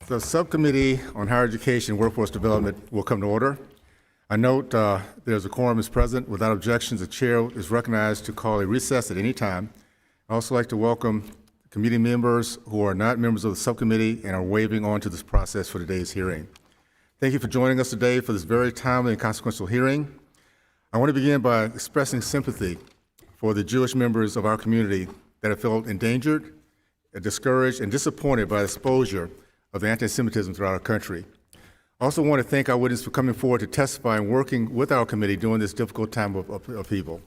The Subcommittee on Higher Education and Workforce Development will come to order. I note there's a quorum is present. Without objections, the chair is recognized to call a recess at any time. I'd also like to welcome committee members who are not members of the subcommittee and are waiving on to this process for today's hearing. Thank you for joining us today for this very timely and consequential hearing. I want to begin by expressing sympathy for the Jewish members of our community that have felt endangered, discouraged, and disappointed by the exposure of the anti-Semitism throughout our country. I also want to thank our witnesses for coming forward to testify and working with our committee during this difficult time of upheaval.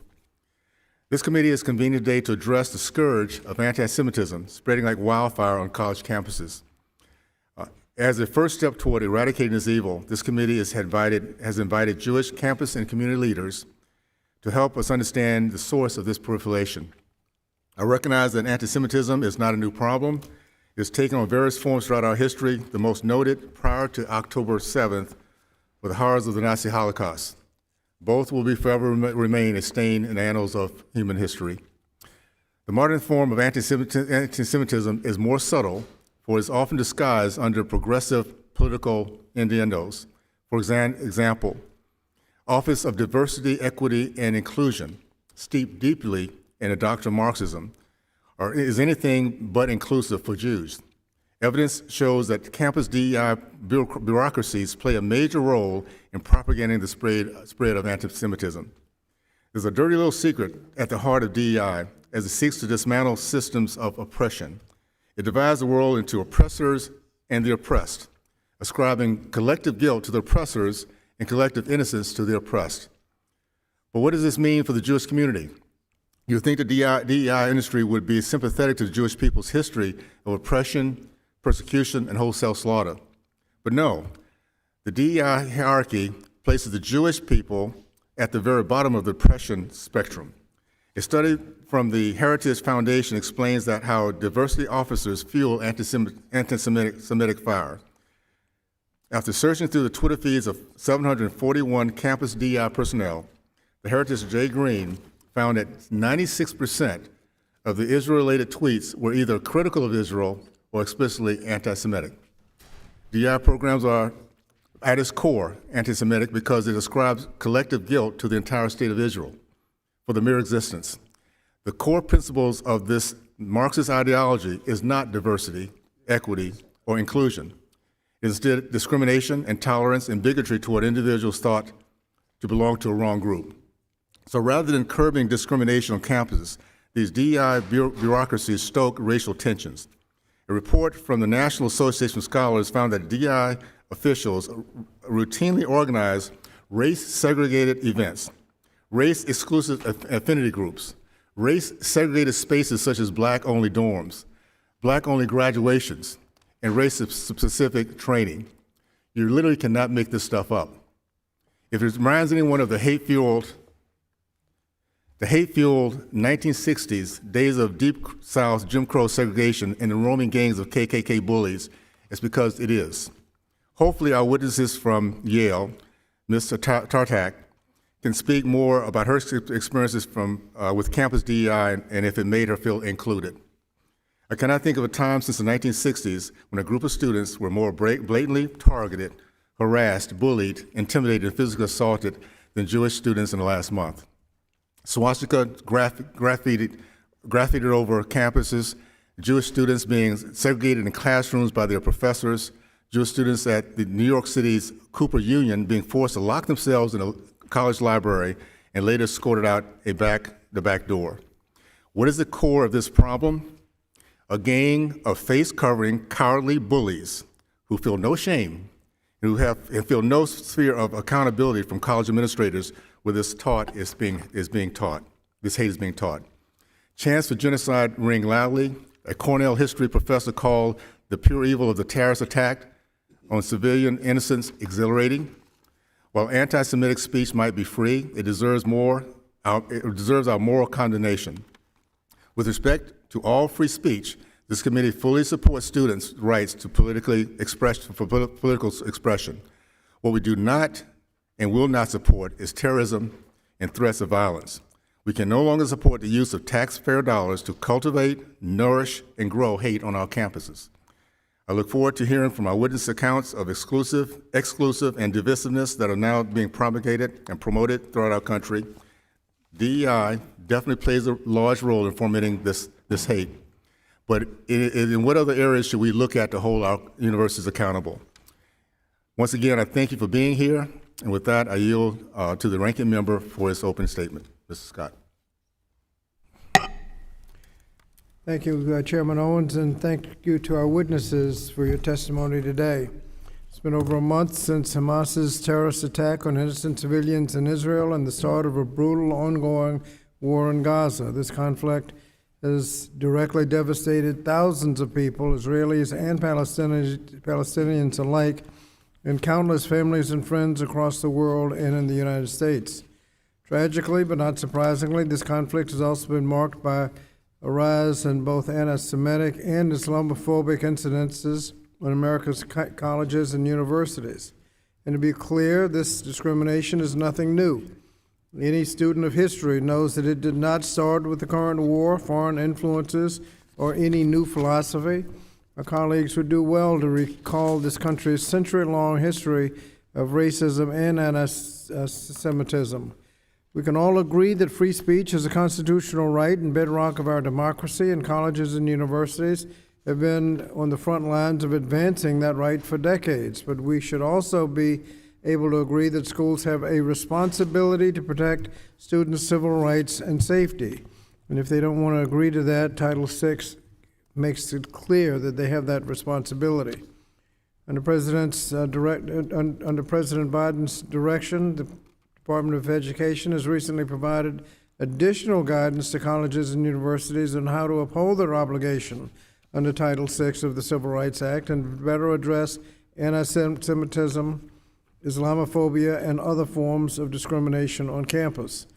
This committee is convened today to address the scourge of anti-Semitism spreading like wildfire on college campuses. As a first step toward eradicating this evil, this committee has invited Jewish campus and community leaders to help us understand the source of this proliferation. I recognize that anti-Semitism is not a new problem. It has taken on various forms throughout our history, the most noted prior to October 7th were the horrors of the Nazi Holocaust. Both will forever remain a stain in the annals of human history. The modern form of anti-Semitism is more subtle, for it is often disguised under progressive political innuendos. For example, Office of Diversity, Equity, and Inclusion, steeped deeply in the doctrine of Marxism, is anything but inclusive for Jews. Evidence shows that campus DEI bureaucracies play a major role in propagating the spread of anti-Semitism. There's a dirty little secret at the heart of DEI as it seeks to dismantle systems of oppression. It divides the world into oppressors and the oppressed, ascribing collective guilt to the oppressors and collective innocence to the oppressed. But what does this mean for the Jewish community? You would think the DEI industry would be sympathetic to the Jewish people's history of oppression, persecution, and wholesale slaughter. But no, the DEI hierarchy places the Jewish people at the very bottom of the oppression spectrum. A study from the Heritage Foundation explains that how diversity officers fuel anti-Semitic fire. After searching through the Twitter feeds of 741 campus DEI personnel, the Heritage J. Green found that 96% of the Israel-related tweets were either critical of Israel or explicitly anti-Semitic. DEI programs are, at its core, anti-Semitic because it ascribes collective guilt to the entire state of Israel for the mere existence. The core principles of this Marxist ideology is not diversity, equity, or inclusion. It is instead discrimination, intolerance, and bigotry toward individuals thought to belong to a wrong group. So rather than curbing discrimination on campuses, these DEI bureaucracies stoke racial tensions. A report from the National Association of Scholars found that DEI officials routinely organize race-segregated events, race-exclusive affinity groups, race-segregated spaces such as black-only dorms, black-only graduations, and race-specific training. You literally cannot make this stuff up. If it reminds anyone of the hate-fueled 1960s days of Deep South Jim Crow segregation and the roaming gangs of KKK bullies, it's because it is. Hopefully our witnesses from Yale, Ms. Tartak, can speak more about her experiences with campus DEI and if it made her feel included. I cannot think of a time since the 1960s when a group of students were more blatantly targeted, harassed, bullied, intimidated, and physically assaulted than Jewish students in the last month. Swastika graffitied over campuses, Jewish students being segregated in classrooms by their professors, Jewish students at the New York City's Cooper Union being forced to lock themselves in a college library and later escorted out the back door. What is the core of this problem? A gang of face-covering, cowardly bullies who feel no shame, who feel no sphere of accountability from college administrators where this hate is being taught. Chants for genocide ring loudly. A Cornell history professor called the pure evil of the terrorist attack on civilian innocence exhilarating. While anti-Semitic speech might be free, it deserves our moral condemnation. With respect to all free speech, this committee fully supports students' rights to political expression. What we do not and will not support is terrorism and threats of violence. We can no longer support the use of taxpayer dollars to cultivate, nourish, and grow hate on our campuses. I look forward to hearing from our witness accounts of exclusive, and divisiveness that are now being propagated and promoted throughout our country. DEI definitely plays a large role in fomenting this hate. But in what other areas should we look at to hold our universities accountable? Once again, I thank you for being here. And with that, I yield to the ranking member for his opening statement. Mr. Scott. Thank you, Chairman Owens, and thank you to our witnesses for your testimony today. It's been over a month since Hamas's terrorist attack on innocent civilians in Israel and the start of a brutal, ongoing war in Gaza. This conflict has directly devastated thousands of people, Israelis and Palestinians alike, and countless families and friends across the world and in the United States. Tragically, but not surprisingly, this conflict has also been marked by a rise in both anti-Semitic and Islamophobic incidences in America's colleges and universities. And to be clear, this discrimination is nothing new. Any student of history knows that it did not start with the current war, foreign influences, or any new philosophy. Our colleagues would do well to recall this country's century-long history of racism and anti-Semitism. We can all agree that free speech is a constitutional right and bedrock of our democracy, and colleges and universities have been on the front lines of advancing that right for decades. But we should also be able to agree that schools have a responsibility to protect students' civil rights and safety. And if they don't want to agree to that, Title VI makes it clear that they have that responsibility. Under President Biden's direction, the Department of Education has recently provided additional guidance to colleges and universities on how to uphold their obligation under Title VI of the Civil Rights Act and better address anti-Semitism, Islamophobia, and other forms of discrimination on campus.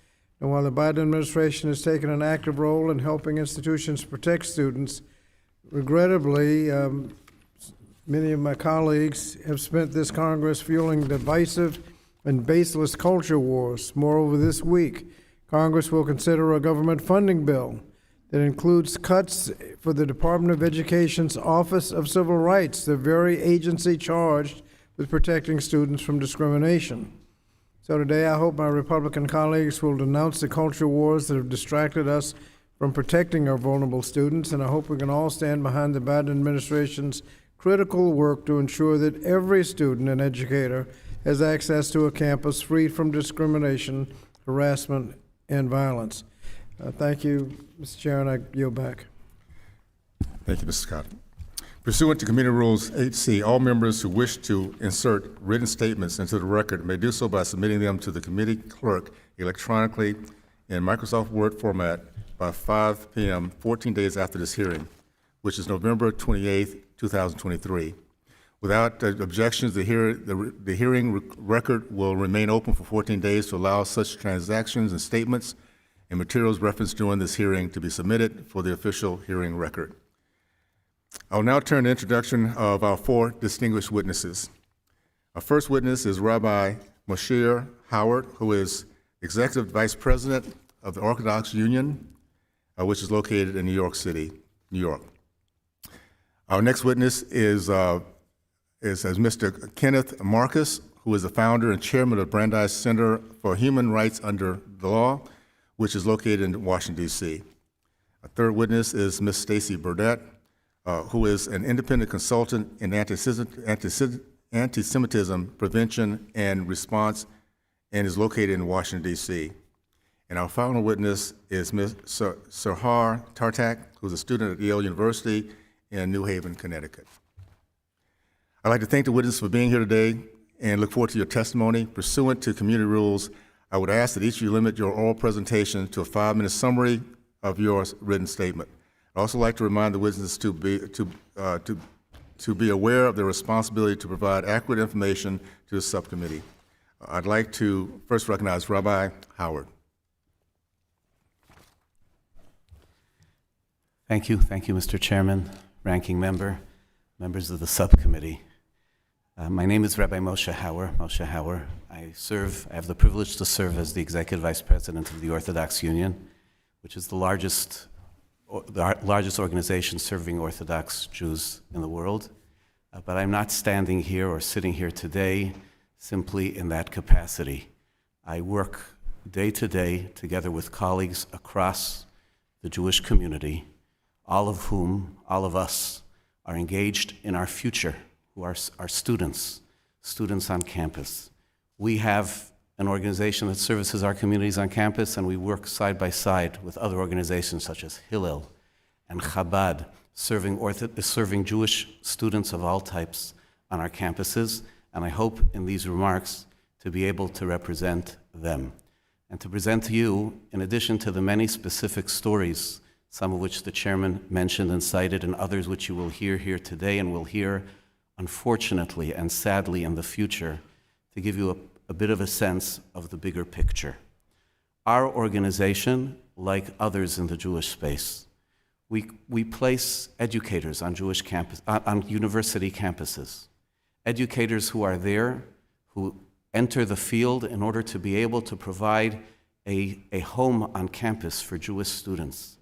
And while the Biden administration has taken an active role in helping institutions protect students, regrettably, many of my colleagues have spent this Congress fueling divisive and baseless culture wars. Moreover, this week, Congress will consider a government funding bill that includes cuts for the Department of Education's Office of Civil Rights, the very agency charged with protecting students from discrimination. So today, I hope my Republican colleagues will denounce the culture wars that have distracted us from protecting our vulnerable students, and I hope we can all stand behind the Biden administration's critical work to ensure that every student and educator has access to a campus free from discrimination, harassment, and violence. Thank you, Mr. Chair, and I yield back. Thank you, Mr. Scott. Pursuant to Committee Rules 8C, all members who wish to insert written statements into the record may do so by submitting them to the committee clerk electronically in Microsoft Word format by 5 p.m. 14 days after this hearing, which is November 28, 2023. Without objections, the hearing record will remain open for 14 days to allow such transactions and statements and materials referenced during this hearing to be submitted for the official hearing record. I will now turn to the introduction of our four distinguished witnesses. Our first witness is Rabbi Moshe Howard, who is Executive Vice President of the Orthodox Union, which is located in New York City, New York. Our next witness is Mr. Kenneth Marcus, who is the founder and chairman of Brandeis Center for Human Rights Under the Law, which is located in Washington, D.C. Our third witness is Ms. Stacy Burdett, who is an independent consultant in anti-Semitism prevention and response and is located in Washington, D.C. And our final witness is Ms. Sahar Tartak, who is a student at Yale University in New Haven, Connecticut. I'd like to thank the witnesses for being here today and look forward to your testimony. Pursuant to community rules, I would ask that each of you limit your oral presentation to a 5-minute summary of your written statement. I'd also like to remind the witnesses to be aware of their responsibility to provide accurate information to the subcommittee. I'd like to first recognize Rabbi Howard. Thank you, Mr. Chairman, Ranking Member, members of the subcommittee. My name is Rabbi Moshe Hauer. I have the privilege to serve as the Executive Vice President of the Orthodox Union, which is the largest organization serving Orthodox Jews in the world. but I'm not standing here or sitting here today simply in that capacity. I work day to day together with colleagues across the Jewish community, all of us, are engaged in our future, who are our students on campus. We have an organization that services our communities on campus, and we work side by side with other organizations such as Hillel and Chabad, serving Jewish students of all types on our campuses, and I hope in these remarks to be able to represent them and to present to you, in addition to the many specific stories, some of which the chairman mentioned and cited, and others which you will hear here today and will hear, unfortunately and sadly, in the future, to give you a bit of a sense of the bigger picture. Our organization, like others in the Jewish space, we place educators on Jewish campus, on university campuses, educators who are there, who enter the field in order to be able to provide a home on campus for Jewish students,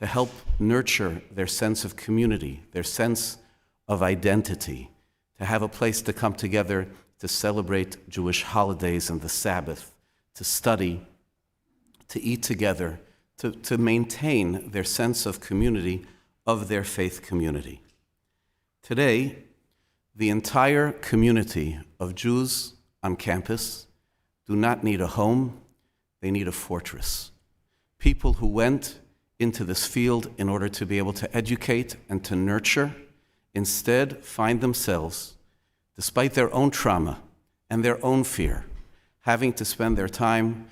to help nurture their sense of community, their sense of identity, to have a place to come together to celebrate Jewish holidays and the Sabbath, to study, to eat together, to maintain their sense of community, of their faith community. Today, the entire community of Jews on campus do not need a home, they need a fortress. People who went into this field in order to be able to educate and to nurture, instead find themselves, despite their own trauma and their own fear, having to spend their time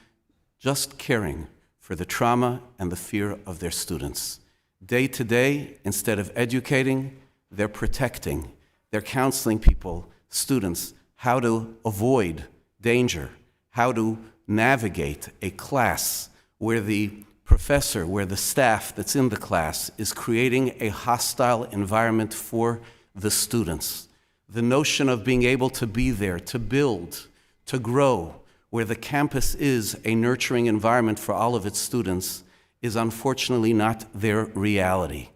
just caring for the trauma and the fear of their students. Day to day, instead of educating, they're protecting. They're counseling people, students, how to avoid danger, how to navigate a class where the professor, where the staff that's in the class is creating a hostile environment for the students. The notion of being able to be there, to build, to grow, where the campus is a nurturing environment for all of its students, is unfortunately not their reality.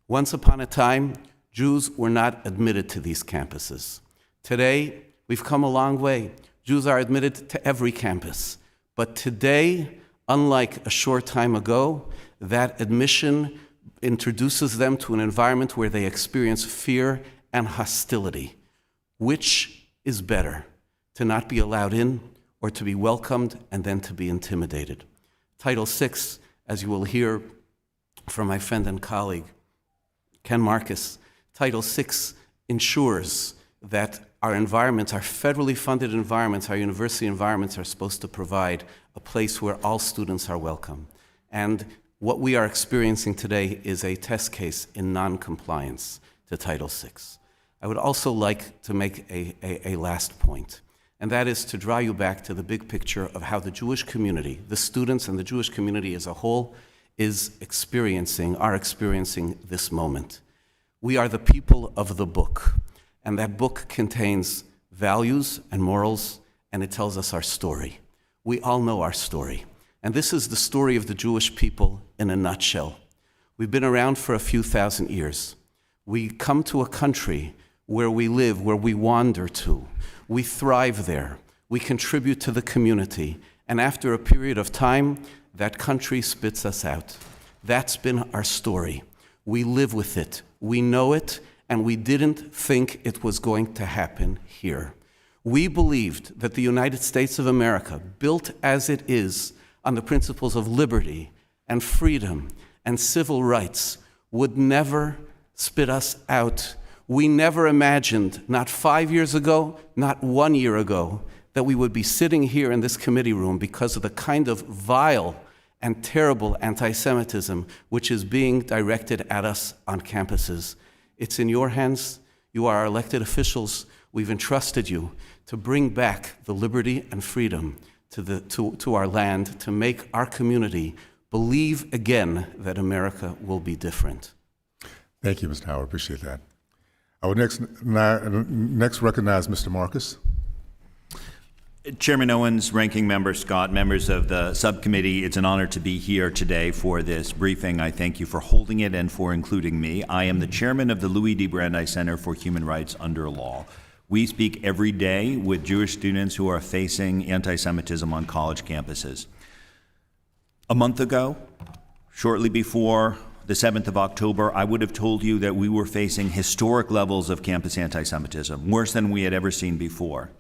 Once upon a time, Jews were not admitted to these campuses. Today, we've come a long way. Jews are admitted to every campus. But today, unlike a short time ago, that admission introduces them to an environment where they experience fear and hostility. Which is better, to not be allowed in or to be welcomed and then to be intimidated? Title VI, as you will hear from my friend and colleague, Ken Marcus, Title VI ensures that our environments, our federally funded environments, our university environments are supposed to provide a place where all students are welcome. And what we are experiencing today is a test case in non-compliance to Title VI. I would also like to make a last point, and that is to draw you back to the big picture of how the Jewish community, the students and the Jewish community as a whole, are experiencing this moment. We are the people of the book, and that book contains values and morals, and it tells us our story. We all know our story, and this is the story of the Jewish people in a nutshell. We've been around for a few thousand years. We come to a country where we live, where we wander to. We thrive there. We contribute to the community, and after a period of time, that country spits us out. That's been our story. We live with it. We know it, and we didn't think it was going to happen here. We believed that the United States of America, built as it is on the principles of liberty and freedom and civil rights, would never spit us out. We never imagined, not 5 years ago, not 1 year ago, that we would be sitting here in this committee room because of the kind of vile and terrible anti-Semitism which is being directed at us on campuses. It's in your hands. You are our elected officials. We've entrusted you to bring back the liberty and freedom to our land, to make our community believe again that America will be different. Thank you, Mr. Howard. Appreciate that. I would next recognize Mr. Marcus. Chairman Owens, Ranking Member Scott, members of the subcommittee, it's an honor to be here today for this briefing. I thank you for holding it and for including me. I am the chairman of the Louis D. Brandeis Center for Human Rights Under Law. We speak every day with Jewish students who are facing anti-Semitism on college campuses. A month ago, shortly before the 7th of October, I would have told you that we were facing historic levels of campus anti-Semitism, worse than we had ever seen before.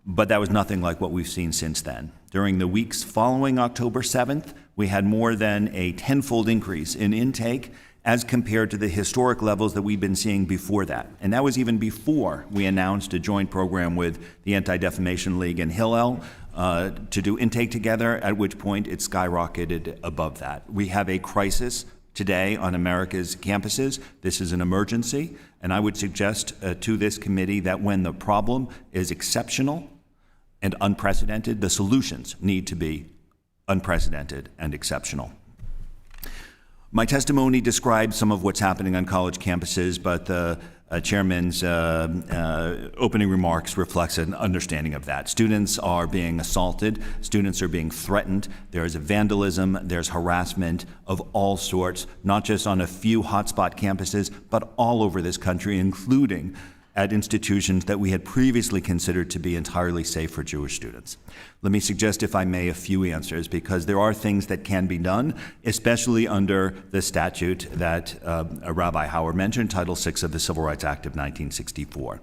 But that was nothing like what we've seen since then. During the weeks following October 7th, we had more than a tenfold increase in intake as compared to the historic levels that we've been seeing before that. And that was even before we announced a joint program with the Anti-Defamation League and Hillel to do intake together, at which point it skyrocketed above that. We have a crisis today on America's campuses. This is an emergency, and I would suggest to this committee that when the problem is exceptional and unprecedented, the solutions need to be unprecedented and exceptional. My testimony describes some of what's happening on college campuses, but the chairman's opening remarks reflects an understanding of that. Students are being assaulted, students are being threatened, there's vandalism, there's harassment of all sorts, not just on a few hotspot campuses, but all over this country, including at institutions that we had previously considered to be entirely safe for Jewish students. Let me suggest, if I may, a few answers, because there are things that can be done, especially under the statute that Rabbi Howard mentioned, Title VI of the Civil Rights Act of 1964.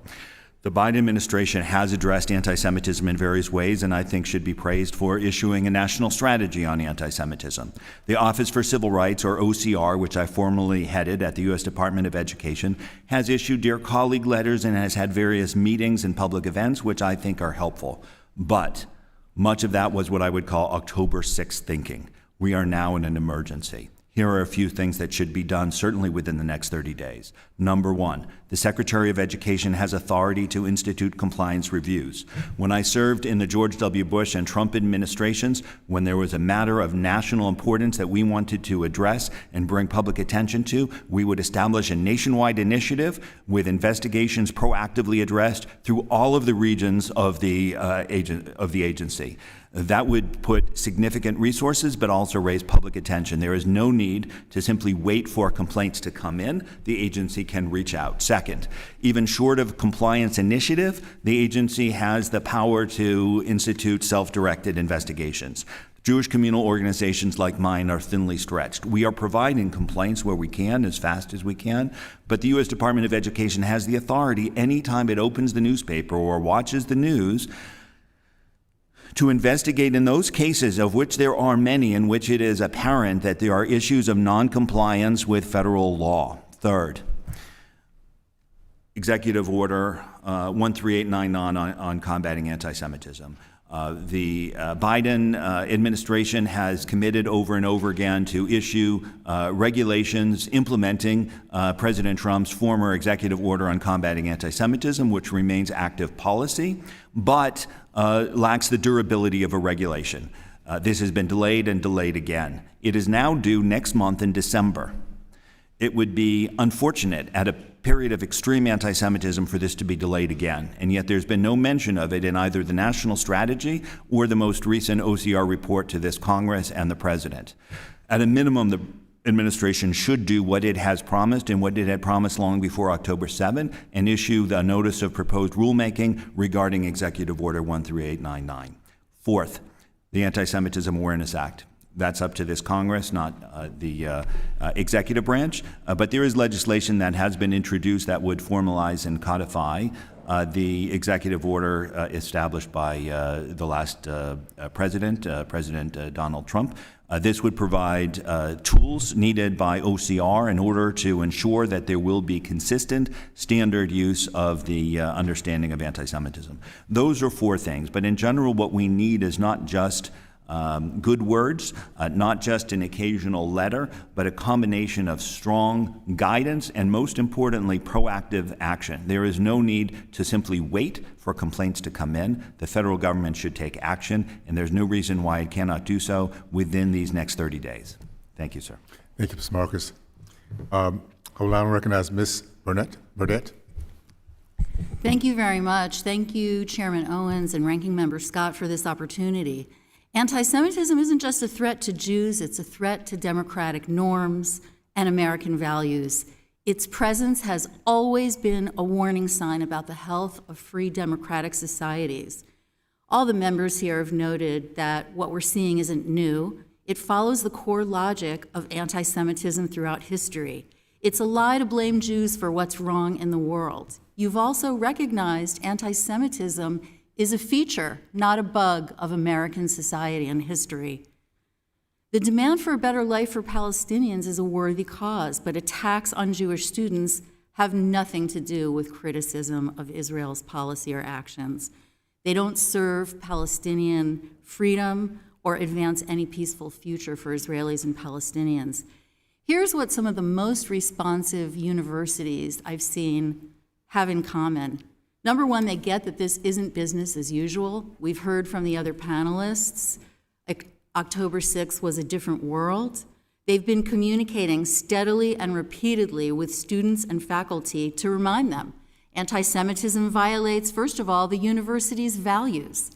The Biden administration has addressed anti-Semitism in various ways, and I think should be praised for issuing a national strategy on anti-Semitism. The Office for Civil Rights, or OCR, which I formerly headed at the U.S. Department of Education, has issued Dear Colleague letters and has had various meetings and public events, which I think are helpful. But much of that was what I would call October 6th thinking. We are now in an emergency. Here are a few things that should be done, certainly within the next 30 days. Number one, the Secretary of Education has authority to institute compliance reviews. When I served in the George W. Bush and Trump administrations, when there was a matter of national importance that we wanted to address and bring public attention to, we would establish a nationwide initiative with investigations proactively addressed through all of the regions of the agency. That would put significant resources, but also raise public attention. There is no need to simply wait for complaints to come in. The agency can reach out. Second, even short of compliance initiative, the agency has the power to institute self-directed investigations. Jewish communal organizations like mine are thinly stretched. We are providing complaints where we can, as fast as we can, but the U.S. Department of Education has the authority anytime it opens the newspaper or watches the news to investigate in those cases, of which there are many, in which it is apparent that there are issues of noncompliance with federal law. Third, Executive Order 13899 on combating anti-Semitism. The Biden administration has committed over and over again to issue regulations implementing President Trump's former executive order on combating anti-Semitism, which remains active policy, but lacks the durability of a regulation. This has been delayed and delayed again. It is now due next month in December. It would be unfortunate at a period of extreme anti-Semitism for this to be delayed again, and yet there's been no mention of it in either the national strategy or the most recent OCR report to this Congress and the President. At a minimum, the administration should do what it has promised and what it had promised long before October 7 and issue the notice of proposed rulemaking regarding Executive Order 13899. Fourth, the Anti-Semitism Awareness Act. That's up to this Congress, not the executive branch. But there is legislation that has been introduced that would formalize and codify the executive order established by the last president, President Donald Trump. This would provide tools needed by OCR in order to ensure that there will be consistent standard use of the understanding of anti-Semitism. Those are four things, but in general what we need is not just good words, not just an occasional letter, but a combination of strong guidance and, most importantly, proactive action. There is no need to simply wait for complaints to come in. The federal government should take action, and there's no reason why it cannot do so within these next 30 days. Thank you, sir. Thank you, Mr. Marcus. I will now recognize Ms. Burnett. Thank you very much. Thank you, Chairman Owens and Ranking Member Scott, for this opportunity. Anti-Semitism isn't just a threat to Jews, it's a threat to democratic norms and American values. Its presence has always been a warning sign about the health of free democratic societies. All the members here have noted that what we're seeing isn't new. It follows the core logic of anti-Semitism throughout history. It's a lie to blame Jews for what's wrong in the world. You've also recognized anti-Semitism is a feature, not a bug, of American society and history. The demand for a better life for Palestinians is a worthy cause, but attacks on Jewish students have nothing to do with criticism of Israel's policy or actions. They don't serve Palestinian freedom or advance any peaceful future for Israelis and Palestinians. Here's what some of the most responsive universities I've seen have in common. Number one, they get that this isn't business as usual. We've heard from the other panelists, October 6th was a different world. They've been communicating steadily and repeatedly with students and faculty to remind them anti-Semitism violates, first of all, the university's values.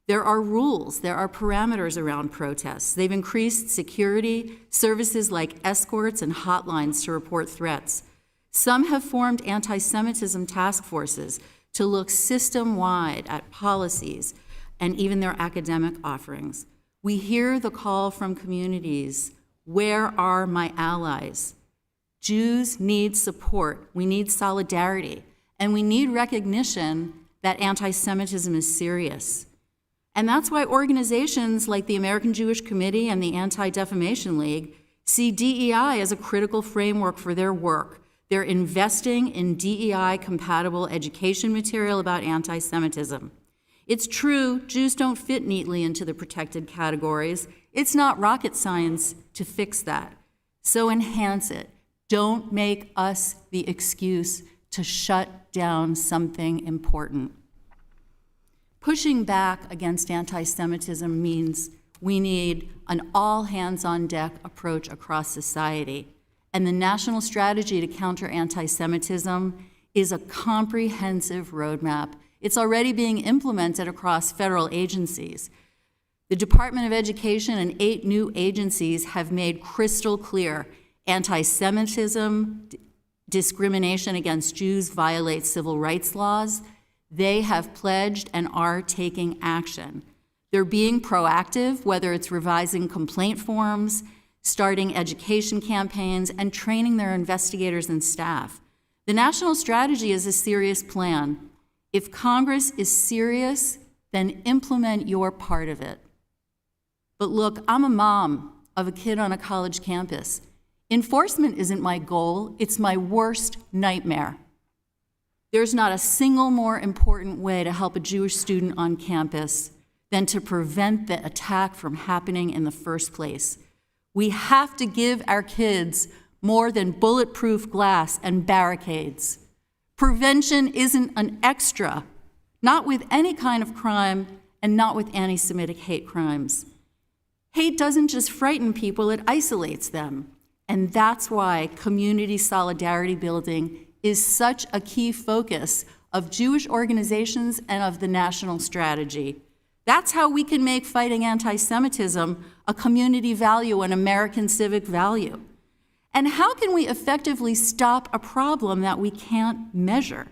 There are rules, there are parameters around protests. They've increased security, services like escorts and hotlines to report threats. Some have formed anti-Semitism task forces to look system-wide at policies and even their academic offerings. We hear the call from communities, where are my allies? Jews need support, we need solidarity, and we need recognition that anti-Semitism is serious. And that's why organizations like the American Jewish Committee and the Anti-Defamation League see DEI as a critical framework for their work. They're investing in DEI-compatible education material about anti-Semitism. It's true, Jews don't fit neatly into the protected categories. It's not rocket science to fix that. So enhance it. Don't make us the excuse to shut down something important. Pushing back against anti-Semitism means we need an all-hands-on-deck approach across society. And the national strategy to counter anti-Semitism is a comprehensive roadmap. It's already being implemented across federal agencies. The Department of Education and 8 new agencies have made crystal clear anti-Semitism, discrimination against Jews violates civil rights laws. They have pledged and are taking action. They're being proactive, whether it's revising complaint forms, starting education campaigns, and training their investigators and staff. The national strategy is a serious plan. If Congress is serious, then implement your part of it. But look, I'm a mom of a kid on a college campus. Enforcement isn't my goal, it's my worst nightmare. There's not a single more important way to help a Jewish student on campus than to prevent the attack from happening in the first place. We have to give our kids more than bulletproof glass and barricades. Prevention isn't an extra, not with any kind of crime and not with anti-Semitic hate crimes. Hate doesn't just frighten people, it isolates them. And that's why community solidarity building is such a key focus of Jewish organizations and of the national strategy. That's how we can make fighting anti-Semitism a community value, an American civic value. And how can we effectively stop a problem that we can't measure?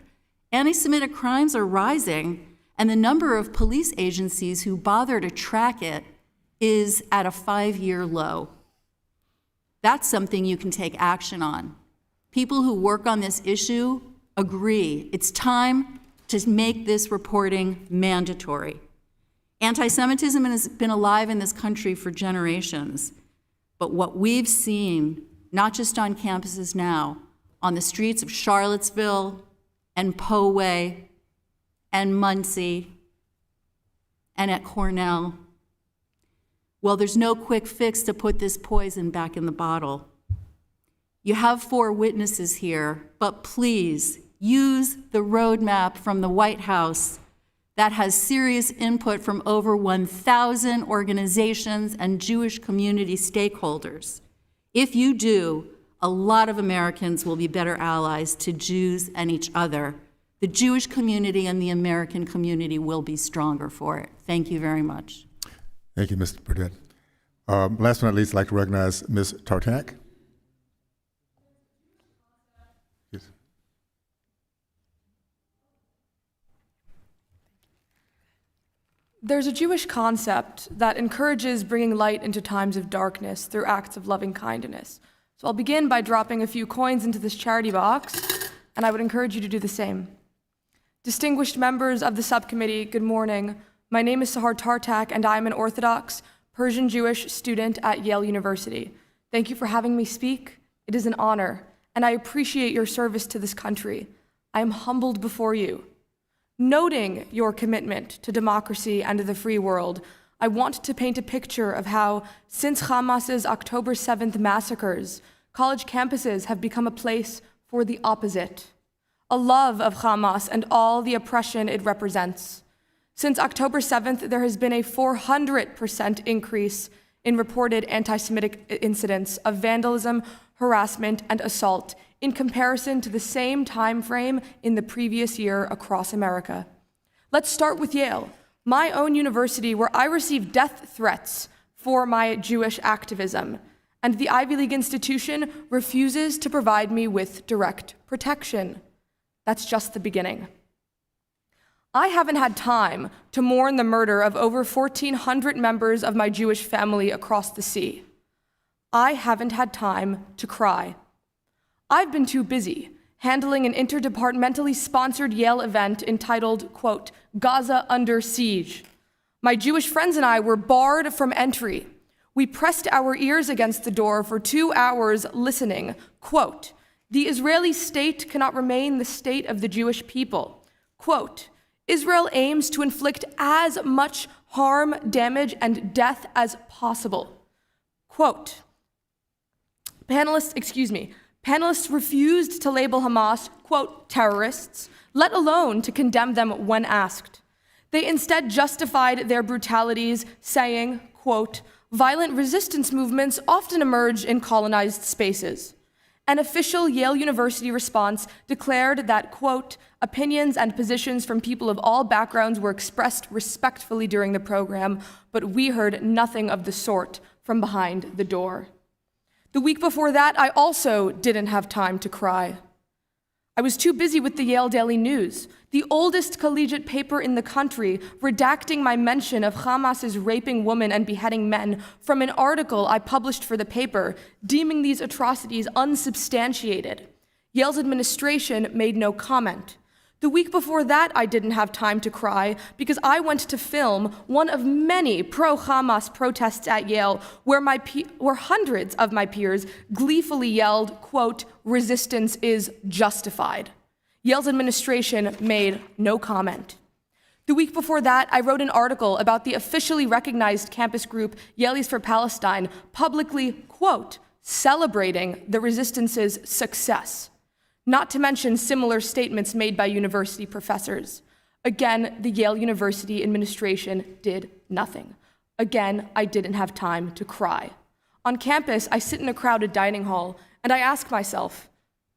Anti-Semitic crimes are rising, and the number of police agencies who bother to track it is at a 5-year low. That's something you can take action on. People who work on this issue agree it's time to make this reporting mandatory. Anti-Semitism has been alive in this country for generations, but what we've seen, not just on campuses now, on the streets of Charlottesville and Poway and Muncie and at Cornell, well, there's no quick fix to put this poison back in the bottle. You have 4 witnesses here, but please use the roadmap from the White House that has serious input from over 1,000 organizations and Jewish community stakeholders. If you do, a lot of Americans will be better allies to Jews and each other. The Jewish community and the American community will be stronger for it. Thank you very much. Thank you, Mr. Burdett. Last but not least, I'd like to recognize Ms. Tartak. Yes. There's a Jewish concept that encourages bringing light into times of darkness through acts of loving kindness. So I'll begin by dropping a few coins into this charity box, and I would encourage you to do the same. Distinguished members of the subcommittee, good morning. My name is Sahar Tartak, and I am an Orthodox Persian Jewish student at Yale University. Thank you for having me speak. It is an honor, and I appreciate your service to this country. I am humbled before you. Noting your commitment to democracy and the free world, I want to paint a picture of how, since Hamas's October 7th massacres, college campuses have become a place for the opposite, a love of Hamas and all the oppression it represents. Since October 7th, there has been a 400% increase in reported anti-Semitic incidents of vandalism, harassment, and assault in comparison to the same time frame in the previous year across America. Let's start with Yale, my own university where I received death threats for my Jewish activism, and the Ivy League institution refuses to provide me with direct protection. That's just the beginning. I haven't had time to mourn the murder of over 1,400 members of my Jewish family across the sea. I haven't had time to cry. I've been too busy handling an interdepartmentally sponsored Yale event entitled, quote, Gaza Under Siege. My Jewish friends and I were barred from entry. We pressed our ears against the door for 2 hours listening, quote, the Israeli state cannot remain the state of the Jewish people. Quote, Israel aims to inflict as much harm, damage, and death as possible. Quote, Panelists refused to label Hamas, quote, terrorists, let alone to condemn them when asked. They instead justified their brutalities, saying, quote, violent resistance movements often emerge in colonized spaces. An official Yale University response declared that, quote, opinions and positions from people of all backgrounds were expressed respectfully during the program, but we heard nothing of the sort from behind the door. The week before that, I also didn't have time to cry. I was too busy with the Yale Daily News, the oldest collegiate paper in the country, redacting my mention of Hamas's raping women and beheading men from an article I published for the paper, deeming these atrocities unsubstantiated. Yale's administration made no comment. The week before that, I didn't have time to cry because I went to film one of many pro-Hamas protests at Yale where hundreds of my peers gleefully yelled, quote, resistance is justified. Yale's administration made no comment. The week before that, I wrote an article about the officially recognized campus group Yalees for Palestine publicly, quote, celebrating the resistance's success. Not to mention similar statements made by university professors. Again, the Yale University administration did nothing. Again, I didn't have time to cry. On campus, I sit in a crowded dining hall, and I ask myself,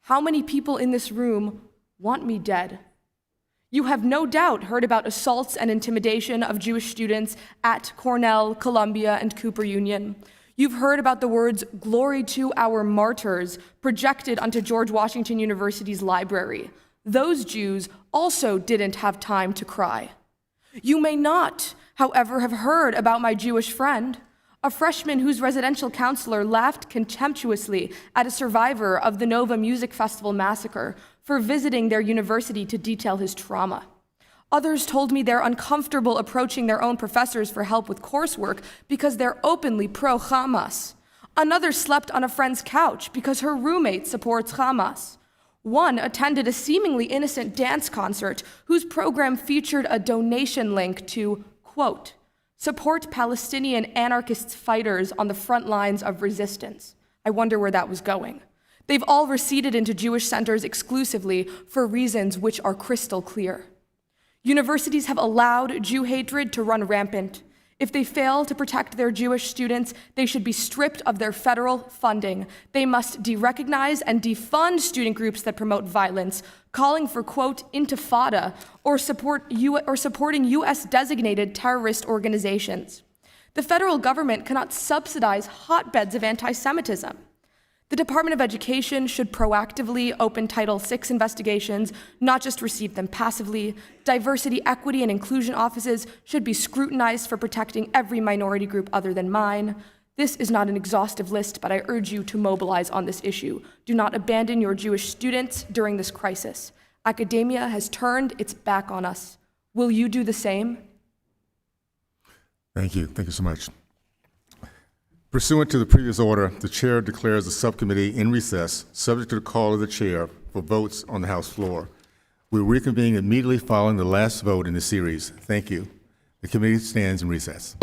how many people in this room want me dead? You have no doubt heard about assaults and intimidation of Jewish students at Cornell, Columbia, and Cooper Union. You've heard about the words, glory to our martyrs, projected onto George Washington University's library. Those Jews also didn't have time to cry. You may not, however, have heard about my Jewish friend, a freshman whose residential counselor laughed contemptuously at a survivor of the Nova Music Festival massacre for visiting their university to detail his trauma. Others told me they're uncomfortable approaching their own professors for help with coursework because they're openly pro-Hamas. Another slept on a friend's couch because her roommate supports Hamas. One attended a seemingly innocent dance concert whose program featured a donation link to, quote, support Palestinian anarchist fighters on the front lines of resistance. I wonder where that was going. They've all receded into Jewish centers exclusively for reasons which are crystal clear. Universities have allowed Jew hatred to run rampant. If they fail to protect their Jewish students, they should be stripped of their federal funding. They must derecognize and defund student groups that promote violence, calling for, quote, intifada, or supporting U.S. designated terrorist organizations. The federal government cannot subsidize hotbeds of anti-Semitism. The Department of Education should proactively open Title VI investigations, not just receive them passively. Diversity, equity, and inclusion offices should be scrutinized for protecting every minority group other than mine. This is not an exhaustive list, but I urge you to mobilize on this issue. Do not abandon your Jewish students during this crisis. Academia has turned its back on us. Will you do the same? Thank you. Thank you so much. Pursuant to the previous order, the chair declares the subcommittee in recess, subject to the call of the chair for votes on the House floor. We will reconvene immediately following the last vote in the series. Thank you. The committee stands in recess.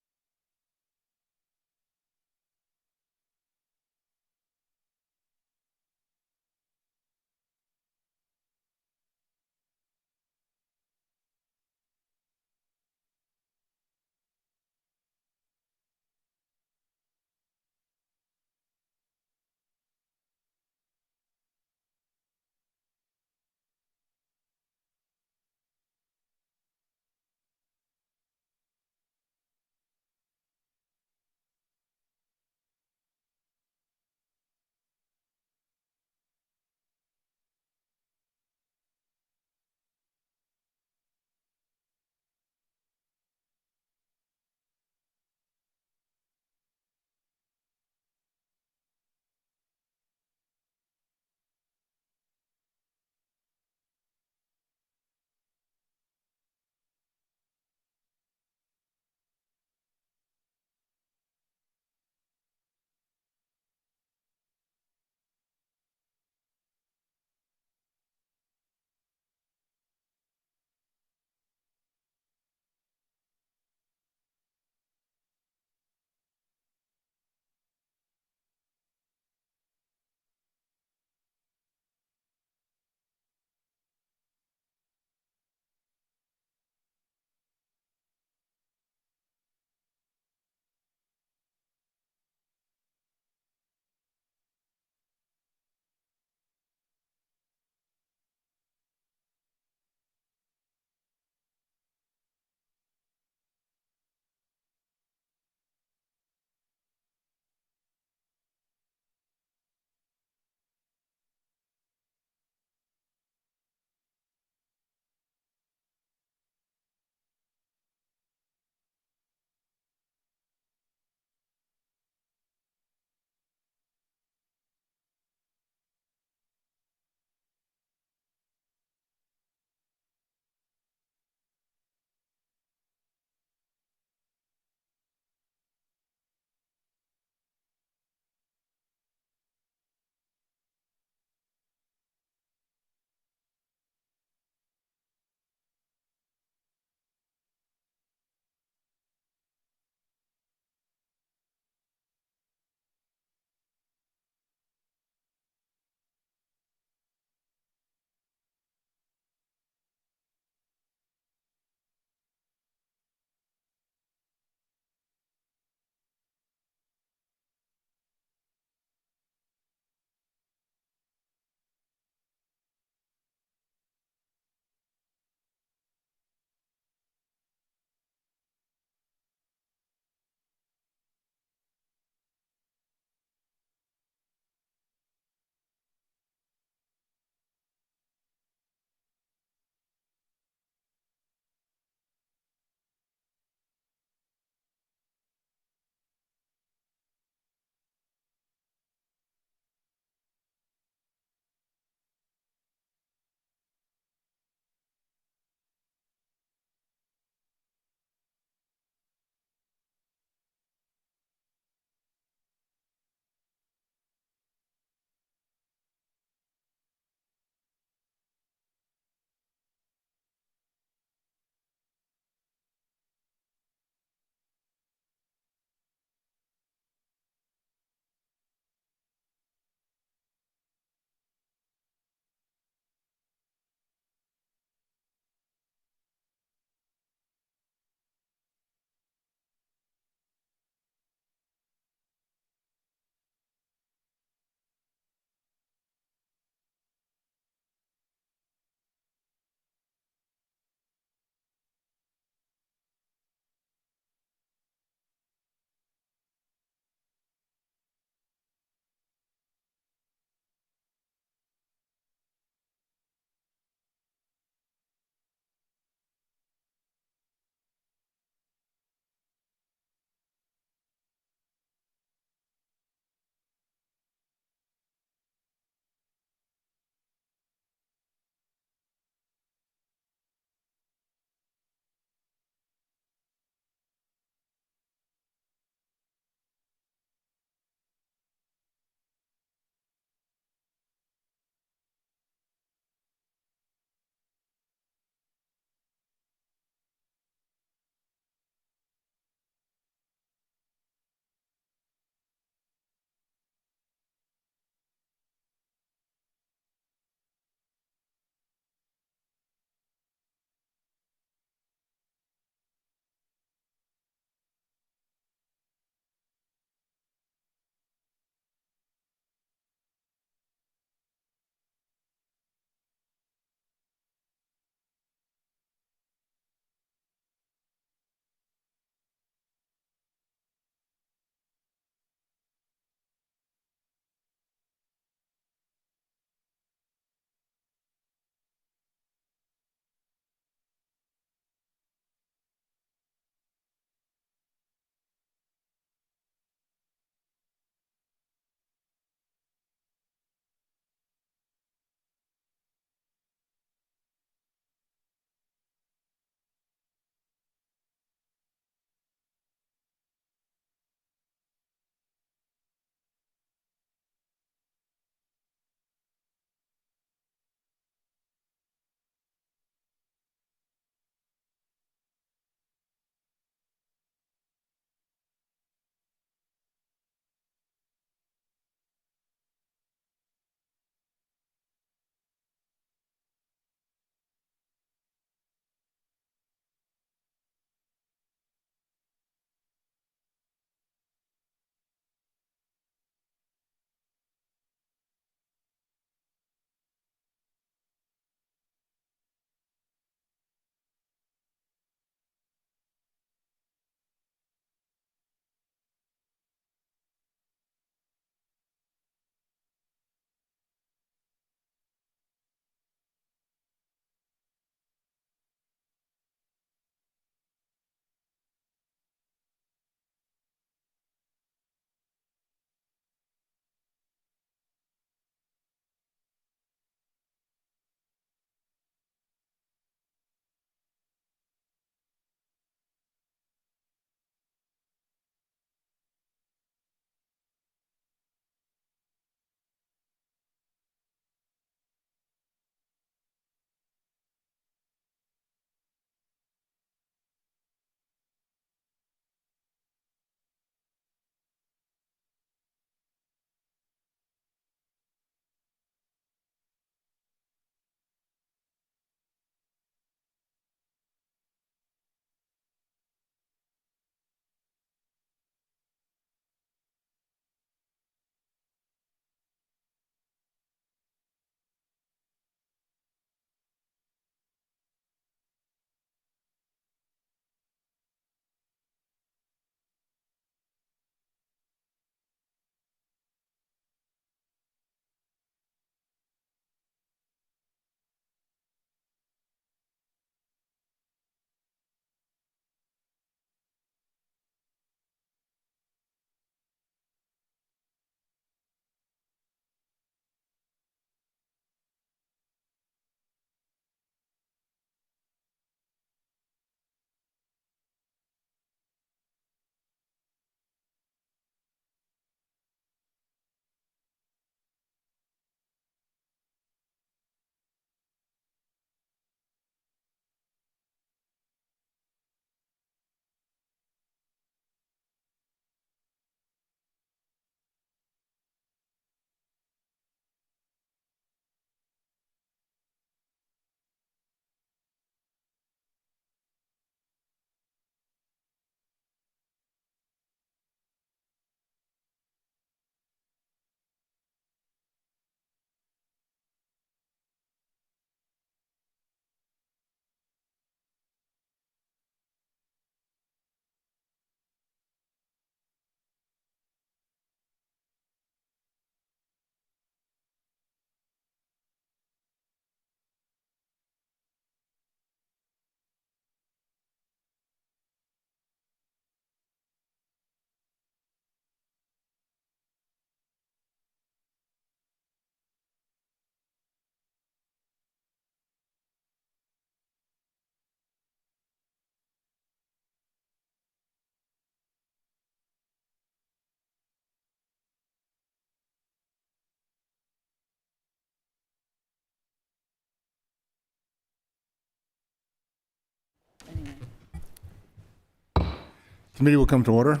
Committee will come to order.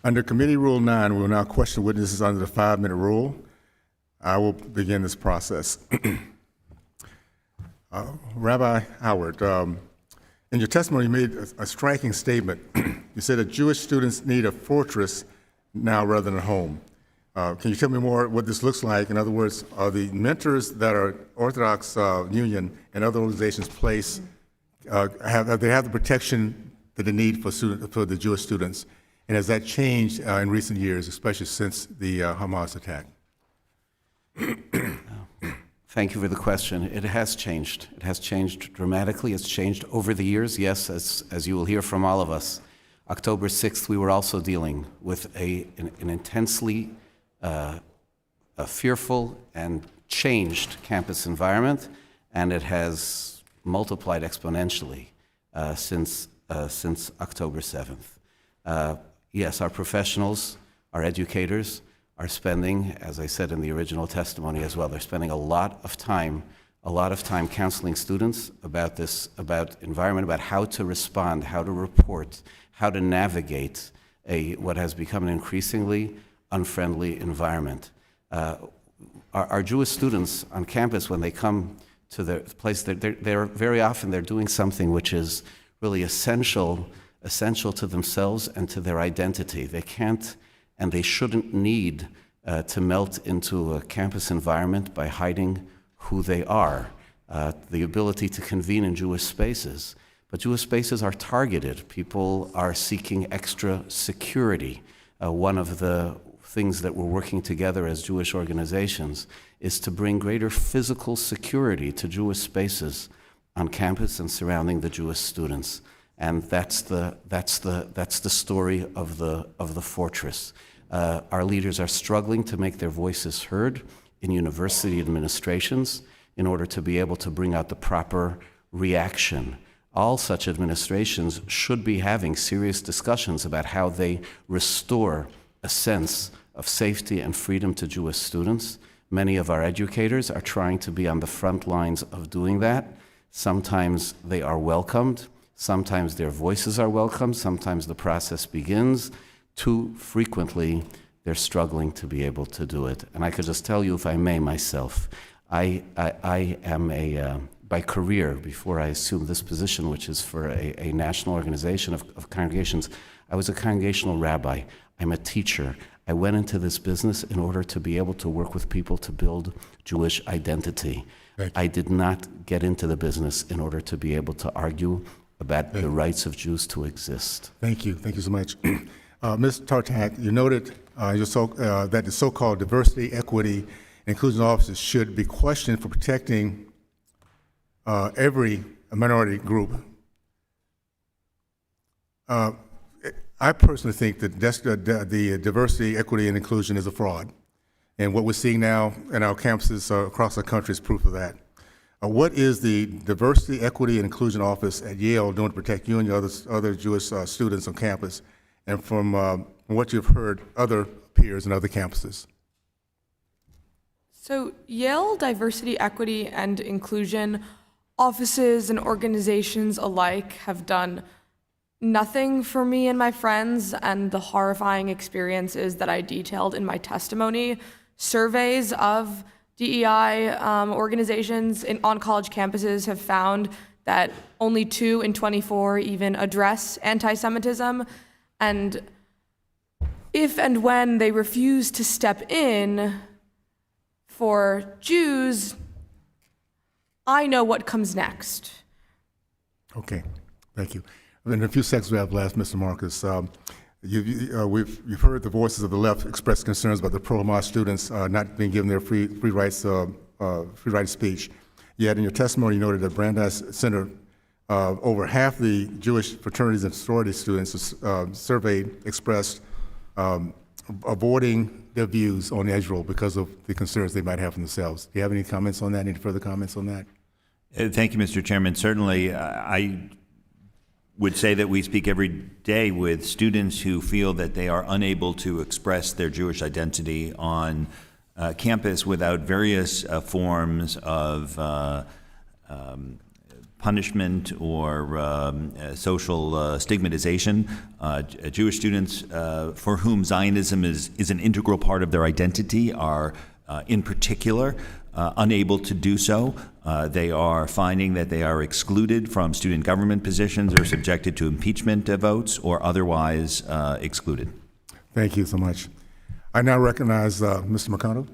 Under Committee Rule 9, we will now question witnesses under the 5-minute rule. I will begin this process. Rabbi Howard, in your testimony, you made a striking statement. You said that Jewish students need a fortress now rather than a home. Can you tell me more what this looks like? In other words, are the mentors that are Orthodox Union and other organizations place, have they have the protection that they need for the Jewish students? And has that changed in recent years, especially since the Hamas attack? Thank you for the question. It has changed. It has changed dramatically. It's changed over the years, yes, as you will hear from all of us. October 6th, we were also dealing with an intensely fearful and changed campus environment, and it has multiplied exponentially since October 7th. Yes, our professionals, our educators, are spending, as I said in the original testimony as well, they're spending a lot of time counseling students about environment, about how to respond, how to report, how to navigate what has become an increasingly unfriendly environment. Our Jewish students on campus, when they come to the place, they're very often they're doing something which is really essential to themselves and to their identity. They can't and they shouldn't need to melt into a campus environment by hiding who they are. The ability to convene in Jewish spaces. But Jewish spaces are targeted. People are seeking extra security. One of the things that we're working together as Jewish organizations is to bring greater physical security to Jewish spaces on campus and surrounding the Jewish students. And that's the story of the fortress. Our leaders are struggling to make their voices heard in university administrations in order to be able to bring out the proper reaction. All such administrations should be having serious discussions about how they restore a sense of safety and freedom to Jewish students. Many of our educators are trying to be on the front lines of doing that. Sometimes they are welcomed. Sometimes their voices are welcomed. Sometimes the process begins. Too frequently, they're struggling to be able to do it. And I could just tell you, if I may, myself, I am by career, before I assumed this position, which is for a national organization of congregations, I was a congregational rabbi. I'm a teacher. I went into this business in order to be able to work with people to build Jewish identity. I did not get into the business in order to be able to argue about the rights of Jews to exist. Thank you. Thank you so much. Ms. Tartak, you noted that the so-called diversity, equity, and inclusion officers should be questioned for protecting every minority group. I personally think that the diversity, equity, and inclusion is a fraud. And what we're seeing now in our campuses across the country is proof of that. What is the Diversity, Equity, and Inclusion Office at Yale doing to protect you and your other Jewish students on campus? And from what you've heard, other peers and other campuses? So Yale Diversity, Equity, and Inclusion offices and organizations alike have done nothing for me and my friends, and the horrifying experiences that I detailed in my testimony. Surveys of DEI organizations on college campuses have found that only 2 in 24 even address anti-Semitism, and if and when they refuse to step in for Jews, I know what comes next. Okay, thank you. In a few seconds we have left, Mr. Marcus. You've heard the voices of the left express concerns about the pro-Hamas students not being given their free right of speech. Yet in your testimony, you noted that Brandeis Center, over half the Jewish fraternities and sorority students surveyed expressed avoiding their views on Israel because of the concerns they might have for themselves. Do you have any comments on that? Any further comments on that? Thank you, Mr. Chairman. Certainly, I would say that we speak every day with students who feel that they are unable to express their Jewish identity on campus without various forms of punishment or social stigmatization. Jewish students for whom Zionism is an integral part of their identity are, in particular, unable to do so. They are finding that they are excluded from student government positions or subjected to impeachment votes or otherwise excluded. Thank you so much. I now recognize Mr. McConnell.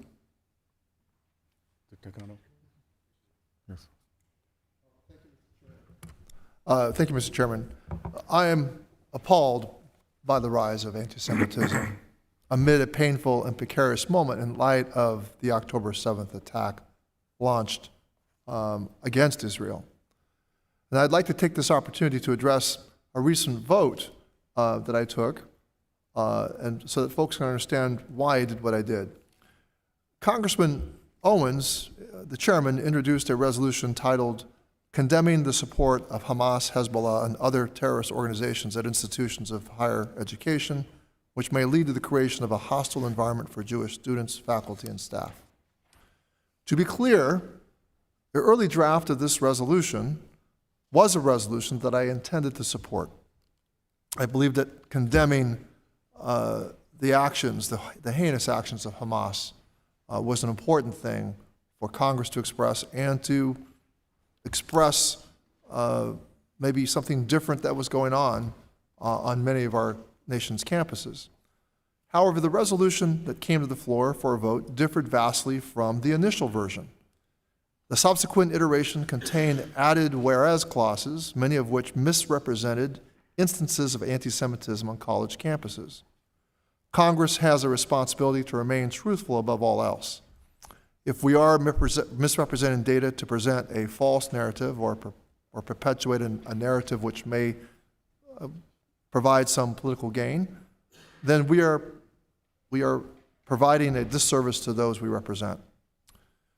Yes. Thank you, Mr. Chairman. I am appalled by the rise of anti-Semitism amid a painful and precarious moment in light of the October 7th attack launched against Israel. And I'd like to take this opportunity to address a recent vote that I took, and so that folks can understand why I did what I did. Congressman Owens, the chairman, introduced a resolution titled Condemning the Support of Hamas, Hezbollah, and Other Terrorist Organizations at Institutions of Higher Education, which may lead to the creation of a hostile environment for Jewish students, faculty, and staff. To be clear, the early draft of this resolution was a resolution that I intended to support. I believe that condemning the actions, the heinous actions of Hamas was an important thing for Congress to express and to express maybe something different that was going on many of our nation's campuses. However, the resolution that came to the floor for a vote differed vastly from the initial version. The subsequent iteration contained added whereas clauses, many of which misrepresented instances of anti-Semitism on college campuses. Congress has a responsibility to remain truthful above all else. If we are misrepresenting data to present a false narrative or perpetuate a narrative which may provide some political gain, then we are providing a disservice to those we represent.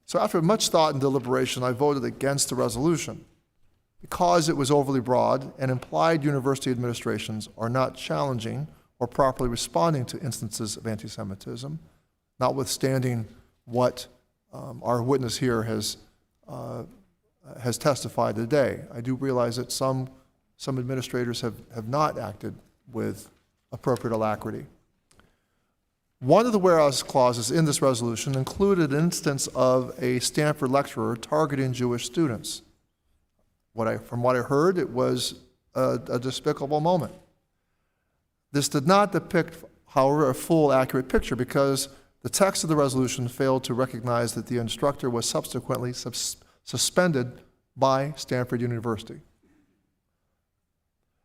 So after much thought and deliberation, I voted against the resolution because it was overly broad and implied university administrations are not challenging or properly responding to instances of anti-Semitism, notwithstanding what our witness here has testified today. I do realize that some administrators have not acted with appropriate alacrity. One of the whereas clauses in this resolution included an instance of a Stanford lecturer targeting Jewish students. From what I heard, it was a despicable moment. This did not depict, however, a full, accurate picture because the text of the resolution failed to recognize that the instructor was subsequently suspended by Stanford University.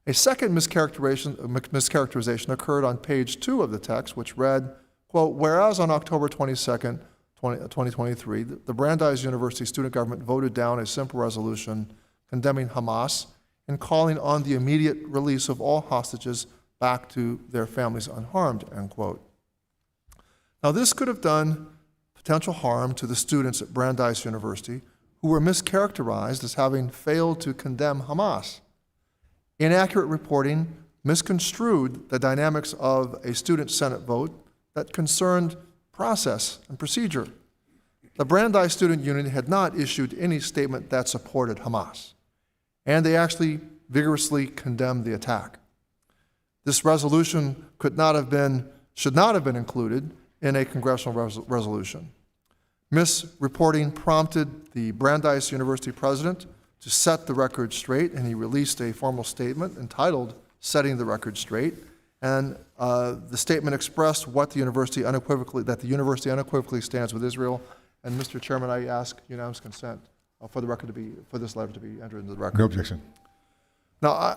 A second mischaracterization occurred on page 2 of the text, which read, quote, whereas on October 22nd, 2023, the Brandeis University student government voted down a simple resolution condemning Hamas and calling on the immediate release of all hostages back to their families unharmed, end quote. Now, this could have done potential harm to the students at Brandeis University who were mischaracterized as having failed to condemn Hamas. Inaccurate reporting misconstrued the dynamics of a student Senate vote that concerned process and procedure. The Brandeis Student Union had not issued any statement that supported Hamas, and they actually vigorously condemned the attack. This resolution should not have been included in a congressional resolution. Misreporting prompted the Brandeis University president to set the record straight, and he released a formal statement entitled Setting the Record Straight. And the statement expressed what the university unequivocally stands with Israel. And Mr. Chairman, I ask unanimous consent for this letter to be entered into the record. No objection. Now,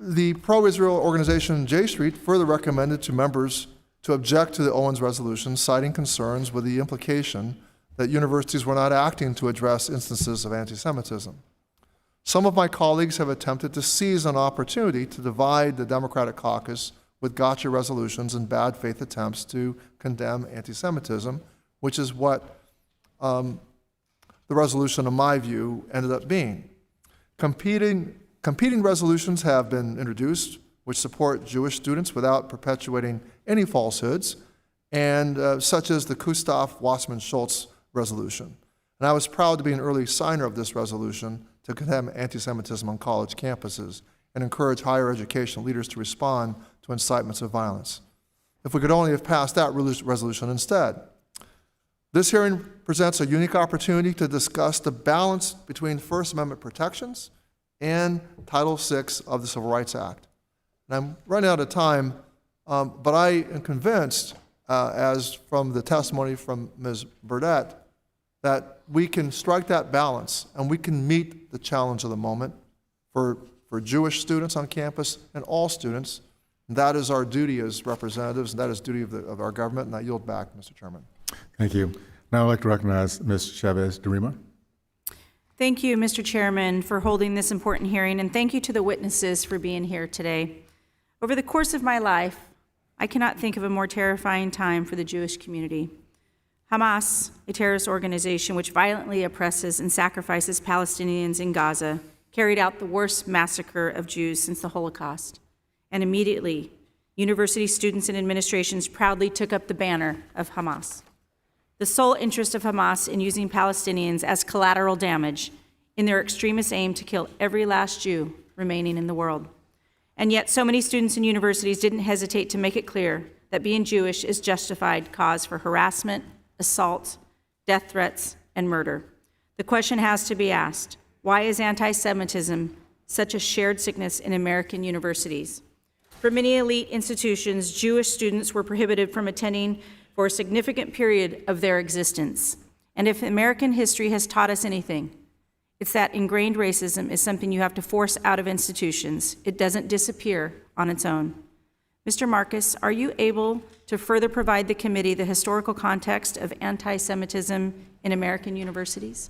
the pro-Israel organization J Street further recommended to members to object to the Owens resolution, citing concerns with the implication that universities were not acting to address instances of anti-Semitism. Some of my colleagues have attempted to seize an opportunity to divide the Democratic caucus with gotcha resolutions and bad faith attempts to condemn anti-Semitism, which is what the resolution, in my view, ended up being. Competing resolutions have been introduced which support Jewish students without perpetuating any falsehoods, and such as the Kustaf Wassman Schultz resolution. And I was proud to be an early signer of this resolution to condemn anti-Semitism on college campuses and encourage higher education leaders to respond to incitements of violence. If we could only have passed that resolution instead. This hearing presents a unique opportunity to discuss the balance between First Amendment protections and Title VI of the Civil Rights Act. And I'm running out of time, but I am convinced, as from the testimony from Ms. Burdett, that we can strike that balance and we can meet the challenge of the moment for Jewish students on campus and all students. And that is our duty as representatives, and that is duty of our government, and I yield back, Mr. Chairman. Thank you. Now I'd like to recognize Ms. Chavez-DeRima. Thank you, Mr. Chairman, for holding this important hearing, and thank you to the witnesses for being here today. Over the course of my life, I cannot think of a more terrifying time for the Jewish community. Hamas, a terrorist organization which violently oppresses and sacrifices Palestinians in Gaza, carried out the worst massacre of Jews since the Holocaust. And immediately, university students and administrations proudly took up the banner of Hamas. The sole interest of Hamas in using Palestinians as collateral damage in their extremist aim to kill every last Jew remaining in the world. And yet so many students and universities didn't hesitate to make it clear that being Jewish is justified cause for harassment, assault, death threats, and murder. The question has to be asked, why is anti-Semitism such a shared sickness in American universities? For many elite institutions, Jewish students were prohibited from attending for a significant period of their existence. And if American history has taught us anything, it's that ingrained racism is something you have to force out of institutions. It doesn't disappear on its own. Mr. Marcus, are you able to further provide the committee the historical context of anti-Semitism in American universities?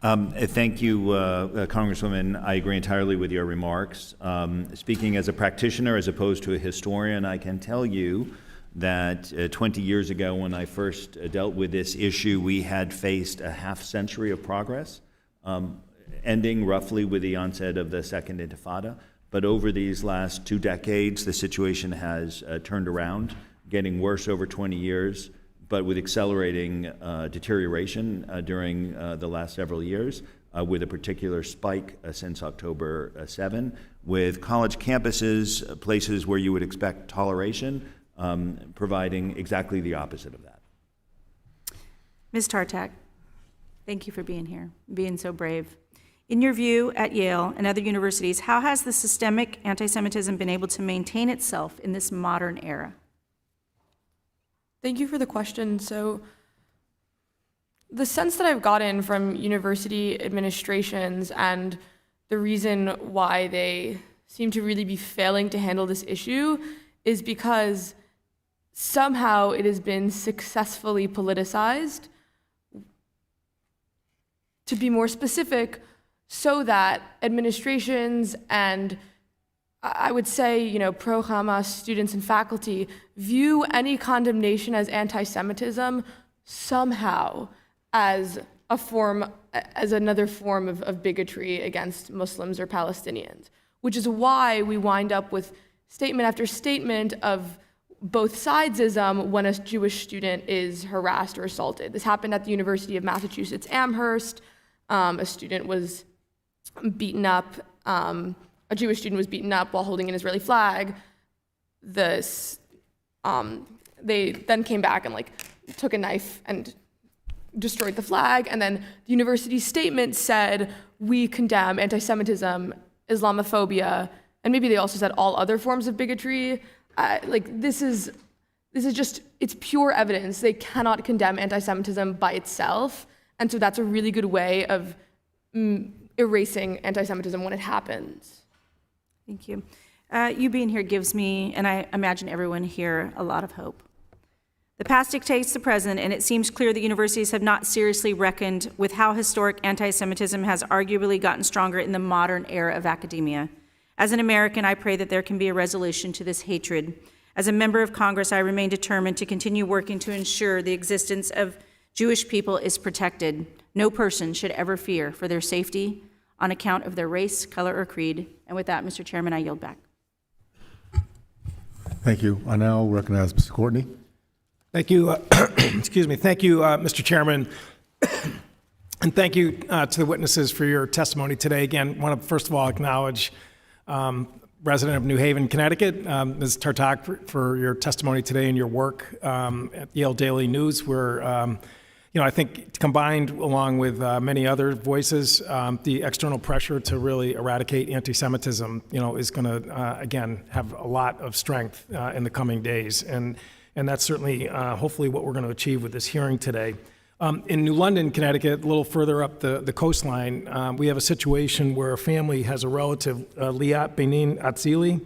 Thank you, Congresswoman. I agree entirely with your remarks. Speaking as a practitioner as opposed to a historian, I can tell you that 20 years ago when I first dealt with this issue, we had faced a half-century of progress, ending roughly with the onset of the Second Intifada. But over these last 2 decades, the situation has turned around, getting worse over 20 years, but with accelerating deterioration during the last several years, with a particular spike since October 7, with college campuses, places where you would expect toleration, providing exactly the opposite of that. Ms. Tartak, thank you for being here, being so brave. In your view, at Yale and other universities, how has the systemic anti-Semitism been able to maintain itself in this modern era? Thank you for the question. So the sense that I've gotten from university administrations and the reason why they seem to really be failing to handle this issue is because somehow it has been successfully politicized. To be more specific, so that administrations and I would say, pro-Hamas students and faculty view any condemnation as anti-Semitism somehow as another form of bigotry against Muslims or Palestinians, which is why we wind up with statement after statement of both sidesism when a Jewish student is harassed or assaulted. This happened at the University of Massachusetts Amherst. A student was beaten up. A Jewish student was beaten up while holding an Israeli flag. They then came back and took a knife and destroyed the flag. And then the university's statement said, we condemn anti-Semitism, Islamophobia, and maybe they also said all other forms of bigotry. This is just, it's pure evidence. They cannot condemn anti-Semitism by itself. And so that's a really good way of erasing anti-Semitism when it happens. Thank you. You being here gives me, and I imagine everyone here, a lot of hope. The past dictates the present, and it seems clear that universities have not seriously reckoned with how historic anti-Semitism has arguably gotten stronger in the modern era of academia. As an American, I pray that there can be a resolution to this hatred. As a member of Congress, I remain determined to continue working to ensure the existence of Jewish people is protected. No person should ever fear for their safety on account of their race, color, or creed. And with that, Mr. Chairman, I yield back. Thank you. I now recognize Mr. Courtney. Thank you. Excuse me. Thank you, Mr. Chairman. And thank you to the witnesses for your testimony today. Again, want to first of all acknowledge resident of New Haven, Connecticut, Ms. Tartak, for your testimony today and your work at Yale Daily News, where I think combined along with many other voices, the external pressure to really eradicate anti-Semitism, is going to again have a lot of strength in the coming days, and that's certainly hopefully what we're going to achieve with this hearing today. In New London, Connecticut, a little further up the coastline, we have a situation where a family has a relative, Liat Benin Atzili,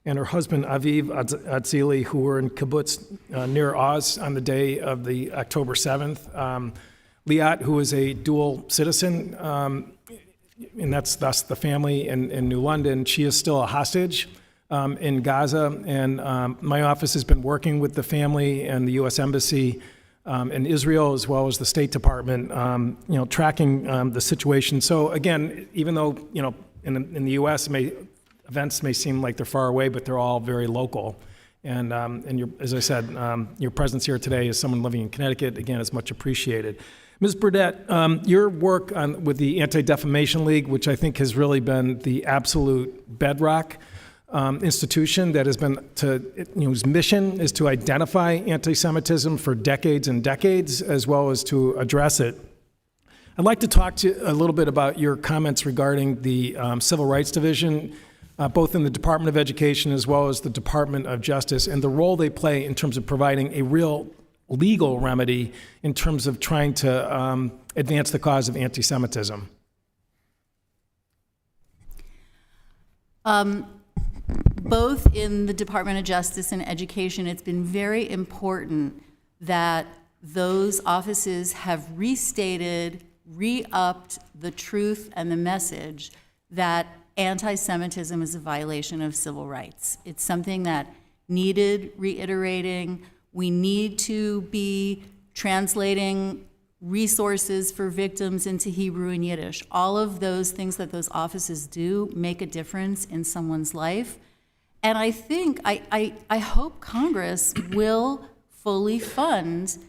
and her husband, Aviv Atzili, who were in kibbutz near Oz on the day of the October 7th. Liat, who is a dual citizen, and that's the family in New London, she is still a hostage in Gaza, and my office has been working with the family and the U.S. Embassy in Israel, as well as the State Department, tracking the situation. So again, even though in the U.S. events may seem like they're far away, but they're all very local. And as I said, your presence here today as someone living in Connecticut, again, is much appreciated. Ms. Burdett, your work with the Anti-Defamation League, which I think has really been the absolute bedrock institution that has been whose mission is to identify anti-Semitism for decades and decades, as well as to address it. I'd like to talk to you a little bit about your comments regarding the Civil Rights Division, both in the Department of Education as well as the Department of Justice, and the role they play in terms of providing a real legal remedy in terms of trying to advance the cause of anti-Semitism. Both in the Department of Justice and Education, it's been very important that those offices have restated, re-upped the truth and the message that anti-Semitism is a violation of civil rights. It's something that needed reiterating. We need to be translating resources for victims into Hebrew and Yiddish. All of those things that those offices do make a difference in someone's life. And I think, I hope Congress will fully fund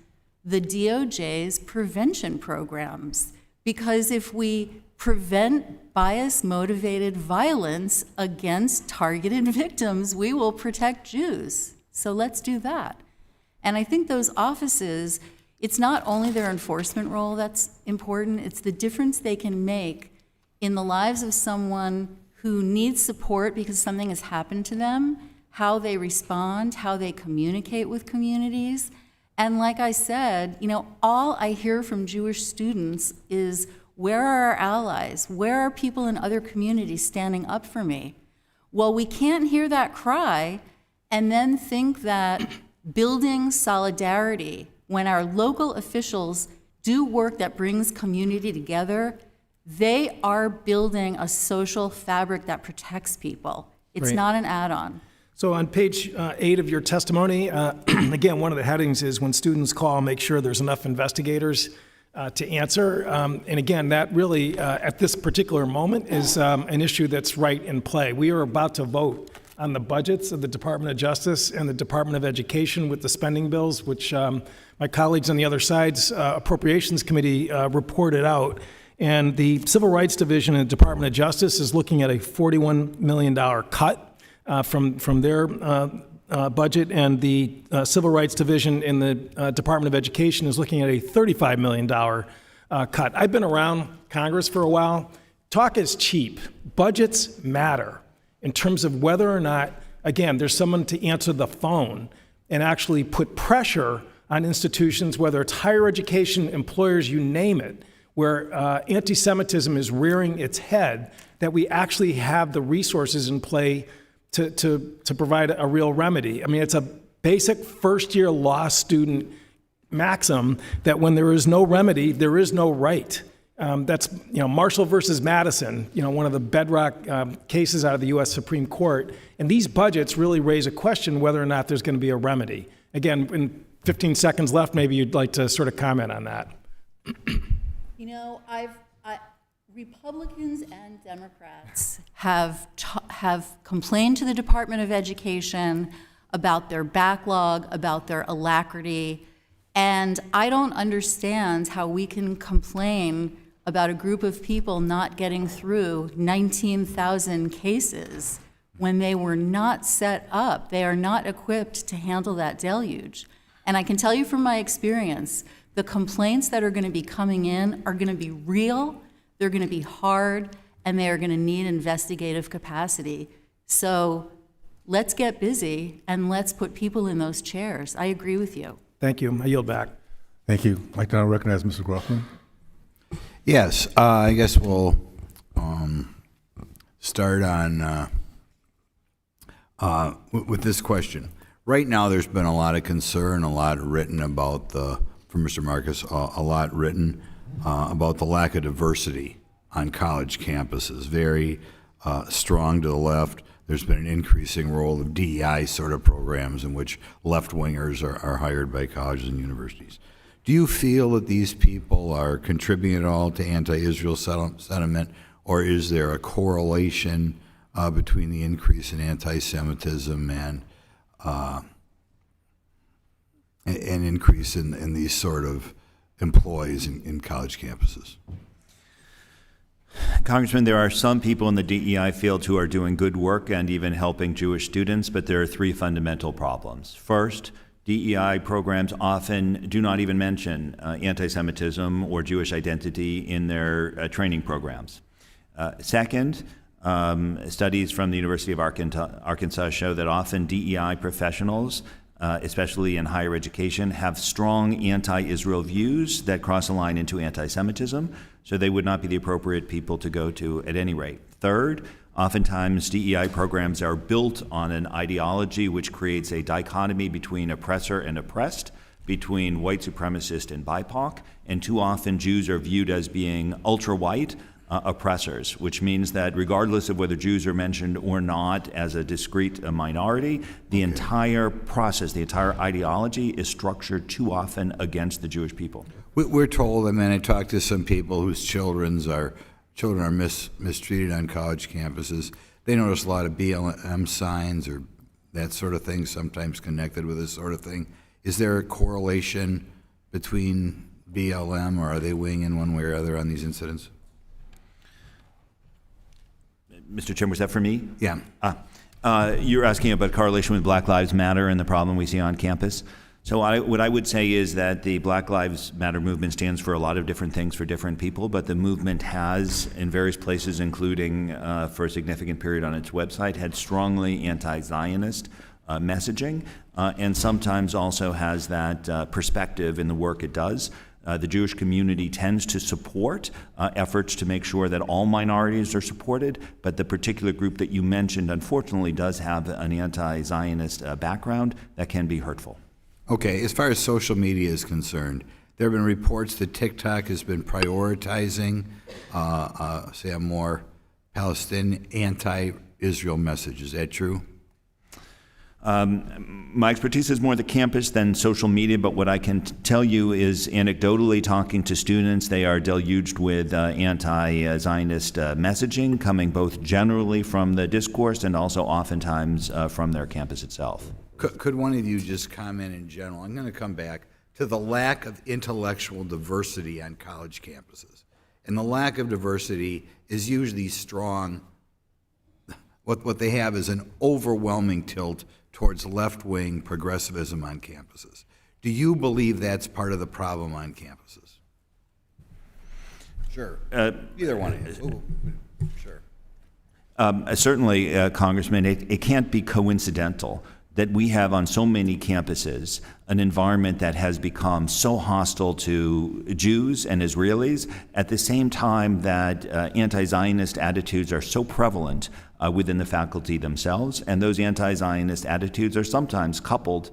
the DOJ's prevention programs. Because if we prevent bias-motivated violence against targeted victims, we will protect Jews. So let's do that. And I think those offices, it's not only their enforcement role that's important, it's the difference they can make in the lives of someone who needs support because something has happened to them, how they respond, how they communicate with communities. And like I said, all I hear from Jewish students is, where are our allies? Where are people in other communities standing up for me? Well, we can't hear that cry and then think that building solidarity, when our local officials do work that brings community together, they are building a social fabric that protects people. It's not an add-on. So on page 8 of your testimony, again, one of the headings is when students call, make sure there's enough investigators to answer. And again, that really, at this particular moment, is an issue that's right in play. We are about to vote on the budgets of the Department of Justice and the Department of Education with the spending bills, which my colleagues on the other side's Appropriations Committee reported out. And the Civil Rights Division in the Department of Justice is looking at a $41 million cut from their budget, and the Civil Rights Division in the Department of Education is looking at a $35 million cut. I've been around Congress for a while. Talk is cheap. Budgets matter in terms of whether or not, again, there's someone to answer the phone and actually put pressure on institutions, whether it's higher education, employers, you name it, where anti-Semitism is rearing its head, that we actually have the resources in play to provide a real remedy. I mean, it's a basic first-year law student maxim that when there is no remedy, there is no right. That's Marshall versus Madison, one of the bedrock cases out of the U.S. Supreme Court. And these budgets really raise a question whether or not there's going to be a remedy. Again, in 15 seconds left, maybe you'd like to sort of comment on that. Republicans and Democrats have complained to the Department of Education about their backlog, about their alacrity, and I don't understand how we can complain about a group of people not getting through 19,000 cases when they were not set up. They are not equipped to handle that deluge. And I can tell you from my experience, the complaints that are going to be coming in are going to be real, they're going to be hard, and they are going to need investigative capacity. So let's get busy and let's put people in those chairs. I agree with you. Thank you. I yield back. Thank you. I'd like to now recognize Mr. Groffman. Yes, I guess we'll start on with this question. Right now, there's been a lot of concern, a lot written about from Mr. Marcus, a lot written about the lack of diversity on college campuses. Very strong to the left. There's been an increasing role of DEI sort of programs in which left-wingers are hired by colleges and universities. Do you feel that these people are contributing at all to anti-Israel sentiment, or is there a correlation between the increase in anti-Semitism and an increase in these sort of employees in college campuses? Congressman, there are some people in the DEI field who are doing good work and even helping Jewish students, but there are three fundamental problems. First, DEI programs often do not even mention anti-Semitism or Jewish identity in their training programs. Second, studies from the University of Arkansas show that often DEI professionals, especially in higher education, have strong anti-Israel views that cross a line into anti-Semitism, so they would not be the appropriate people to go to at any rate. Third, oftentimes DEI programs are built on an ideology which creates a dichotomy between oppressor and oppressed, between white supremacist and BIPOC, and too often Jews are viewed as being ultra-white oppressors, which means that regardless of whether Jews are mentioned or not as a discrete minority, the entire process, the entire ideology is structured too often against the Jewish people. We're told, I mean, I talked to some people whose children are mistreated on college campuses. They notice a lot of BLM signs or that sort of thing, sometimes connected with this sort of thing. Is there a correlation between BLM, or are they weighing in one way or other on these incidents? Mr. Chairman, was that for me? Yeah. You're asking about correlation with Black Lives Matter and the problem we see on campus. So what I would say is that the Black Lives Matter movement stands for a lot of different things for different people, but the movement has, in various places, including for a significant period on its website, had strongly anti-Zionist messaging, and sometimes also has that perspective in the work it does. The Jewish community tends to support efforts to make sure that all minorities are supported, but the particular group that you mentioned, unfortunately, does have an anti-Zionist background that can be hurtful. Okay, as far as social media is concerned, there have been reports that TikTok has been prioritizing, say, a more Palestinian anti-Israel message. Is that true? My expertise is more the campus than social media, but what I can tell you is anecdotally talking to students, they are deluged with anti-Zionist messaging coming both generally from the discourse and also oftentimes from their campus itself. Could one of you just comment in general? I'm going to come back to the lack of intellectual diversity on college campuses. And the lack of diversity is usually strong. What they have is an overwhelming tilt towards left-wing progressivism on campuses. Do you believe that's part of the problem on campuses? Sure. Either one of you. Ooh, sure. Certainly, Congressman, it can't be coincidental that we have on so many campuses an environment that has become so hostile to Jews and Israelis at the same time that anti-Zionist attitudes are so prevalent within the faculty themselves, and those anti-Zionist attitudes are sometimes coupled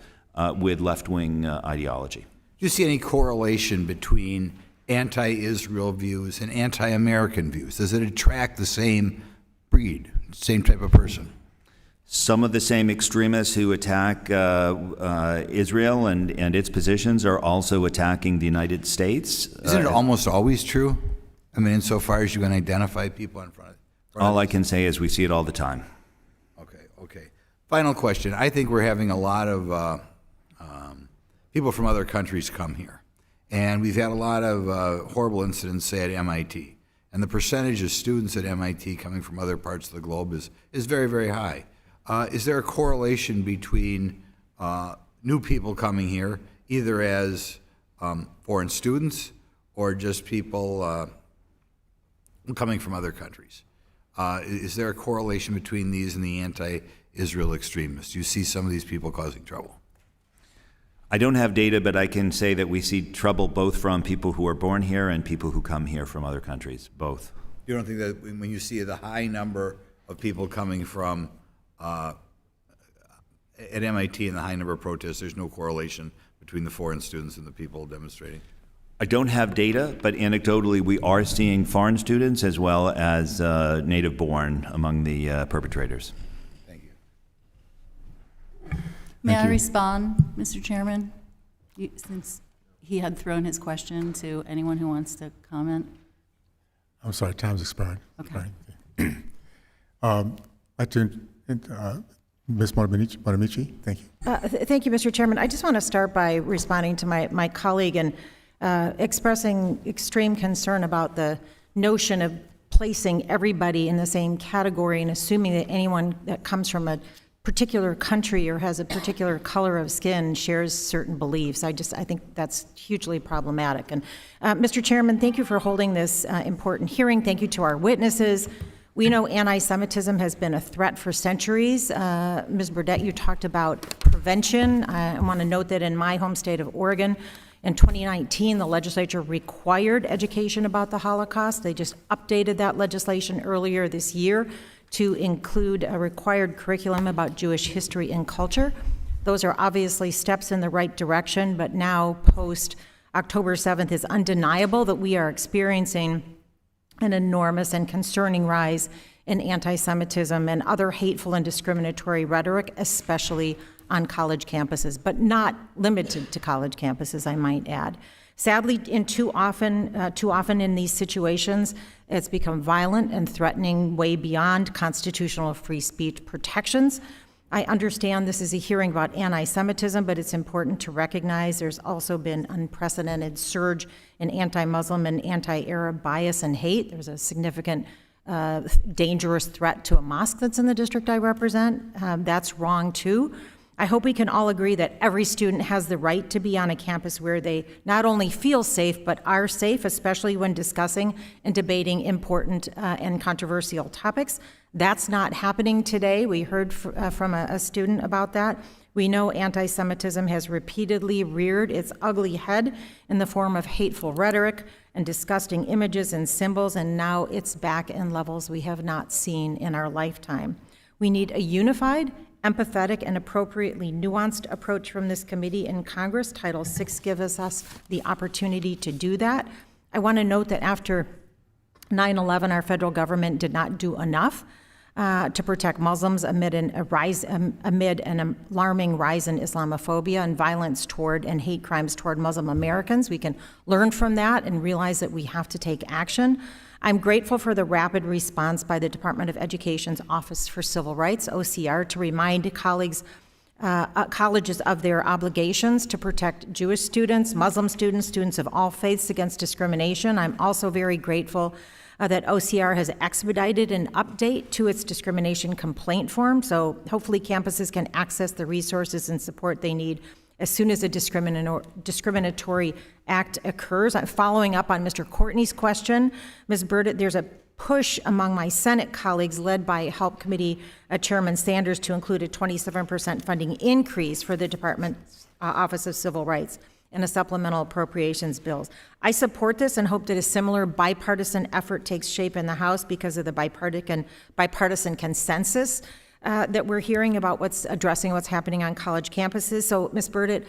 with left-wing ideology. Do you see any correlation between anti-Israel views and anti-American views? Does it attract the same breed, same type of person? Some of the same extremists who attack Israel and its positions are also attacking the United States. Isn't it almost always true? I mean, insofar as you can identify people in front of all I can say is we see it all the time. Okay. Final question. I think we're having a lot of people from other countries come here. And we've had a lot of horrible incidents, say, at MIT. And the percentage of students at MIT coming from other parts of the globe is very, very high. Is there a correlation between new people coming here, either as foreign students or just people coming from other countries? Is there a correlation between these and the anti-Israel extremists? You see some of these people causing trouble. I don't have data, but I can say that we see trouble both from people who are born here and people who come here from other countries, both. You don't think that when you see the high number of people coming from at MIT and the high number of protests, there's no correlation between the foreign students and the people demonstrating? I don't have data, but anecdotally we are seeing foreign students as well as native-born among the perpetrators. Thank you. May I respond, Mr. Chairman? Since he had thrown his question to anyone who wants to comment. I'm sorry, time's expired. Okay. I'd like to, Ms. Bonamici, thank you. Thank you, Mr. Chairman. I just want to start by responding to my colleague and expressing extreme concern about the notion of placing everybody in the same category and assuming that anyone that comes from a particular country or has a particular color of skin shares certain beliefs. I think that's hugely problematic. And Mr. Chairman, thank you for holding this important hearing. Thank you to our witnesses. We know anti-Semitism has been a threat for centuries. Ms. Burdett, you talked about prevention. I want to note that in my home state of Oregon, in 2019, the legislature required education about the Holocaust. They just updated that legislation earlier this year to include a required curriculum about Jewish history and culture. Those are obviously steps in the right direction, but now post October 7th, it's undeniable that we are experiencing an enormous and concerning rise in anti-Semitism and other hateful and discriminatory rhetoric, especially on college campuses, but not limited to college campuses, I might add. Sadly, too often in these situations, it's become violent and threatening way beyond constitutional free speech protections. I understand this is a hearing about anti-Semitism, but it's important to recognize there's also been unprecedented surge in anti-Muslim and anti-Arab bias and hate. There's a significant dangerous threat to a mosque that's in the district I represent. That's wrong too. I hope we can all agree that every student has the right to be on a campus where they not only feel safe, but are safe, especially when discussing and debating important and controversial topics. That's not happening today. We heard from a student about that. We know anti-Semitism has repeatedly reared its ugly head in the form of hateful rhetoric and disgusting images and symbols, and now it's back in levels we have not seen in our lifetime. We need a unified, empathetic, and appropriately nuanced approach from this committee in Congress. Title VI gives us the opportunity to do that. I want to note that after 9/11, our federal government did not do enough to protect Muslims amid an alarming rise in Islamophobia and violence toward and hate crimes toward Muslim Americans. We can learn from that and realize that we have to take action. I'm grateful for the rapid response by the Department of Education's Office for Civil Rights, OCR, to remind colleges of their obligations to protect Jewish students, Muslim students, students of all faiths against discrimination. I'm also very grateful that OCR has expedited an update to its discrimination complaint form, so hopefully campuses can access the resources and support they need as soon as a discriminatory act occurs. I'm following up on Mr. Courtney's question. Ms. Burdett, there's a push among my Senate colleagues led by Help Committee Chairman Sanders to include a 27% funding increase for the Department's Office of Civil Rights in a supplemental appropriations bills. I support this and hope that a similar bipartisan effort takes shape in the House because of the bipartisan consensus that we're hearing about addressing what's happening on college campuses. So, Ms. Burdett,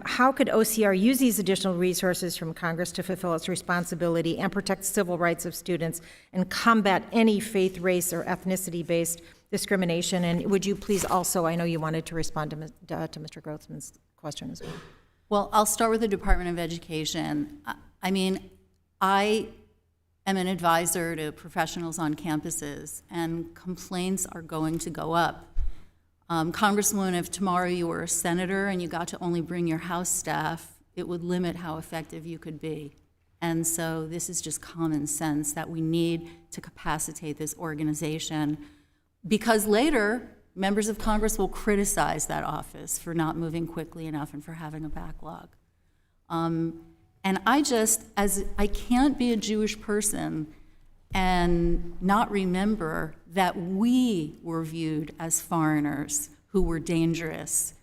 how could OCR use these additional resources from Congress to fulfill its responsibility and protect civil rights of students and combat any faith, race, or ethnicity-based discrimination? And would you please also, I know you wanted to respond to Mr. Grossman's question as well. Well, I'll start with the Department of Education. I mean, I am an advisor to professionals on campuses, and complaints are going to go up. Congresswoman, if tomorrow you were a senator and you got to only bring your House staff, it would limit how effective you could be. And so this is just common sense that we need to capacitate this organization, because later, members of Congress will criticize that office for not moving quickly enough and for having a backlog. And I can't be a Jewish person and not remember that we were viewed as foreigners who were dangerous.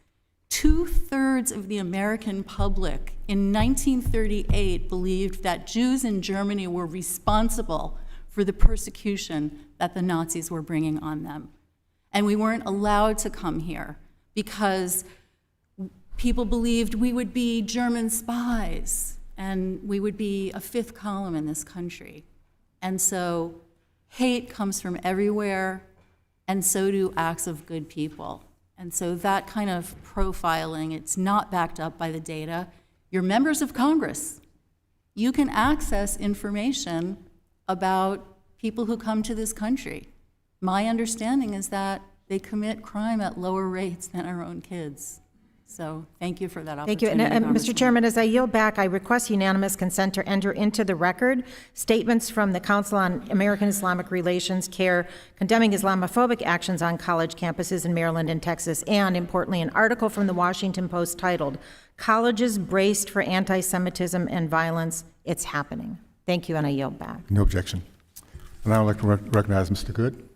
2/3 of the American public in 1938 believed that Jews in Germany were responsible for the persecution that the Nazis were bringing on them. And we weren't allowed to come here because people believed we would be German spies and we would be a fifth column in this country. And so hate comes from everywhere, and so do acts of good people. And so that kind of profiling, it's not backed up by the data. You're members of Congress. You can access information about people who come to this country. My understanding is that they commit crime at lower rates than our own kids. So thank you for that Thank you. opportunity. And Mr. Chairman, as I yield back, I request unanimous consent to enter into the record statements from the Council on American Islamic Relations, CARE, condemning Islamophobic actions on college campuses in Maryland and Texas, and importantly, an article from the Washington Post titled, "Colleges Braced for Anti-Semitism and Violence, It's Happening." Thank you, and I yield back. No objection. And I would like to recognize Mr. Good.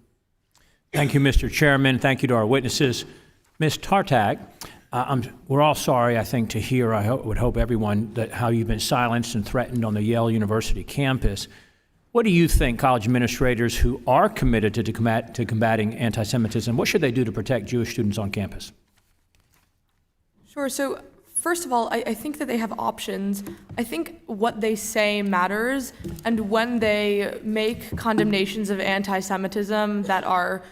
Thank you, Mr. Chairman. Thank you to our witnesses. Ms. Tartak, we're all sorry, I think, to hear, would hope everyone, that how you've been silenced and threatened on the Yale University campus. What do you think college administrators who are committed to combating anti-Semitism, what should they do to protect Jewish students on campus? Sure. So first of all, I think that they have options. I think what they say matters, and when they make condemnations of anti-Semitism that are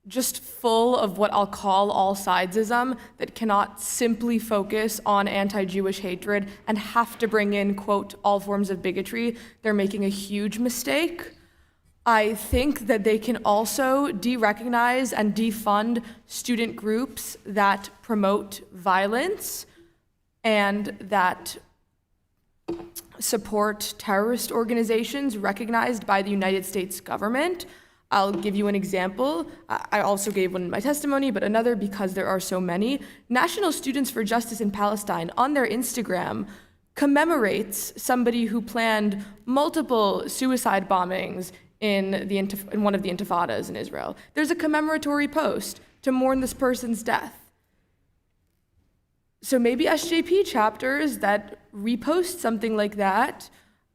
just full of what I'll call all-sidesism, that cannot simply focus on anti-Jewish hatred and have to bring in, quote, all forms of bigotry, they're making a huge mistake. I think that they can also de-recognize and defund student groups that promote violence and that support terrorist organizations recognized by the United States government. I'll give you an example. I also gave one in my testimony, but another because there are so many. National Students for Justice in Palestine on their Instagram commemorates somebody who planned multiple suicide bombings in one of the intifadas in Israel. There's a commemoratory post to mourn this person's death. So maybe SJP chapters that repost something like that,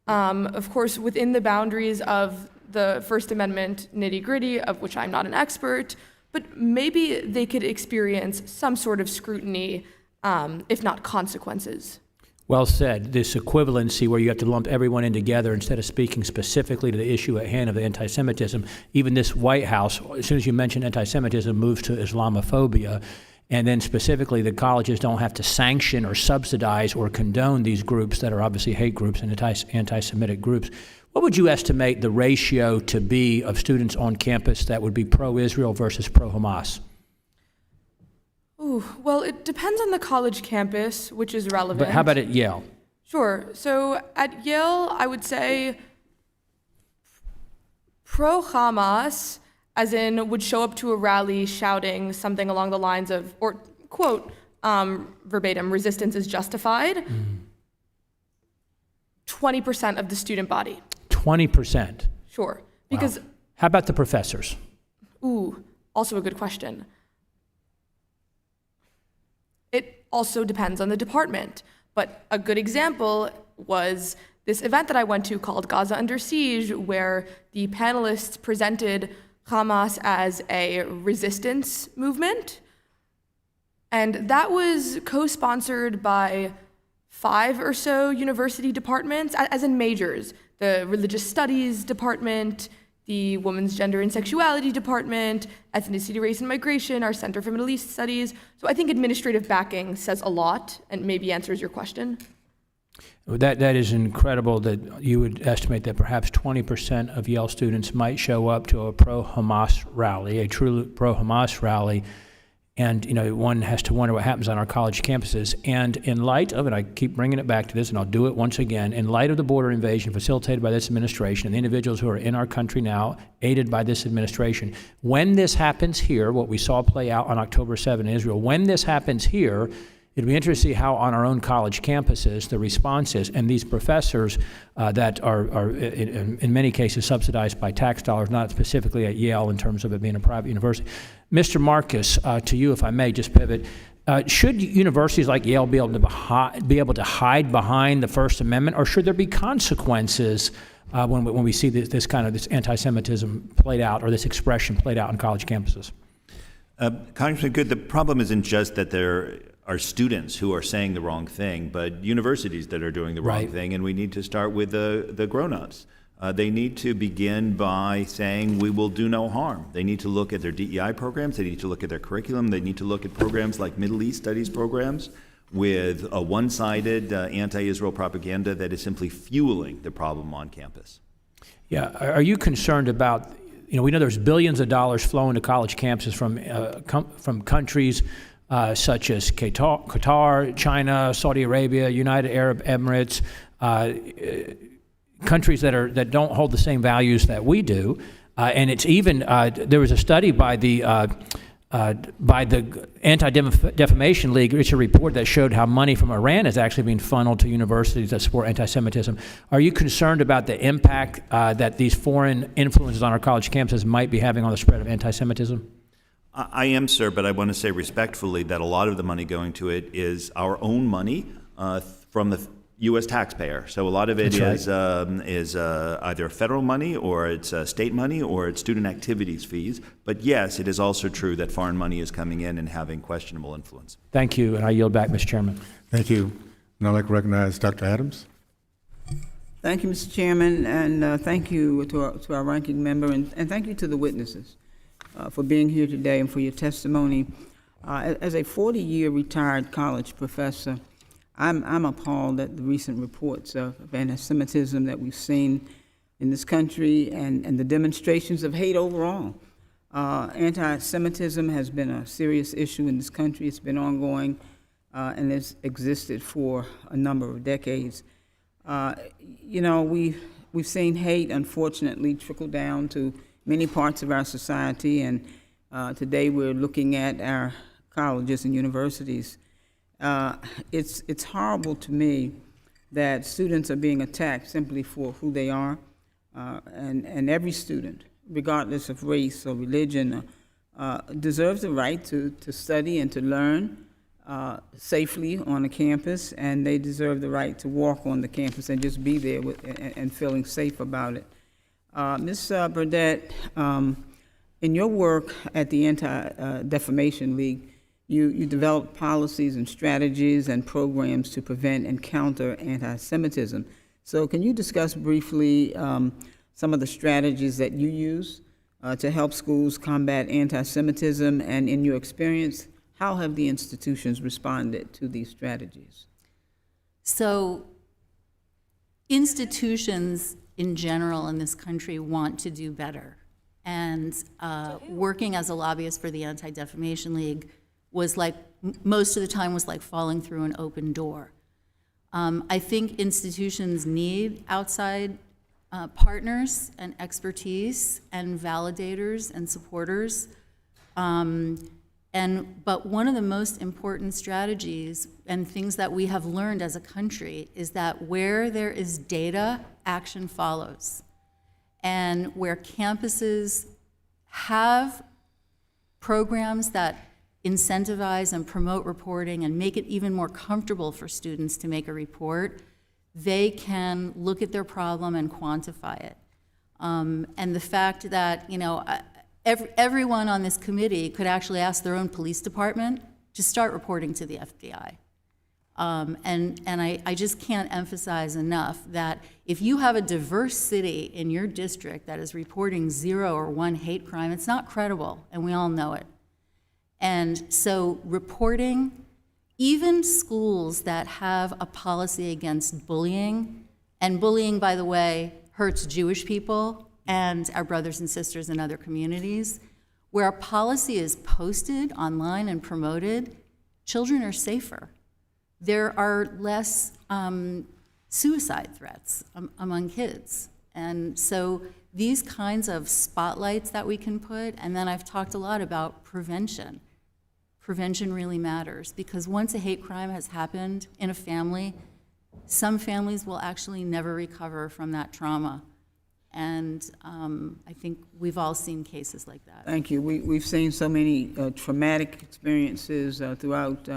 of course, within the boundaries of the First Amendment nitty-gritty, of which I'm not an expert, but maybe they could experience some sort of scrutiny, if not consequences. Well said. This equivalency where you have to lump everyone in together instead of speaking specifically to the issue at hand of anti-Semitism. Even this White House, as soon as you mention anti-Semitism, moves to Islamophobia. And then specifically, the colleges don't have to sanction or subsidize or condone these groups that are obviously hate groups and anti-Semitic groups. What would you estimate the ratio to be of students on campus that would be pro-Israel versus pro-Hamas? Ooh, well, it depends on the college campus, which is relevant. But how about at Yale? Sure. So at Yale, I would say pro-Hamas, as in would show up to a rally shouting something along the lines of, or quote, verbatim, resistance is justified. 20% of the student body. 20%? Sure. Because. Wow. How about the professors? Ooh, also a good question. It also depends on the department. But a good example was this event that I went to called Gaza Under Siege, where the panelists presented Hamas as a resistance movement. And that was co-sponsored by 5 or so university departments, as in majors: the Religious Studies Department, the Women's Gender and Sexuality Department, Ethnicity, Race, and Migration, our Center for Middle East Studies. So I think administrative backing says a lot and maybe answers your question. That is incredible that you would estimate that perhaps 20% of Yale students might show up to a pro-Hamas rally, a truly pro-Hamas rally. And, one has to wonder what happens on our college campuses. And in light of, and I keep bringing it back to this, and I'll do it once again, in light of the border invasion facilitated by this administration and the individuals who are in our country now, aided by this administration, when this happens here, what we saw play out on October 7 in Israel, when this happens here, it'll be interesting to see how on our own college campuses the response is. And these professors that are in many cases subsidized by tax dollars, not specifically at Yale in terms of it being a private university. Mr. Marcus, to you, if I may, just pivot. Should universities like Yale be able to hide behind the First Amendment, or should there be consequences when we see this kind of this anti-Semitism played out, or this expression played out on college campuses? Congressman Good, the problem isn't just that there are students who are saying the wrong thing, but universities that are doing the wrong thing, and we need to start with the grown-ups. They need to begin by saying we will do no harm. They need to look at their DEI programs. They need to look at their curriculum. They need to look at programs like Middle East Studies programs with a one-sided anti-Israel propaganda that is simply fueling the problem on campus. Yeah, are you concerned about, we know there's billions of dollars flowing to college campuses from countries such as Qatar, China, Saudi Arabia, United Arab Emirates, countries that don't hold the same values that we do, and it's even there was a study by the Anti-Defamation League, it's a report that showed how money from Iran is actually being funneled to universities that support anti-Semitism. Are you concerned about the impact that these foreign influences on our college campuses might be having on the spread of anti-Semitism? I am, sir, but I want to say respectfully that a lot of the money going to it is our own money from the U.S. taxpayer. So a lot of it is either federal money, or it's state money, or it's student activities fees. But yes, it is also true that foreign money is coming in and having questionable influence. Thank you, and I yield back, Mr. Chairman. Thank you. And I'd like to recognize Dr. Adams. Thank you, Mr. Chairman, and thank you to our ranking member, and thank you to the witnesses for being here today and for your testimony. As a 40-year retired college professor, I'm appalled at the recent reports of anti-Semitism that we've seen in this country and the demonstrations of hate overall. Anti-Semitism has been a serious issue in this country. It's been ongoing and has existed for a number of decades. We've seen hate, unfortunately, trickle down to many parts of our society, and today we're looking at our colleges and universities. It's horrible to me that students are being attacked simply for who they are, and every student, regardless of race or religion, deserves the right to study and to learn safely on a campus, and they deserve the right to walk on the campus and just be there and feeling safe about it. Ms. Burdett, in your work at the Anti-Defamation League, you developed policies and strategies and programs to prevent and counter anti-Semitism. So can you discuss briefly some of the strategies that you use to help schools combat anti-Semitism, and in your experience, how have the institutions responded to these strategies? So institutions in general in this country want to do better. And working as a lobbyist for the Anti-Defamation League was like, most of the time was like falling through an open door. I think institutions need outside partners and expertise and validators and supporters. But one of the most important strategies and things that we have learned as a country is that where there is data, action follows. And where campuses have programs that incentivize and promote reporting and make it even more comfortable for students to make a report, they can look at their problem and quantify it. And the fact that, everyone on this committee could actually ask their own police department to start reporting to the FBI. And I just can't emphasize enough that if you have a diverse city in your district that is reporting 0 or 1 hate crime, it's not credible, and we all know it. And so reporting, even schools that have a policy against bullying, and bullying, by the way, hurts Jewish people and our brothers and sisters in other communities, Where a policy is posted online and promoted, children are safer. There are less suicide threats among kids. And so these kinds of spotlights that we can put, and then I've talked a lot about prevention. Prevention really matters, because once a hate crime has happened in a family, some families will actually never recover from that trauma. And I think we've all seen cases like that. Thank you. We've seen so many traumatic experiences throughout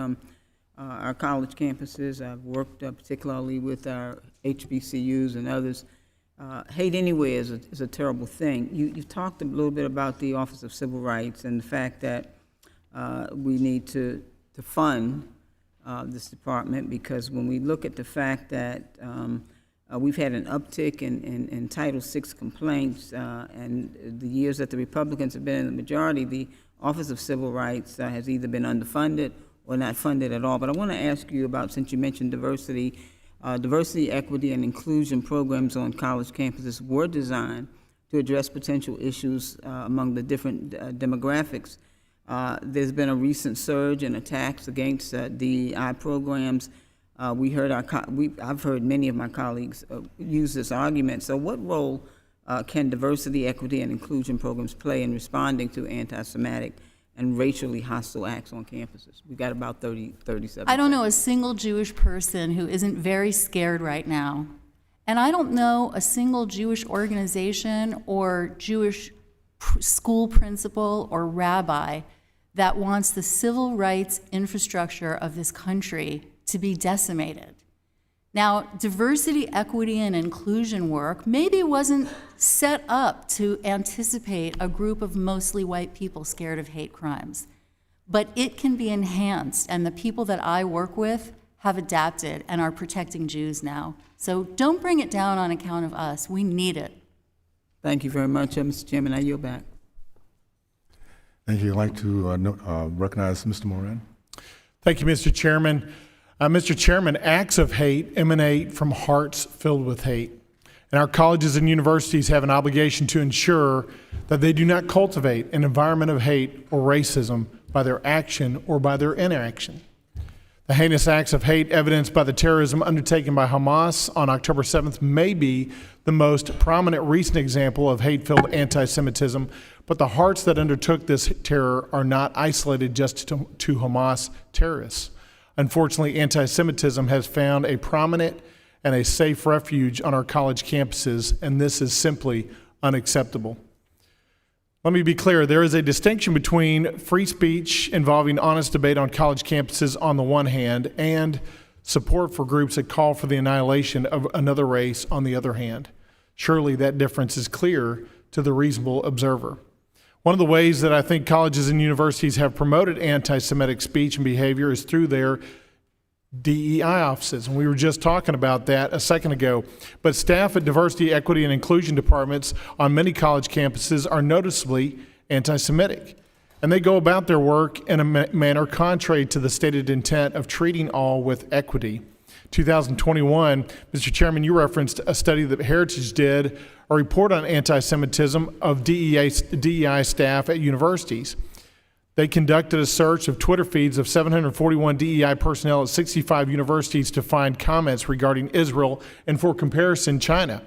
our college campuses. I've worked particularly with our HBCUs and others. Hate anywhere is a terrible thing. You've talked a little bit about the Office of Civil Rights and the fact that we need to fund this department, because when we look at the fact that we've had an uptick in Title VI complaints, and the years that the Republicans have been in the majority, the Office of Civil Rights has either been underfunded or not funded at all. But I want to ask you about, since you mentioned diversity, diversity, equity, and inclusion programs on college campuses were designed to address potential issues among the different demographics. There's been a recent surge in attacks against DEI programs. I've heard many of my colleagues use this argument. So what role can diversity, equity, and inclusion programs play in responding to anti-Semitic and racially hostile acts on campuses? We've got about 37 I don't know a single Jewish person who isn't very scared right now. And I don't know a single Jewish organization or Jewish school principal or rabbi that wants the civil rights infrastructure of this country to be decimated. Now, diversity, equity, and inclusion work maybe wasn't set up to anticipate a group of mostly white people scared of hate crimes, but it can be enhanced, and the people that I work with have adapted and are protecting Jews now. So don't bring it down on account of us. We need it. Thank you very much, Mr. Chairman. I yield back. Thank you. I'd like to recognize Mr. Moran. Thank you, Mr. Chairman. Mr. Chairman, acts of hate emanate from hearts filled with hate. And our colleges and universities have an obligation to ensure that they do not cultivate an environment of hate or racism by their action or by their inaction. The heinous acts of hate evidenced by the terrorism undertaken by Hamas on October 7th may be the most prominent recent example of hate-filled anti-Semitism, but the hearts that undertook this terror are not isolated just to Hamas terrorists. Unfortunately, anti-Semitism has found a prominent and a safe refuge on our college campuses, and this is simply unacceptable. Let me be clear, there is a distinction between free speech involving honest debate on college campuses on the one hand and support for groups that call for the annihilation of another race on the other hand. Surely that difference is clear to the reasonable observer. One of the ways that I think colleges and universities have promoted anti-Semitic speech and behavior is through their DEI offices, and we were just talking about that a second ago. But staff at diversity, equity, and inclusion departments on many college campuses are noticeably anti-Semitic, and they go about their work in a manner contrary to the stated intent of treating all with equity. 2021, Mr. Chairman, you referenced a study that Heritage did, a report on anti-Semitism of DEI staff at universities. They conducted a search of Twitter feeds of 741 DEI personnel at 65 universities to find comments regarding Israel and, for comparison, China.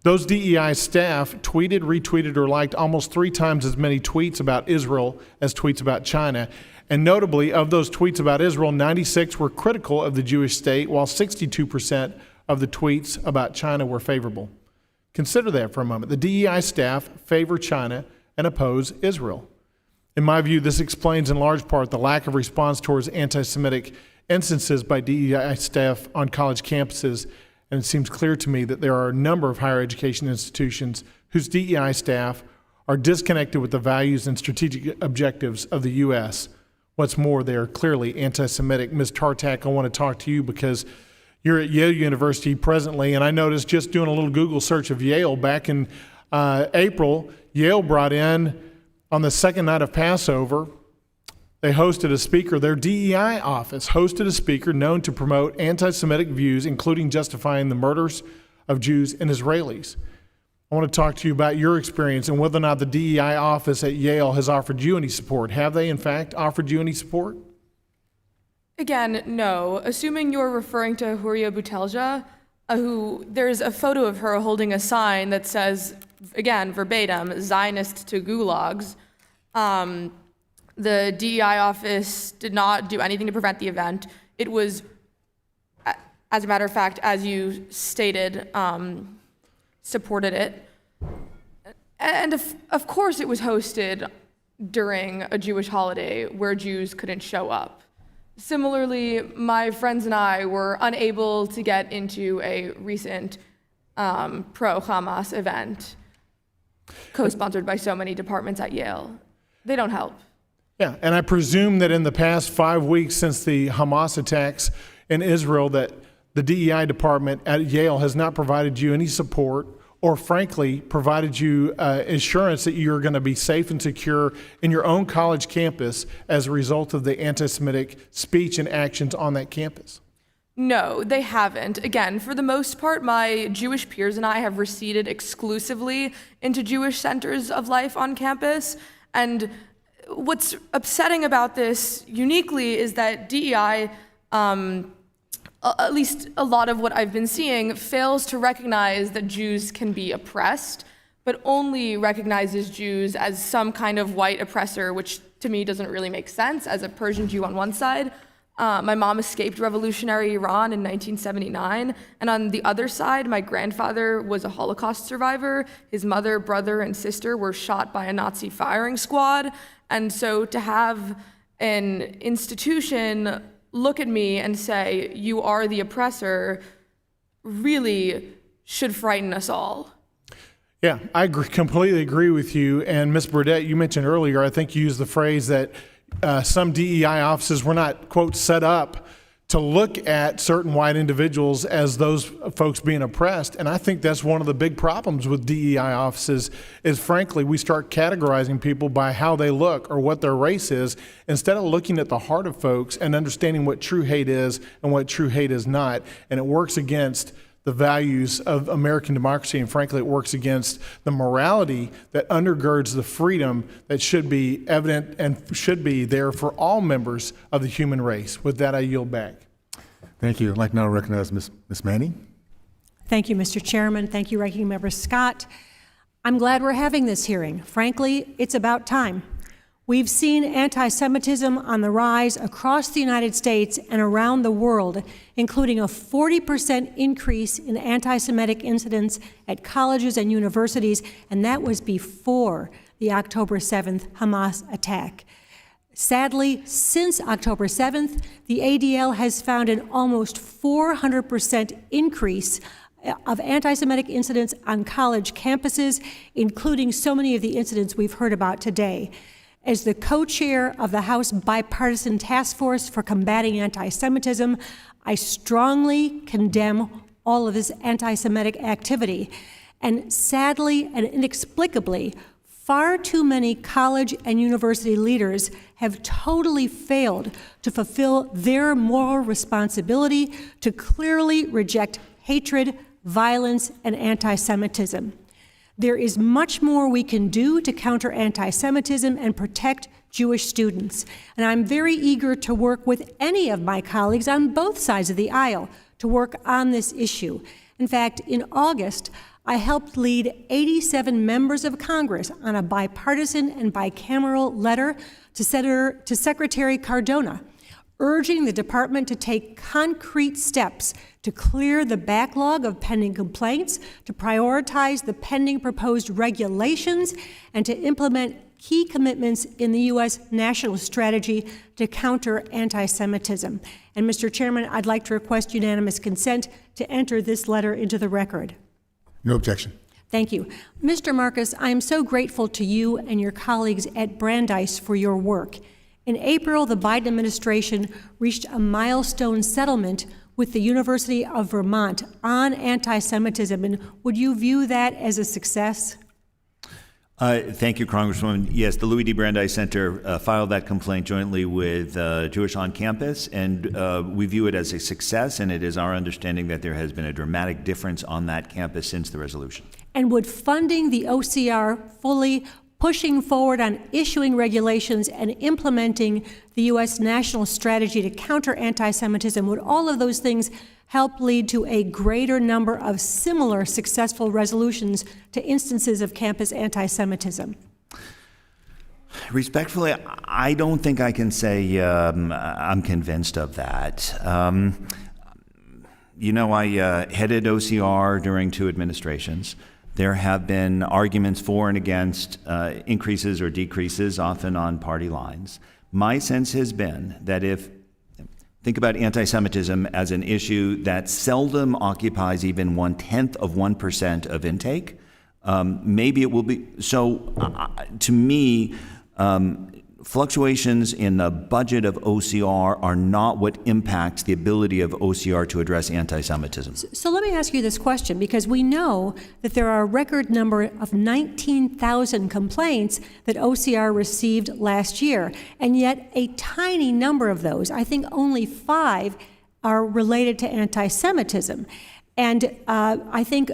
Those DEI staff tweeted, retweeted, or liked almost 3 times as many tweets about Israel as tweets about China. And notably, of those tweets about Israel, 96 were critical of the Jewish state, while 62% of the tweets about China were favorable. Consider that for a moment. The DEI staff favor China and oppose Israel. In my view, this explains in large part the lack of response towards anti-Semitic instances by DEI staff on college campuses, and it seems clear to me that there are a number of higher education institutions whose DEI staff are disconnected with the values and strategic objectives of the U.S. What's more, they are clearly anti-Semitic. Ms. Tartak, I want to talk to you because you're at Yale University presently, and I noticed just doing a little Google search of Yale back in April, Yale brought in, on the second night of Passover, they hosted a speaker, their DEI office hosted a speaker known to promote anti-Semitic views, including justifying the murders of Jews and Israelis. I I want to talk to you about your experience and whether or not the DEI office at Yale has offered you any support. Have they, in fact, offered you any support? Again, no. Assuming you're referring to Huria Boutelja, who there's a photo of her holding a sign that says, again, verbatim, Zionist to gulags. The DEI office did not do anything to prevent the event. It was, as a matter of fact, as you stated, supported it. And of course it was hosted during a Jewish holiday where Jews couldn't show up. Similarly, my friends and I were unable to get into a recent pro-Hamas event co-sponsored by so many departments at Yale. They don't help. Yeah, and I presume that in the past 5 weeks since the Hamas attacks in Israel that the DEI department at Yale has not provided you any support or frankly provided you assurance that you're going to be safe and secure in your own college campus as a result of the anti-Semitic speech and actions on that campus. No, they haven't. Again, for the most part, my Jewish peers and I have receded exclusively into Jewish centers of life on campus. And what's upsetting about this uniquely is that DEI, at least a lot of what I've been seeing, fails to recognize that Jews can be oppressed, but only recognizes Jews as some kind of white oppressor, which to me doesn't really make sense as a Persian Jew on one side. My mom escaped revolutionary Iran in 1979, and on the other side, my grandfather was a Holocaust survivor. His mother, brother, and sister were shot by a Nazi firing squad, and so to have an institution look at me and say, "You are the oppressor," really should frighten us all. Yeah, I completely agree with you. And Ms. Burdett, you mentioned earlier, I think you used the phrase that some DEI offices were not, quote, set up to look at certain white individuals as those folks being oppressed. And I think that's one of the big problems with DEI offices is, frankly, we start categorizing people by how they look or what their race is instead of looking at the heart of folks and understanding what true hate is and what true hate is not. And it works against the values of American democracy, and frankly, it works against the morality that undergirds the freedom that should be evident and should be there for all members of the human race. With that, I yield back. Thank you. I'd like now to recognize Ms. Manning. Thank you, Mr. Chairman. Thank you, Ranking Member Scott. I'm glad we're having this hearing. Frankly, it's about time. We've seen anti-Semitism on the rise across the United States and around the world, including a 40% increase in anti-Semitic incidents at colleges and universities, and that was before the October 7th Hamas attack. Sadly, since October 7th, the ADL has found an almost 400% increase of anti-Semitic incidents on college campuses, including so many of the incidents we've heard about today. As the co-chair of the House Bipartisan Task Force for Combating Anti-Semitism, I strongly condemn all of this anti-Semitic activity. And sadly and inexplicably, far too many college and university leaders have totally failed to fulfill their moral responsibility to clearly reject hatred, violence, and anti-Semitism. There is much more we can do to counter anti-Semitism and protect Jewish students. And I'm very eager to work with any of my colleagues on both sides of the aisle to work on this issue. In fact, in August, I helped lead 87 members of Congress on a bipartisan and bicameral letter to Secretary Cardona, urging the department to take concrete steps to clear the backlog of pending complaints, to prioritize the pending proposed regulations, and to implement key commitments in the U.S. national strategy to counter anti-Semitism. And Mr. Chairman, I'd like to request unanimous consent to enter this letter into the record. No objection. Thank you. Mr. Marcus, I am so grateful to you and your colleagues at Brandeis for your work. In April, the Biden administration reached a milestone settlement with the University of Vermont on anti-Semitism, and would you view that as a success? Thank you, Congresswoman. Yes, the Louis D. Brandeis Center filed that complaint jointly with Jewish on Campus, and we view it as a success, and it is our understanding that there has been a dramatic difference on that campus since the resolution. And would funding the OCR fully, pushing forward on issuing regulations and implementing the U.S. national strategy to counter anti-Semitism, would all of those things help lead to a greater number of similar successful resolutions to instances of campus anti-Semitism? Respectfully, I don't think I can say I'm convinced of that. I headed OCR during 2 administrations. There have been arguments for and against increases or decreases, often on party lines. My sense has been that think about anti-Semitism as an issue that seldom occupies even 0.1% of intake. Maybe it will be. So to me, fluctuations in the budget of OCR are not what impacts the ability of OCR to address anti-Semitism. So let me ask you this question, because we know that there are a record number of 19,000 complaints that OCR received last year, and yet a tiny number of those, I think only 5, are related to anti-Semitism. And I think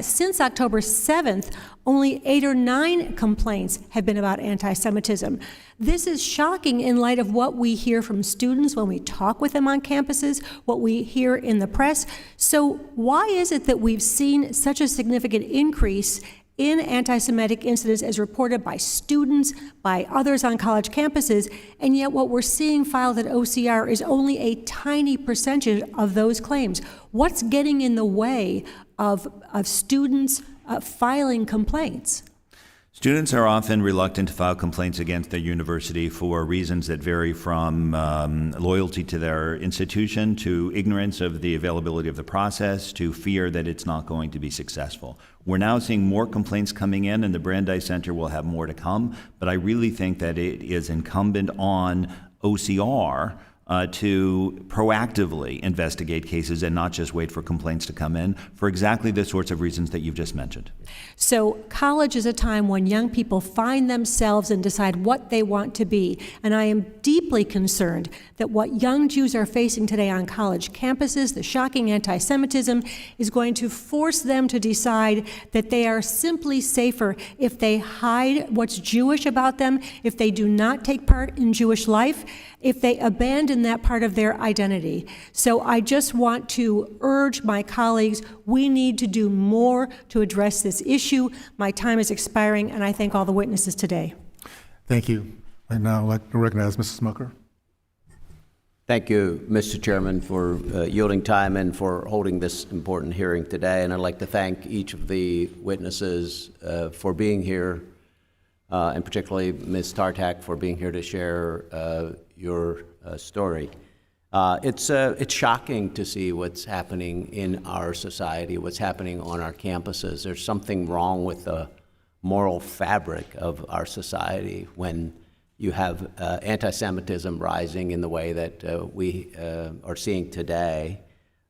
since October 7th, only 8 or 9 complaints have been about anti-Semitism. This is shocking in light of what we hear from students when we talk with them on campuses, what we hear in the press. So why is it that we've seen such a significant increase in anti-Semitic incidents as reported by students, by others on college campuses, and yet what we're seeing filed at OCR is only a tiny percentage of those claims? What's getting in the way of students filing complaints? Students are often reluctant to file complaints against their university for reasons that vary from loyalty to their institution, to ignorance of the availability of the process, to fear that it's not going to be successful. We're now seeing more complaints coming in, and the Brandeis Center will have more to come, but I really think that it is incumbent on OCR to proactively investigate cases and not just wait for complaints to come in for exactly the sorts of reasons that you've just mentioned. So college is a time when young people find themselves and decide what they want to be. And I am deeply concerned that what young Jews are facing today on college campuses, the shocking anti-Semitism, is going to force them to decide that they are simply safer if they hide what's Jewish about them, if they do not take part in Jewish life, if they abandon that part of their identity. So I just want to urge my colleagues, we need to do more to address this issue. My time is expiring, and I thank all the witnesses today. Thank you. And now I'd like to recognize Mrs. Smucker. Thank you, Mr. Chairman, for yielding time and for holding this important hearing today. And I'd like to thank each of the witnesses for being here, and particularly Ms. Tartak for being here to share your story. It's shocking to see what's happening in our society, what's happening on our campuses. There's something wrong with the moral fabric of our society when you have anti-Semitism rising in the way that we are seeing today.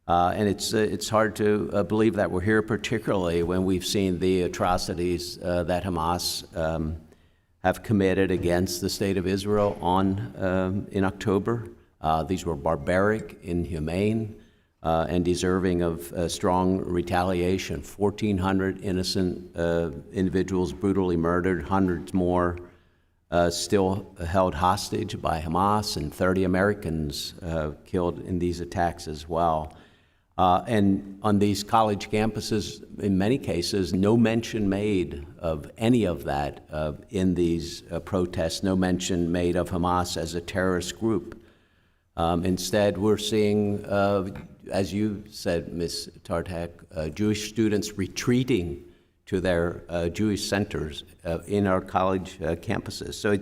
And it's hard to believe that we're here, particularly when we've seen the atrocities that Hamas have committed against the state of Israel in October. These were barbaric, inhumane, and deserving of strong retaliation. 1,400 innocent individuals brutally murdered, hundreds more still held hostage by Hamas, and 30 Americans killed in these attacks as well. And on these college campuses, in many cases, no mention made of any of that in these protests, no mention made of Hamas as a terrorist group. Instead, we're seeing, as you said, Ms. Tartak, Jewish students retreating to their Jewish centers in our college campuses. So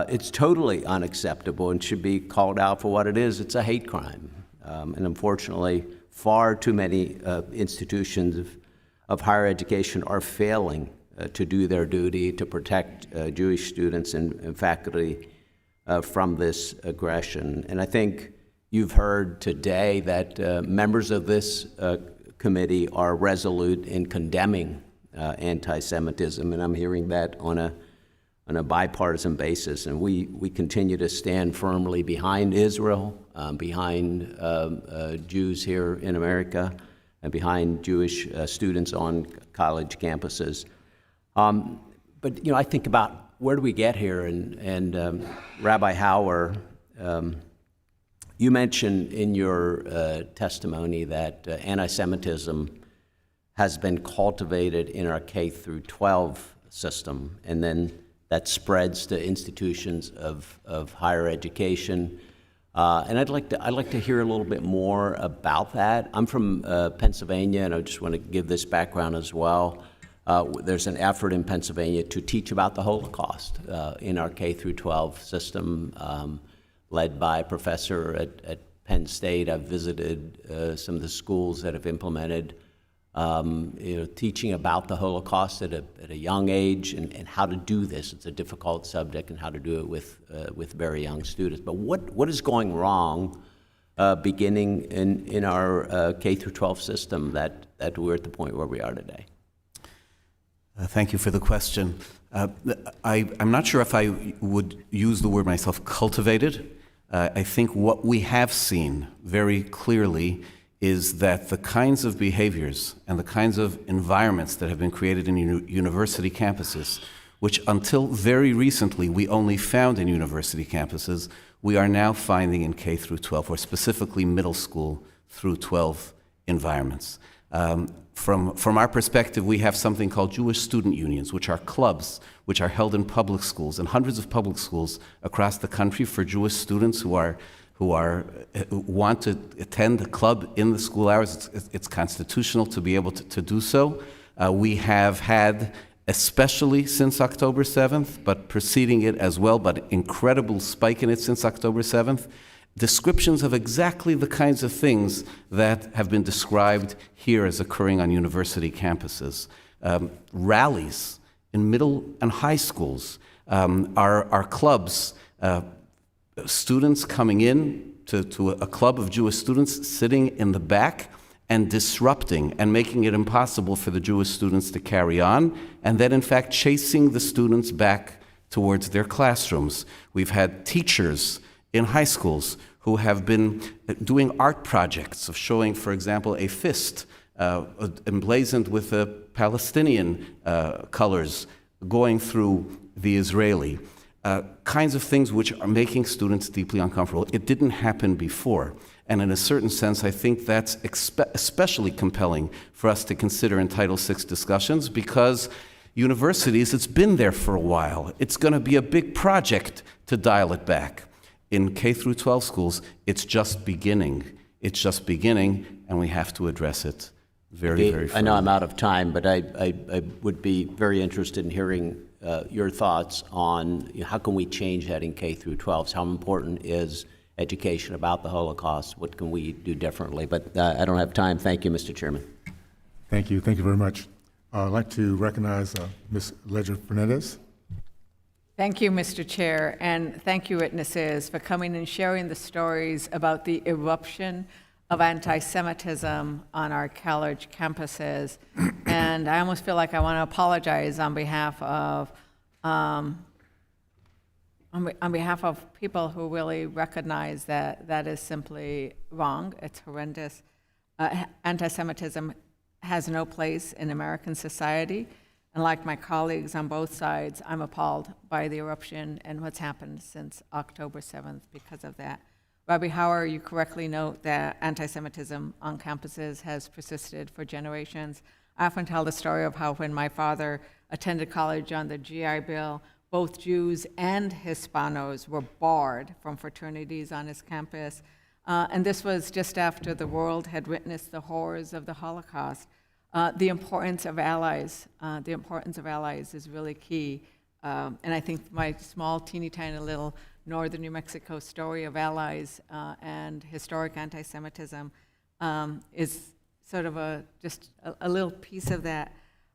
it's totally unacceptable and should be called out for what it is. It's a hate crime. And unfortunately, far too many institutions of higher education are failing to do their duty to protect Jewish students and faculty from this aggression. And I think you've heard today that members of this committee are resolute in condemning anti-Semitism, and I'm hearing that on a bipartisan basis. And we continue to stand firmly behind Israel, behind Jews here in America, and behind Jewish students on college campuses. But I think about where do we get here, and Rabbi Hauer, you mentioned in your testimony that anti-Semitism has been cultivated in our K through 12 system, and then that spreads to institutions of higher education. And I'd like to hear a little bit more about that. I'm from Pennsylvania, and I just want to give this background as well. There's an effort in Pennsylvania to teach about the Holocaust in our K through 12 system, led by a professor at Penn State. I've visited some of the schools that have implemented teaching about the Holocaust at a young age, and how to do this. It's a difficult subject, and how to do it with very young students. But what is going wrong beginning in our K through 12 system that we're at the point where we are today? Thank you for the question. I'm not sure if I would use the word myself, cultivated. I think what we have seen very clearly is that the kinds of behaviors and the kinds of environments that have been created in university campuses, which until very recently we only found in university campuses, we are now finding in K through 12, or specifically middle school through 12 environments. From our perspective, we have something called Jewish student unions, which are clubs which are held in public schools, and hundreds of public schools across the country for Jewish students who want to attend the club in the school hours. It's constitutional to be able to do so. We have had, especially since October 7th, but preceding it as well, but incredible spike in it since October 7th, descriptions of exactly the kinds of things that have been described here as occurring on university campuses. Rallies in middle and high schools, our clubs, students coming in to a club of Jewish students sitting in the back and disrupting and making it impossible for the Jewish students to carry on, and then in fact chasing the students back towards their classrooms. We've had teachers in high schools who have been doing art projects of showing, for example, a fist emblazoned with the Palestinian colors going through the Israeli. Kinds of things which are making students deeply uncomfortable. It didn't happen before. And in a certain sense, I think that's especially compelling for us to consider in Title VI discussions, because universities, it's been there for a while. It's going to be a big project to dial it back. In K through 12 schools, it's just beginning. It's just beginning, and we have to address it very, very firmly. I know I'm out of time, but I would be very interested in hearing your thoughts on how can we change that in K through 12s? How important is education about the Holocaust? What can we do differently? But I don't have time. Thank you, Mr. Chairman. Thank you. Thank you very much. I'd like to recognize Ms. Ledger-Fernandez. Thank you, Mr. Chair, and thank you, witnesses, for coming and sharing the stories about the eruption of anti-Semitism on our college campuses. And I almost feel like I want to apologize on behalf of people who really recognize that that is simply wrong. It's horrendous. Anti-Semitism has no place in American society. And like my colleagues on both sides, I'm appalled by the eruption and what's happened since October 7th because of that. Rabbi Hauer, you correctly note that anti-Semitism on campuses has persisted for generations. I often tell the story of how when my father attended college on the GI Bill, both Jews and Hispanos were barred from fraternities on his campus. And this was just after the world had witnessed the horrors of the Holocaust. The importance of allies is really key. And I think my small, teeny tiny little northern New Mexico story of allies and historic anti-Semitism is sort of just a little piece of that.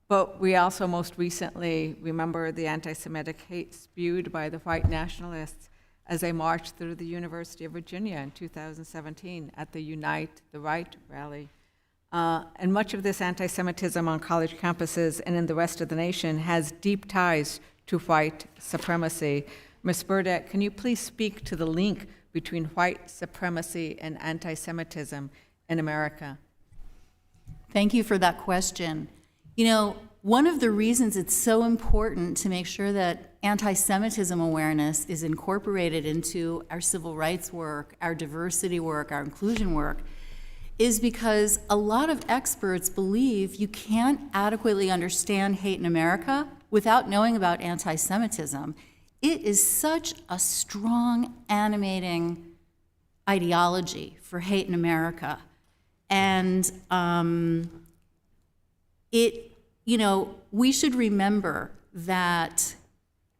But we also most recently remember the anti-Semitic hate spewed by the white nationalists as they marched through the University of Virginia in 2017 at the Unite the Right rally. And much of this anti-Semitism on college campuses and in the rest of the nation has deep ties to white supremacy. Ms. Burdett, can you please speak to the link between white supremacy and anti-Semitism in America? Thank you for that question. You know, one of the reasons it's so important to make sure that anti-Semitism awareness is incorporated into our civil rights work, our diversity work, our inclusion work, is because a lot of experts believe you can't adequately understand hate in America without knowing about anti-Semitism. It is such a strong, animating ideology for hate in America. And we should remember that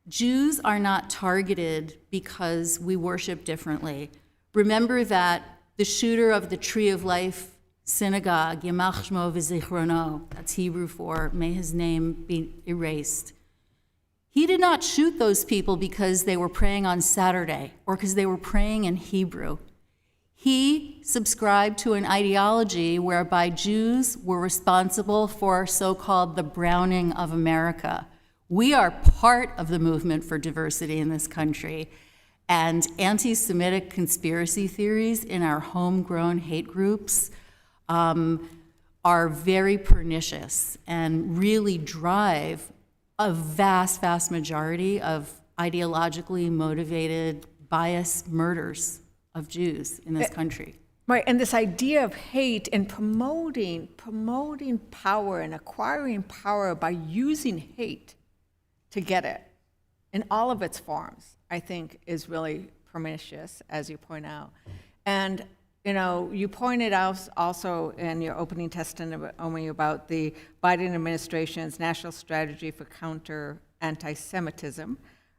Jews are not targeted because we worship differently. Remember that the shooter of the Tree of Life synagogue, Yamach Shmo v'zichrono, that's Hebrew for may his name be erased. He did not shoot those people because they were praying on Saturday or because they were praying in Hebrew. He subscribed to an ideology whereby Jews were responsible for so-called the browning of America. We are part of the movement for diversity in this country, and anti-Semitic conspiracy theories in our homegrown hate groups are very pernicious and really drive a vast, vast majority of ideologically motivated, biased murders of Jews in this country. Right, and this idea of hate and promoting power and acquiring power by using hate to get it in all of its forms, I think is really pernicious, as you point out. And you pointed out also in your opening testimony about the Biden administration's national strategy for counter anti-Semitism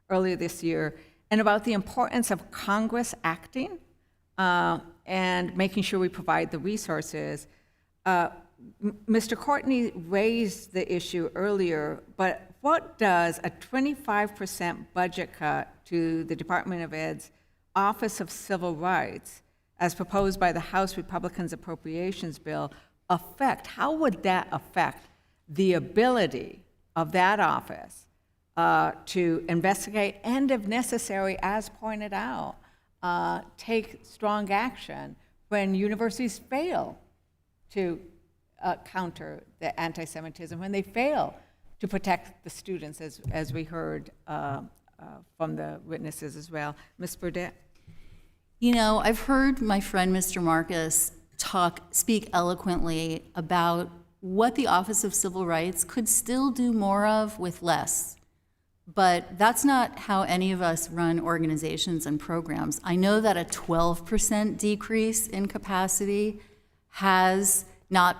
earlier this year, and about the importance of Congress acting and making sure we provide the resources. Mr. Courtney raised the issue earlier, but what does a 25% budget cut to the Department of Ed's Office of Civil Rights, as proposed by the House Republicans Appropriations Bill, affect? How would that affect the ability of that office to investigate and, if necessary, as pointed out, take strong action when universities fail to counter the anti-Semitism, when they fail to protect the students, as we heard from the witnesses as well? Ms. Burdett? I've heard my friend Mr. Marcus speak eloquently about what the Office of Civil Rights could still do more of with less. But that's not how any of us run organizations and programs. I know that a 12% decrease in capacity has not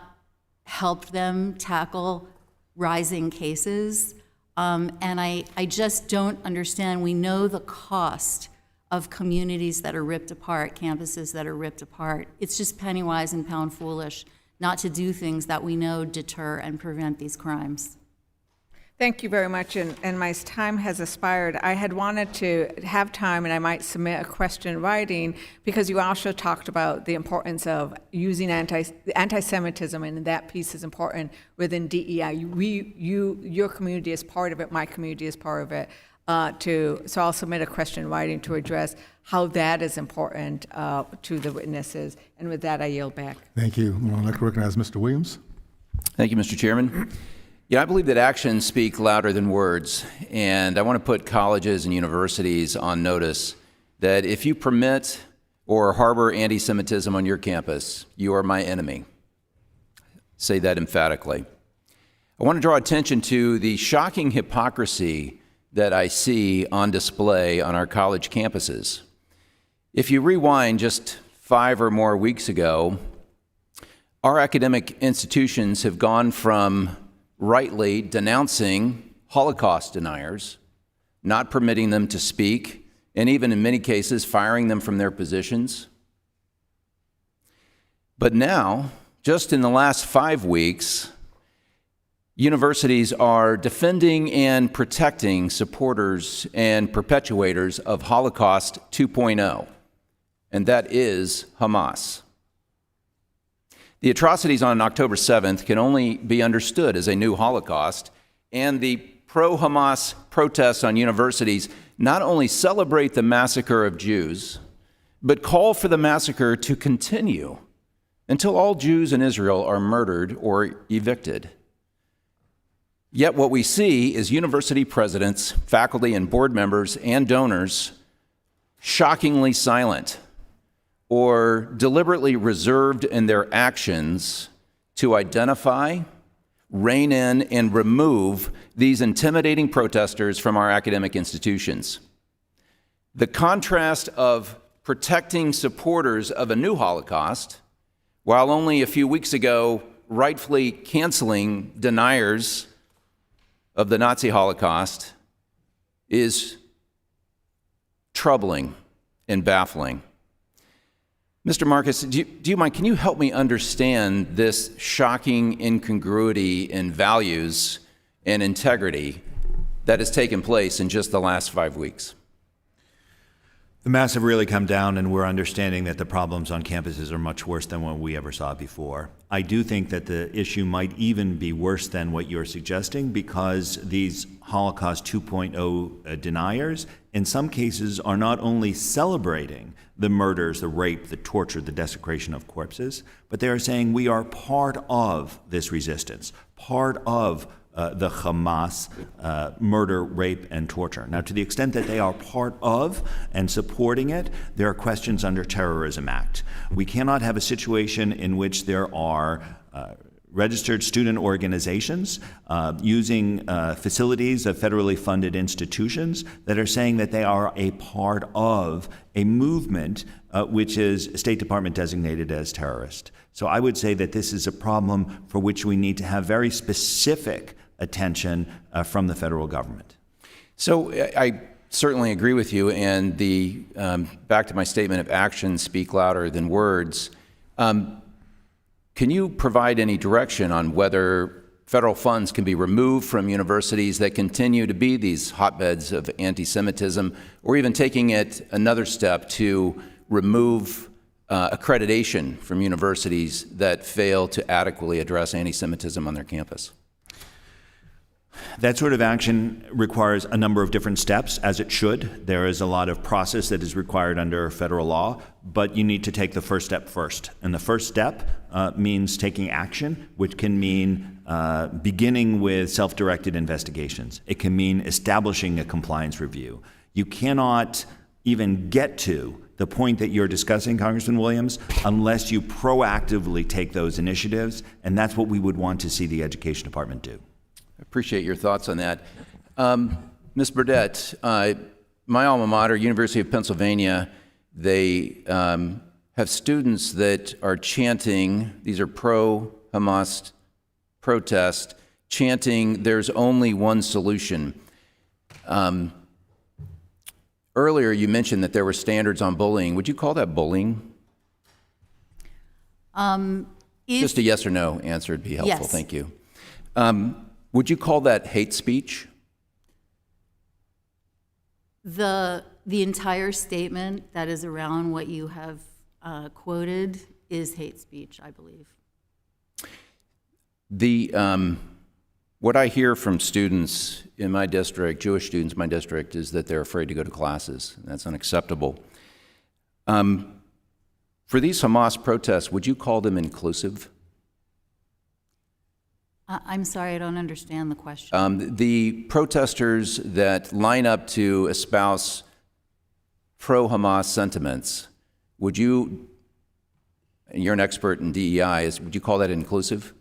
helped them tackle rising cases. And I just don't understand. We know the cost of communities that are ripped apart, campuses that are ripped apart. It's just penny wise and pound foolish not to do things that we know deter and prevent these crimes. Thank you very much, and my time has expired. I had wanted to have time, and I might submit a question in writing, because you also talked about the importance of using anti-Semitism, and that piece is important within DEI. Your community is part of it, my community is part of it. So I'll submit a question in writing to address how that is important to the witnesses. And with that, I yield back. Thank you. I'd like to recognize Mr. Williams. Thank you, Mr. Chairman. I believe that actions speak louder than words, and I want to put colleges and universities on notice that if you permit or harbor anti-Semitism on your campus, you are my enemy. Say that emphatically. I want to draw attention to the shocking hypocrisy that I see on display on our college campuses. If you rewind just 5 or more weeks ago, our academic institutions have gone from rightly denouncing Holocaust deniers, not permitting them to speak, and even in many cases firing them from their positions. But now, just in the last 5 weeks, universities are defending and protecting supporters and perpetuators of Holocaust 2.0, and that is Hamas. The atrocities on October 7th can only be understood as a new Holocaust, and the pro-Hamas protests on universities not only celebrate the massacre of Jews, but call for the massacre to continue until all Jews in Israel are murdered or evicted. Yet what we see is university presidents, faculty and board members, and donors shockingly silent or deliberately reserved in their actions to identify, rein in, and remove these intimidating protesters from our academic institutions. The contrast of protecting supporters of a new Holocaust, while only a few weeks ago rightfully canceling deniers of the Nazi Holocaust, is troubling and baffling. Mr. Marcus, do you mind, can you help me understand this shocking incongruity in values and integrity that has taken place in just the last 5 weeks? The masks have really come down, and we're understanding that the problems on campuses are much worse than what we ever saw before. I do think that the issue might even be worse than what you're suggesting, because these Holocaust 2.0 deniers, in some cases, are not only celebrating the murders, the rape, the torture, the desecration of corpses, but they are saying we are part of this resistance, part of the Hamas murder, rape, and torture. Now, to the extent that they are part of and supporting it, there are questions under Terrorism Act. We cannot have a situation in which there are registered student organizations using facilities of federally funded institutions that are saying that they are a part of a movement which is State Department designated as terrorist. So I would say that this is a problem for which we need to have very specific attention from the federal government. So I certainly agree with you, and the back to my statement of actions speak louder than words. Can you provide any direction on whether federal funds can be removed from universities that continue to be these hotbeds of anti-Semitism, or even taking it another step to remove accreditation from universities that fail to adequately address anti-Semitism on their campus? That sort of action requires a number of different steps, as it should. There is a lot of process that is required under federal law, but you need to take the first step first. And the first step means taking action, which can mean beginning with self-directed investigations. It can mean establishing a compliance review. You cannot even get to the point that you're discussing, Congressman Williams, unless you proactively take those initiatives, and that's what we would want to see the Education Department do. I appreciate your thoughts on that. Ms. Burdett, my alma mater, University of Pennsylvania, they have students that are chanting, these are pro-Hamas protests, chanting, "There's only one solution." Earlier, you mentioned that there were standards on bullying. Would you call that bullying? Just a yes or no answer would be helpful. Yes. Thank you. Would you call that hate speech? The entire statement that is around what you have quoted is hate speech, I believe. What I hear from students in my district, Jewish students in my district, is that they're afraid to go to classes. That's unacceptable. For these Hamas protests, would you call them inclusive? I'm sorry, I don't understand the question. The protesters that line up to espouse pro-Hamas sentiments, would you, and you're an expert in DEI, would you call that inclusive?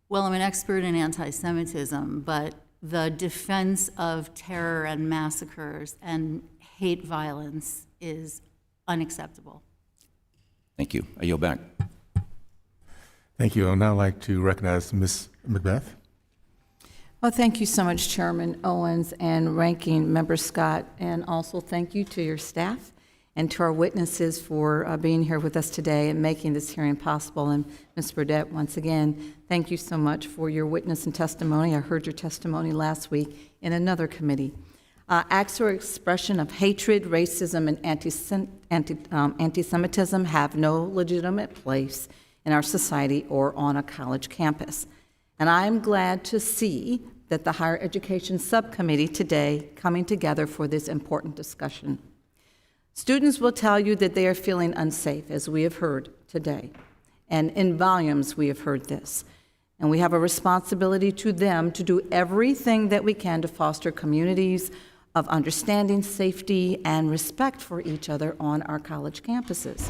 Well, I'm an expert in anti-Semitism, but the defense of terror and massacres and hate violence is unacceptable. Thank you. I yield back. Thank you. I would now like to recognize Ms. Macbeth. Well, thank you so much, Chairman Owens and Ranking Member Scott, and also thank you to your staff and to our witnesses for being here with us today and making this hearing possible. And Ms. Burdett, once again, thank you so much for your witness and testimony. I heard your testimony last week in another committee. Acts or expression of hatred, racism, and anti-Semitism have no legitimate place in our society or on a college campus. And I'm glad to see that the Higher Education Subcommittee today coming together for this important discussion. Students will tell you that they are feeling unsafe, as we have heard today. And in volumes, we have heard this. And we have a responsibility to them to do everything that we can to foster communities of understanding, safety, and respect for each other on our college campuses.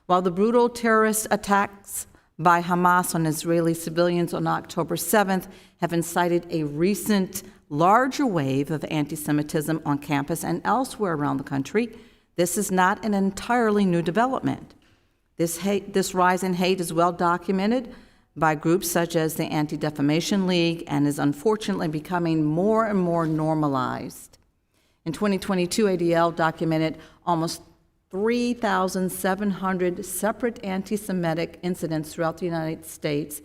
While the brutal terrorist attacks by Hamas on Israeli civilians on October 7th have incited a recent larger wave of anti-Semitism on campus and elsewhere around the country, this is not an entirely new development. This rise in hate is well documented by groups such as the Anti-Defamation League and is unfortunately becoming more and more normalized. In 2022, ADL documented almost 3,700 separate anti-Semitic incidents throughout the United States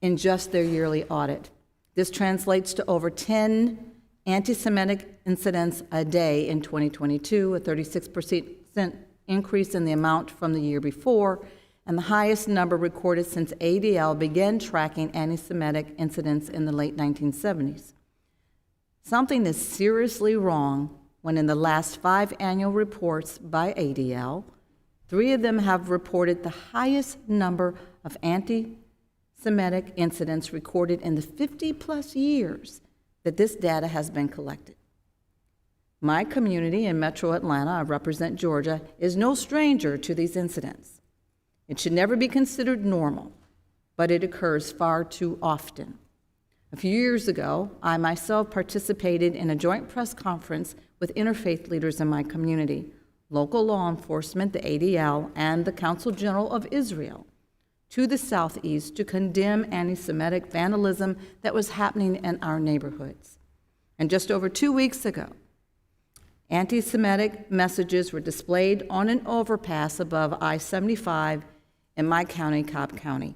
in just their yearly audit. This translates to over 10 anti-Semitic incidents a day in 2022, a 36% increase in the amount from the year before, and the highest number recorded since ADL began tracking anti-Semitic incidents in the late 1970s. Something is seriously wrong when in the last 5 annual reports by ADL, 3 of them have reported the highest number of anti-Semitic incidents recorded in the 50-plus years that this data has been collected. My community in Metro Atlanta, I represent Georgia, is no stranger to these incidents. It should never be considered normal, but it occurs far too often. A few years ago, I myself participated in a joint press conference with interfaith leaders in my community, local law enforcement, the ADL, and the Council General of Israel to the southeast to condemn anti-Semitic vandalism that was happening in our neighborhoods. And just over 2 weeks ago, anti-Semitic messages were displayed on an overpass above I-75 in my county, Cobb County,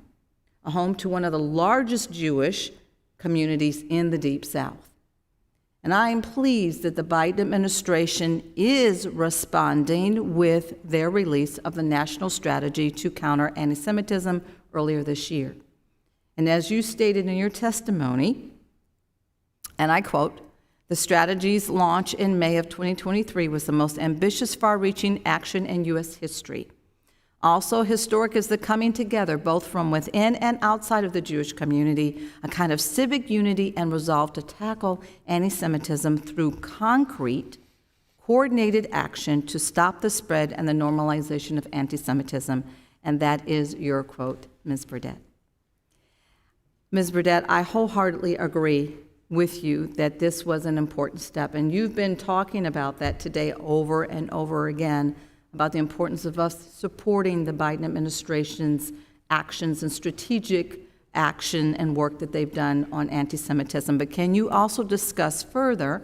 a home to one of the largest Jewish communities in the Deep South. And I am pleased that the Biden administration is responding with their release of the National Strategy to Counter Antisemitism earlier this year. And as you stated in your testimony, and I quote, "The strategy's launch in May of 2023 was the most ambitious, far-reaching action in U.S. history. Also historic is the coming together, both from within and outside of the Jewish community, a kind of civic unity and resolve to tackle anti-Semitism through concrete, coordinated action to stop the spread and the normalization of anti-Semitism." And that is your quote, Ms. Burdett. Ms. Burdett, I wholeheartedly agree with you that this was an important step, and you've been talking about that today over and over again, about the importance of us supporting the Biden administration's actions and strategic action and work that they've done on anti-Semitism. But can you also discuss further,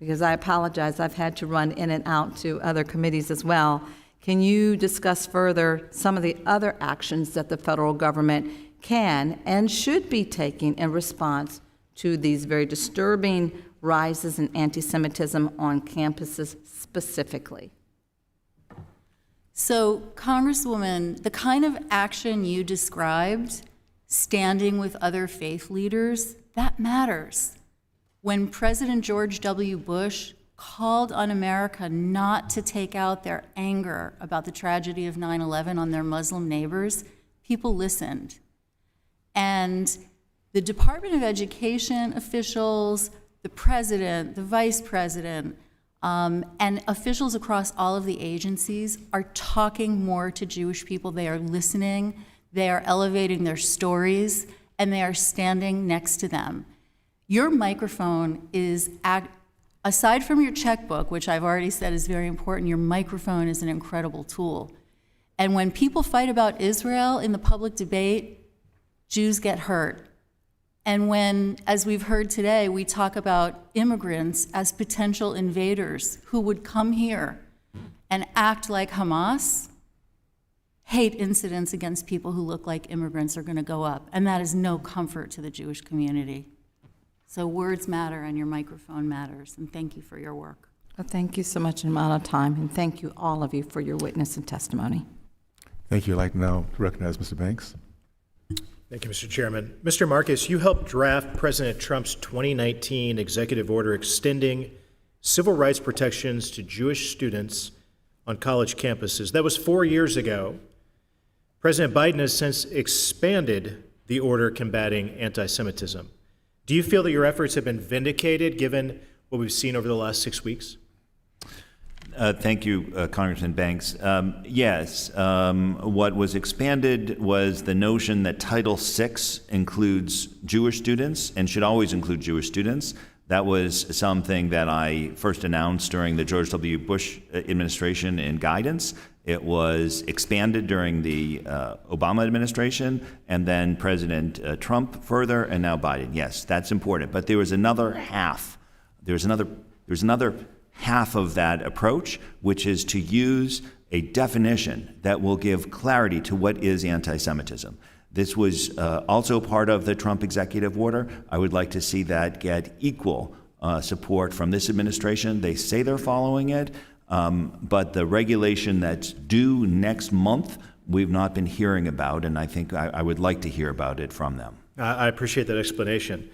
because I apologize, I've had to run in and out to other committees as well, can you discuss further some of the other actions that the federal government can and should be taking in response to these very disturbing rises in anti-Semitism on campuses specifically? So, Congresswoman, the kind of action you described, standing with other faith leaders, that matters. When President George W. Bush called on America not to take out their anger about the tragedy of 9/11 on their Muslim neighbors, people listened. And the Department of Education officials, the president, the vice president, and officials across all of the agencies are talking more to Jewish people. They are listening, they are elevating their stories, and they are standing next to them. Your microphone is, aside from your checkbook, which I've already said is very important, your microphone is an incredible tool. And when people fight about Israel in the public debate, Jews get hurt. And when, as we've heard today, we talk about immigrants as potential invaders who would come here and act like Hamas, hate incidents against people who look like immigrants are going to go up. And that is no comfort to the Jewish community. So words matter and your microphone matters. And thank you for your work. Well, thank you so much in amount of time. And thank you, all of you, for your witness and testimony. Thank you. I'd like now to recognize Mr. Banks. Thank you, Mr. Chairman. Mr. Marcus, you helped draft President Trump's 2019 executive order extending civil rights protections to Jewish students on college campuses. That was 4 years ago. President Biden has since expanded the order combating anti-Semitism. Do you feel that your efforts have been vindicated given what we've seen over the last 6 weeks? Thank you, Congressman Banks. Yes, what was expanded was the notion that Title VI includes Jewish students and should always include Jewish students. That was something that I first announced during the George W. Bush administration in guidance. It was expanded during the Obama administration, and then President Trump further, and now Biden. Yes, that's important. But there was another half. There's another half of that approach, which is to use a definition that will give clarity to what is anti-Semitism. This was also part of the Trump executive order. I would like to see that get equal support from this administration. They say they're following it, but the regulation that's due next month, we've not been hearing about, and I think I would like to hear about it from them. I appreciate that explanation.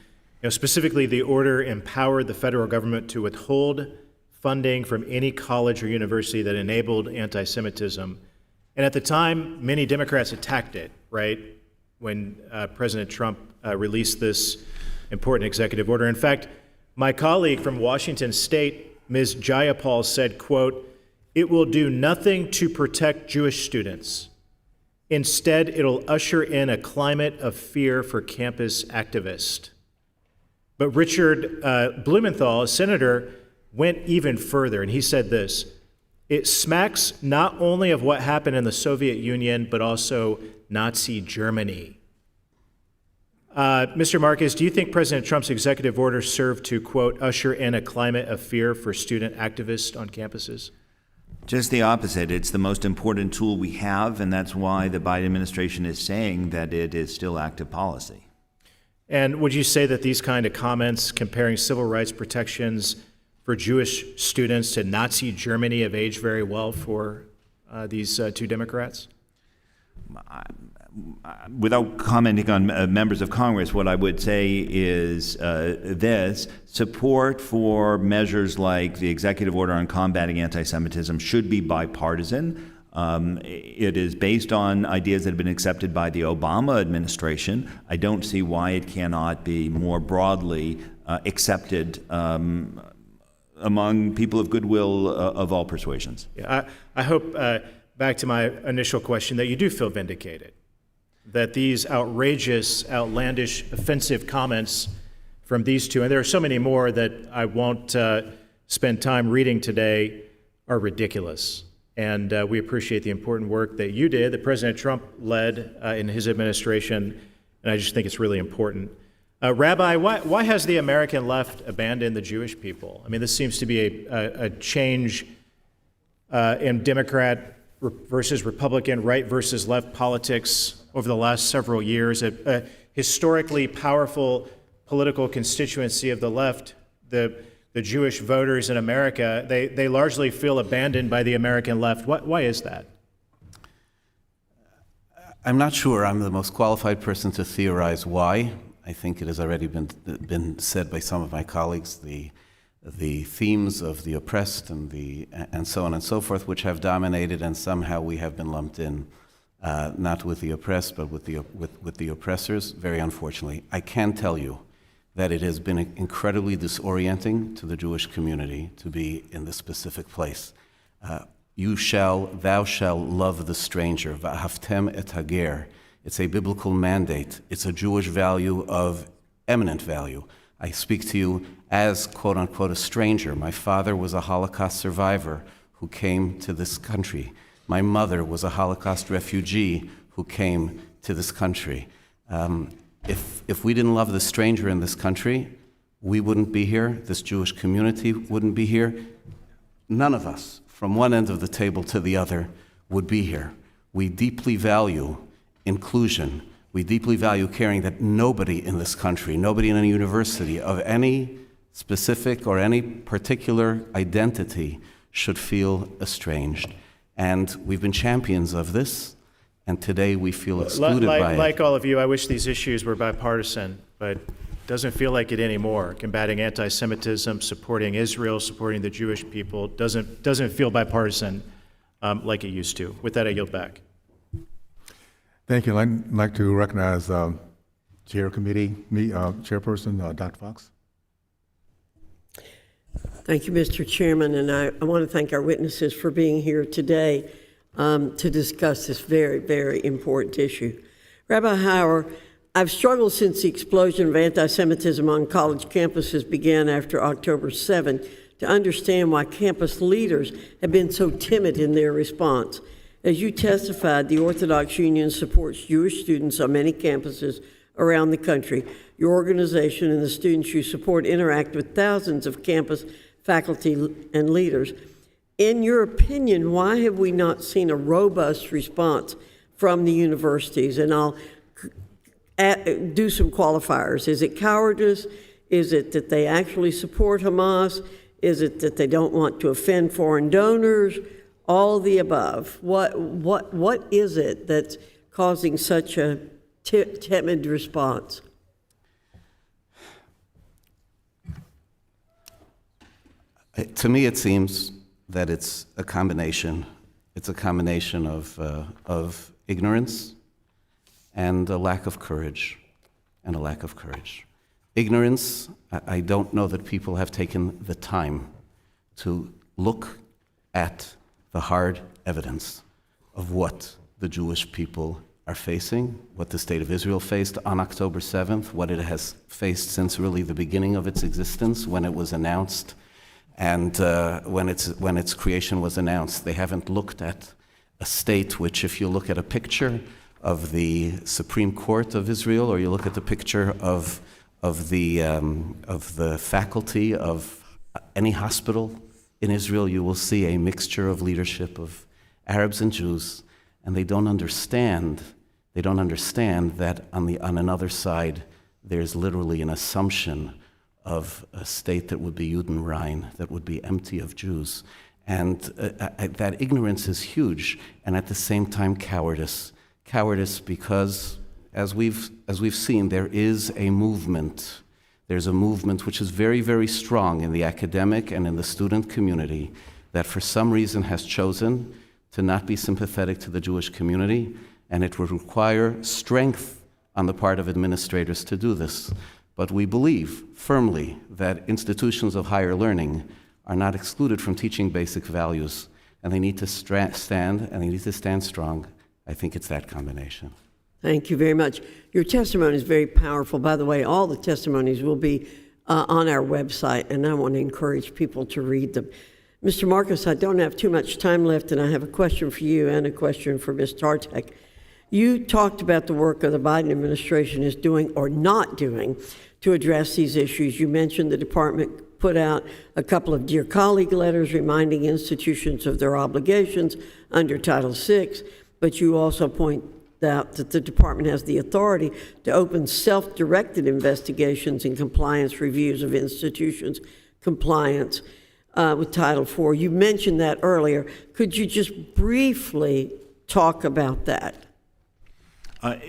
Specifically, the order empowered the federal government to withhold funding from any college or university that enabled anti-Semitism. And at the time, many Democrats attacked it, right, when President Trump released this important executive order. In fact, my colleague from Washington State, Ms. Jayapal, said, quote, "It will do nothing to protect Jewish students. Instead, it'll usher in a climate of fear for campus activists." But Richard Blumenthal, a senator, went even further, and he said this: "It smacks not only of what happened in the Soviet Union, but also Nazi Germany." Mr. Marcus, do you think President Trump's executive order served to, quote, "usher in a climate of fear for student activists on campuses"? Just the opposite. It's the most important tool we have, and that's why the Biden administration is saying that it is still active policy. And would you say that these kind of comments comparing civil rights protections for Jewish students to Nazi Germany have aged very well for these two Democrats? Without commenting on members of Congress, what I would say is this: support for measures like the executive order on combating anti-Semitism should be bipartisan. It is based on ideas that have been accepted by the Obama administration. I don't see why it cannot be more broadly accepted among people of goodwill of all persuasions. Yeah, I hope, back to my initial question, that you do feel vindicated, that these outrageous, outlandish, offensive comments from these two, and there are so many more that I won't spend time reading today, are ridiculous. And we appreciate the important work that you did, that President Trump led in his administration, and I just think it's really important. Rabbi, why has the American left abandoned the Jewish people? I mean, this seems to be a change in Democrat versus Republican, right versus left politics over the last several years. A historically powerful political constituency of the left, the Jewish voters in America, they largely feel abandoned by the American left. Why is that? I'm not sure I'm the most qualified person to theorize why. I think it has already been said by some of my colleagues, the themes of the oppressed and so on and so forth, which have dominated, and somehow we have been lumped in, not with the oppressed, but with the oppressors, very unfortunately. I can tell you that it has been incredibly disorienting to the Jewish community to be in this specific place. Thou shalt love the stranger, v'ahavtem et hager. It's a biblical mandate. It's a Jewish value of eminent value. I speak to you as, quote unquote, a stranger. My father was a Holocaust survivor who came to this country. My mother was a Holocaust refugee who came to this country. If we didn't love the stranger in this country, we wouldn't be here. This Jewish community wouldn't be here. None of us, from one end of the table to the other, would be here. We deeply value inclusion. We deeply value caring that nobody in this country, nobody in any university of any specific or any particular identity should feel estranged. And we've been champions of this. And today we feel excluded by it. Like all of you, I wish these issues were bipartisan, but it doesn't feel like it anymore. Combating anti-Semitism, supporting Israel, supporting the Jewish people doesn't feel bipartisan like it used to. With that, I yield back. Thank you. I'd like to recognize Chairperson Dr. Fox. Thank you, Mr. Chairman, and I want to thank our witnesses for being here today to discuss this very, very important issue. Rabbi Hauer, I've struggled since the explosion of anti-Semitism on college campuses began after October 7 to understand why campus leaders have been so timid in their response. As you testified, the Orthodox Union supports Jewish students on many campuses around the country. Your organization and the students you support interact with thousands of campus faculty and leaders. In your opinion, why have we not seen a robust response from the universities? And I'll do some qualifiers. Is it cowardice? Is it that they actually support Hamas? Is it that they don't want to offend foreign donors? All the above. What is it that's causing such a timid response? To me, it seems that it's a combination. It's a combination of ignorance and a lack of courage, Ignorance, I don't know that people have taken the time to look at the hard evidence of what the Jewish people are facing, what the State of Israel faced on October 7th, what it has faced since really the beginning of its existence when it was announced, and when its creation was announced. They haven't looked at a state which, if you look at a picture of the Supreme Court of Israel, or you look at the picture of the faculty of any hospital in Israel, you will see a mixture of leadership of Arabs and Jews, and they don't understand that on another side there's literally an assumption of a state that would be Judenrein, that would be empty of Jews. And that ignorance is huge, and at the same time cowardice. Cowardice because, as we've seen, there is a movement. There's a movement which is very, very strong in the academic and in the student community that for some reason has chosen to not be sympathetic to the Jewish community, and it would require strength on the part of administrators to do this. But we believe firmly that institutions of higher learning are not excluded from teaching basic values, and they need to stand, and they need to stand strong. I think it's that combination. Thank you very much. Your testimony is very powerful. By the way, all the testimonies will be on our website, and I want to encourage people to read them. Mr. Marcus, I don't have too much time left, and I have a question for you and a question for Ms. Tartak. You talked about the work of the Biden administration is doing or not doing to address these issues. You mentioned the department put out a couple of Dear Colleague letters reminding institutions of their obligations under Title VI, but you also point out that the department has the authority to open self-directed investigations and compliance reviews of institutions' compliance with Title IV. You mentioned that earlier. Could you just briefly talk about that?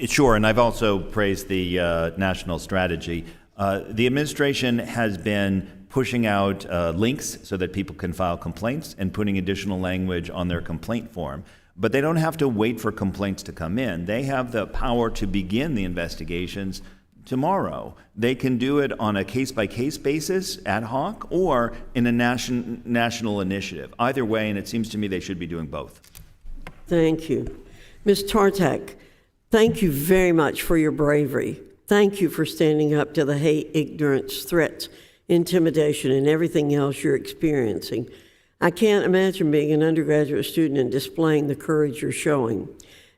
Sure, and I've also praised the national strategy. The administration has been pushing out links so that people can file complaints and putting additional language on their complaint form. But they don't have to wait for complaints to come in. They have the power to begin the investigations tomorrow. They can do it on a case-by-case basis, ad hoc, or in a national initiative. Either way, and it seems to me they should be doing both. Thank you. Ms. Tartak, thank you very much for your bravery. Thank you for standing up to the hate, ignorance, threats, intimidation, and everything else you're experiencing. I can't imagine being an undergraduate student and displaying the courage you're showing.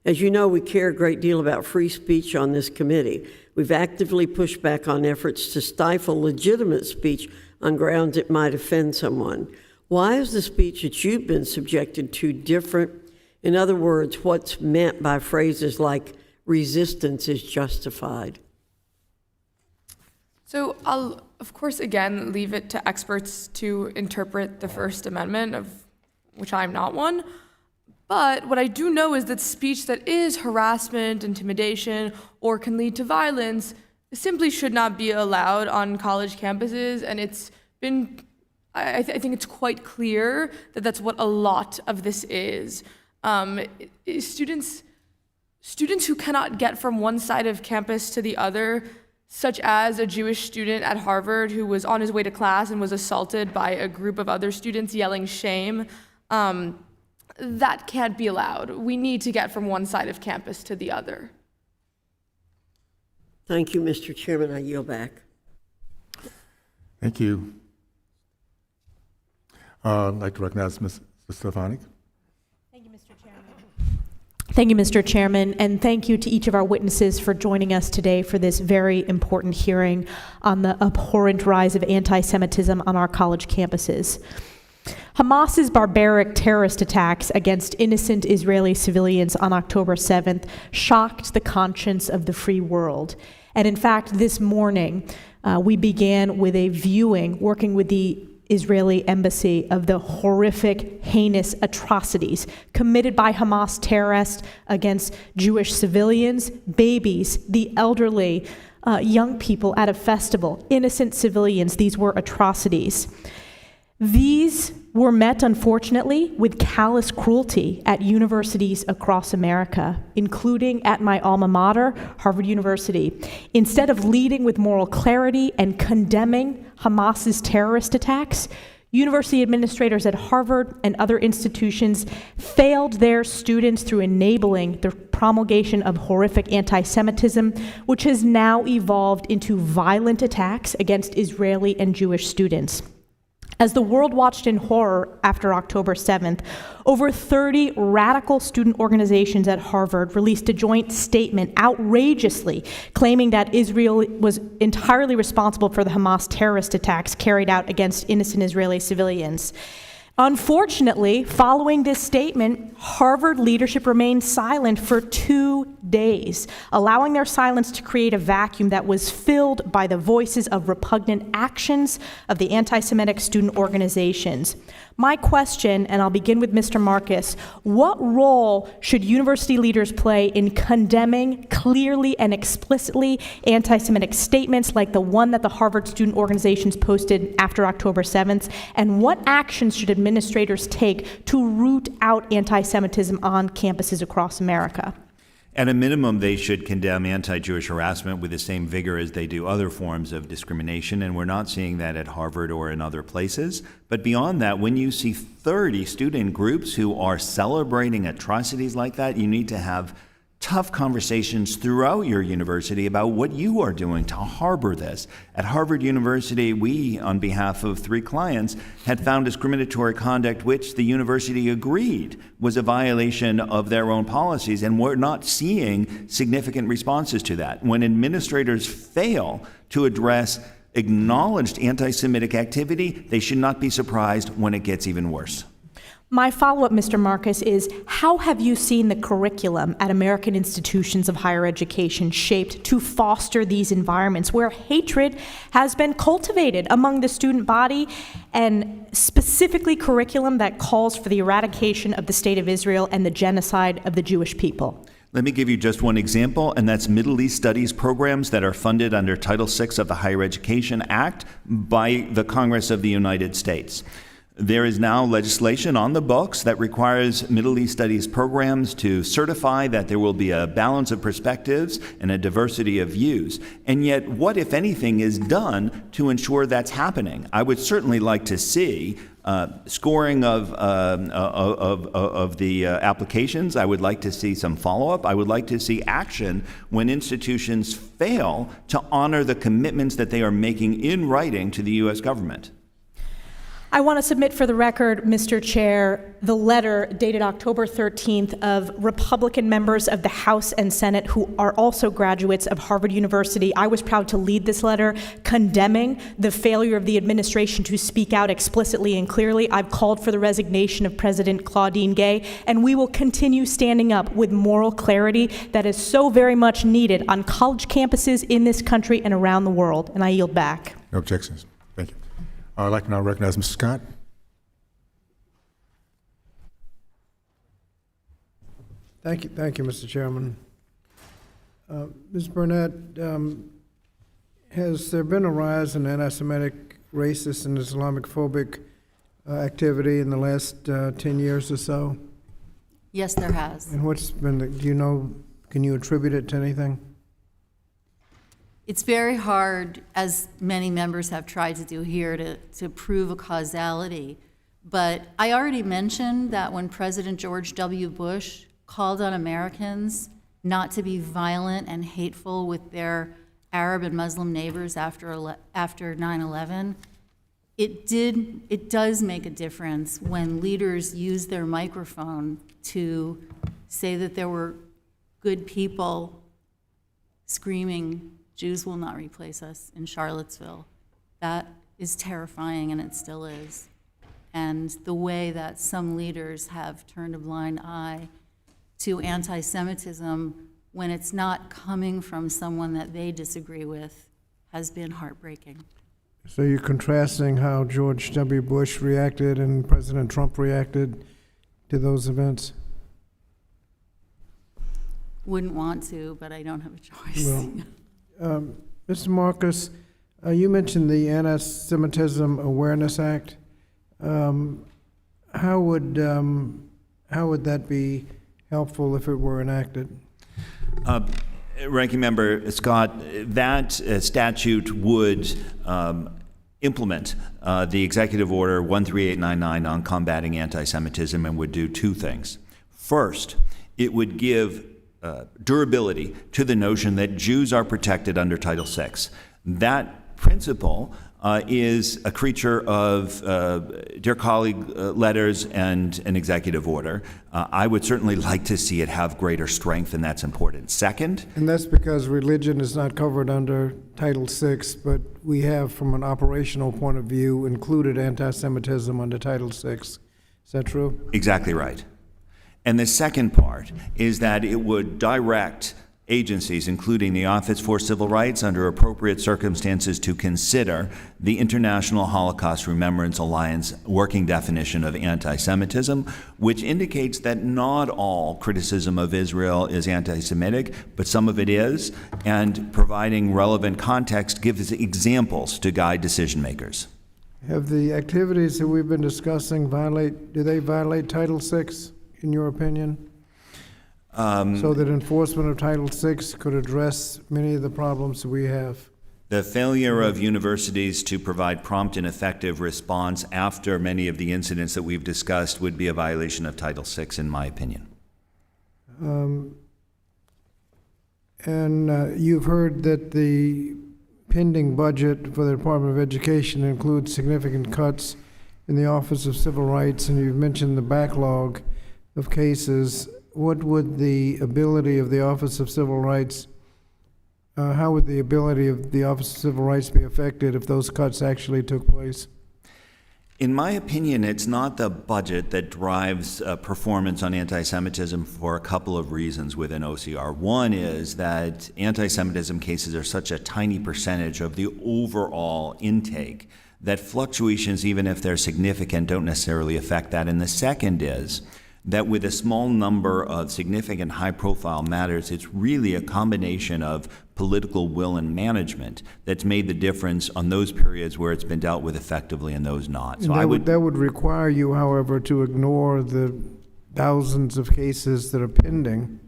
As you know, we care a great deal about free speech on this committee. We've actively pushed back on efforts to stifle legitimate speech on grounds it might offend someone. Why is the speech that you've been subjected to different? In other words, what's meant by phrases like resistance is justified? So I'll, of course, again, leave it to experts to interpret the First Amendment, of which I'm not one. But what I do know is that speech that is harassment, intimidation, or can lead to violence simply should not be allowed on college campuses. And it's been, I think it's quite clear that that's what a lot of this is. Students who cannot get from one side of campus to the other, such as a Jewish student at Harvard who was on his way to class and was assaulted by a group of other students yelling shame, that can't be allowed. We need to get from one side of campus to the other. Thank you, Mr. Chairman. I yield back. Thank you. I'd like to recognize Ms. Stefanik. Thank you, Mr. Chairman, and thank you to each of our witnesses for joining us today for this very important hearing on the abhorrent rise of anti-Semitism on our college campuses. Hamas's barbaric terrorist attacks against innocent Israeli civilians on October 7th shocked the conscience of the free world. And in fact, this morning, we began with a viewing, working with the Israeli embassy, of the horrific, heinous atrocities committed by Hamas terrorists against Jewish civilians, babies, the elderly, young people at a festival, innocent civilians. These were atrocities. These were met, unfortunately, with callous cruelty at universities across America, including at my alma mater, Harvard University. Instead of leading with moral clarity and condemning Hamas's terrorist attacks, university administrators at Harvard and other institutions failed their students through enabling the promulgation of horrific anti-Semitism, which has now evolved into violent attacks against Israeli and Jewish students. As the world watched in horror after October 7th, over 30 radical student organizations at Harvard released a joint statement outrageously claiming that Israel was entirely responsible for the Hamas terrorist attacks carried out against innocent Israeli civilians. Unfortunately, following this statement, Harvard leadership remained silent for 2 days, allowing their silence to create a vacuum that was filled by the voices of repugnant actions of the anti-Semitic student organizations. My question, and I'll begin with Mr. Marcus, what role should university leaders play in condemning clearly and explicitly anti-Semitic statements like the one that the Harvard student organizations posted after October 7th? And what actions should administrators take to root out anti-Semitism on campuses across America? At a minimum, they should condemn anti-Jewish harassment with the same vigor as they do other forms of discrimination, and we're not seeing that at Harvard or in other places. But beyond that, when you see 30 student groups who are celebrating atrocities like that, you need to have tough conversations throughout your university about what you are doing to harbor this. At Harvard University, we, on behalf of 3 clients, had found discriminatory conduct which the university agreed was a violation of their own policies, and we're not seeing significant responses to that. When administrators fail to address acknowledged anti-Semitic activity, they should not be surprised when it gets even worse. My follow-up, Mr. Marcus, is how have you seen the curriculum at American institutions of higher education shaped to foster these environments where hatred has been cultivated among the student body, and specifically curriculum that calls for the eradication of the State of Israel and the genocide of the Jewish people? Let me give you just one example, and that's Middle East Studies programs that are funded under Title VI of the Higher Education Act by the Congress of the United States. There is now legislation on the books that requires Middle East Studies programs to certify that there will be a balance of perspectives and a diversity of views. And yet, what, if anything, is done to ensure that's happening? I would certainly like to see scoring of the applications. I would like to see some follow-up. I would like to see action when institutions fail to honor the commitments that they are making in writing to the U.S. government. I want to submit for the record, Mr. Chair, the letter dated October 13th of Republican members of the House and Senate who are also graduates of Harvard University. I was proud to lead this letter condemning the failure of the administration to speak out explicitly and clearly. I've called for the resignation of President Claudine Gay, and we will continue standing up with moral clarity that is so very much needed on college campuses in this country and around the world. And I yield back. No objections. Thank you. I'd like to now recognize Mr. Scott. Thank you, Mr. Chairman. Ms. Burnett, has there been a rise in anti-Semitic, racist, and Islamophobic activity in the last 10 years or so? Yes, there has. And what's been, do you know, can you attribute it to anything? It's very hard, as many members have tried to do here, to prove a causality. But I already mentioned that when President George W. Bush called on Americans not to be violent and hateful with their Arab and Muslim neighbors after 9/11, it does make a difference when leaders use their microphone to say that there were good people screaming, "Jews will not replace us," in Charlottesville. That is terrifying, and it still is. And the way that some leaders have turned a blind eye to anti-Semitism when it's not coming from someone that they disagree with has been heartbreaking. So you're contrasting how George W. Bush reacted and President Trump reacted to those events? Wouldn't want to, but I don't have a choice. Well, Mr. Marcus, you mentioned the Anti-Semitism Awareness Act. How would that be helpful if it were enacted? Ranking Member Scott, that statute would implement the Executive Order 13899 on combating anti-Semitism and would do two things. First, it would give durability to the notion that Jews are protected under Title VI. That principle is a creature of dear colleague letters and an executive order. I would certainly like to see it have greater strength, and that's important. Second, And that's because religion is not covered under Title VI, but we have, from an operational point of view, included anti-Semitism under Title VI. Is that true? exactly right. And the second part is that it would direct agencies, including the Office for Civil Rights, under appropriate circumstances to consider the International Holocaust Remembrance Alliance working definition of anti-Semitism, which indicates that not all criticism of Israel is anti-Semitic, but some of it is, and providing relevant context gives examples to guide decision makers. Have the activities that we've been discussing do they violate Title VI, in your opinion? So that enforcement of Title VI could address many of the problems that we have? The failure of universities to provide prompt and effective response after many of the incidents that we've discussed would be a violation of Title VI, in my opinion. You've heard that the pending budget for the Department of Education includes significant cuts in the Office of Civil Rights, and you've mentioned the backlog of cases. What would the ability of the Office of Civil Rights, how would the ability of the Office of Civil Rights be affected if those cuts actually took place? In my opinion, it's not the budget that drives performance on anti-Semitism for a couple of reasons within OCR. One is that anti-Semitism cases are such a tiny percentage of the overall intake that fluctuations, even if they're significant, don't necessarily affect that. And the second is that with a small number of significant high-profile matters, it's really a combination of political will and management that's made the difference on those periods where it's been dealt with effectively and those not. So that would require you, however, to ignore the thousands of cases that are pending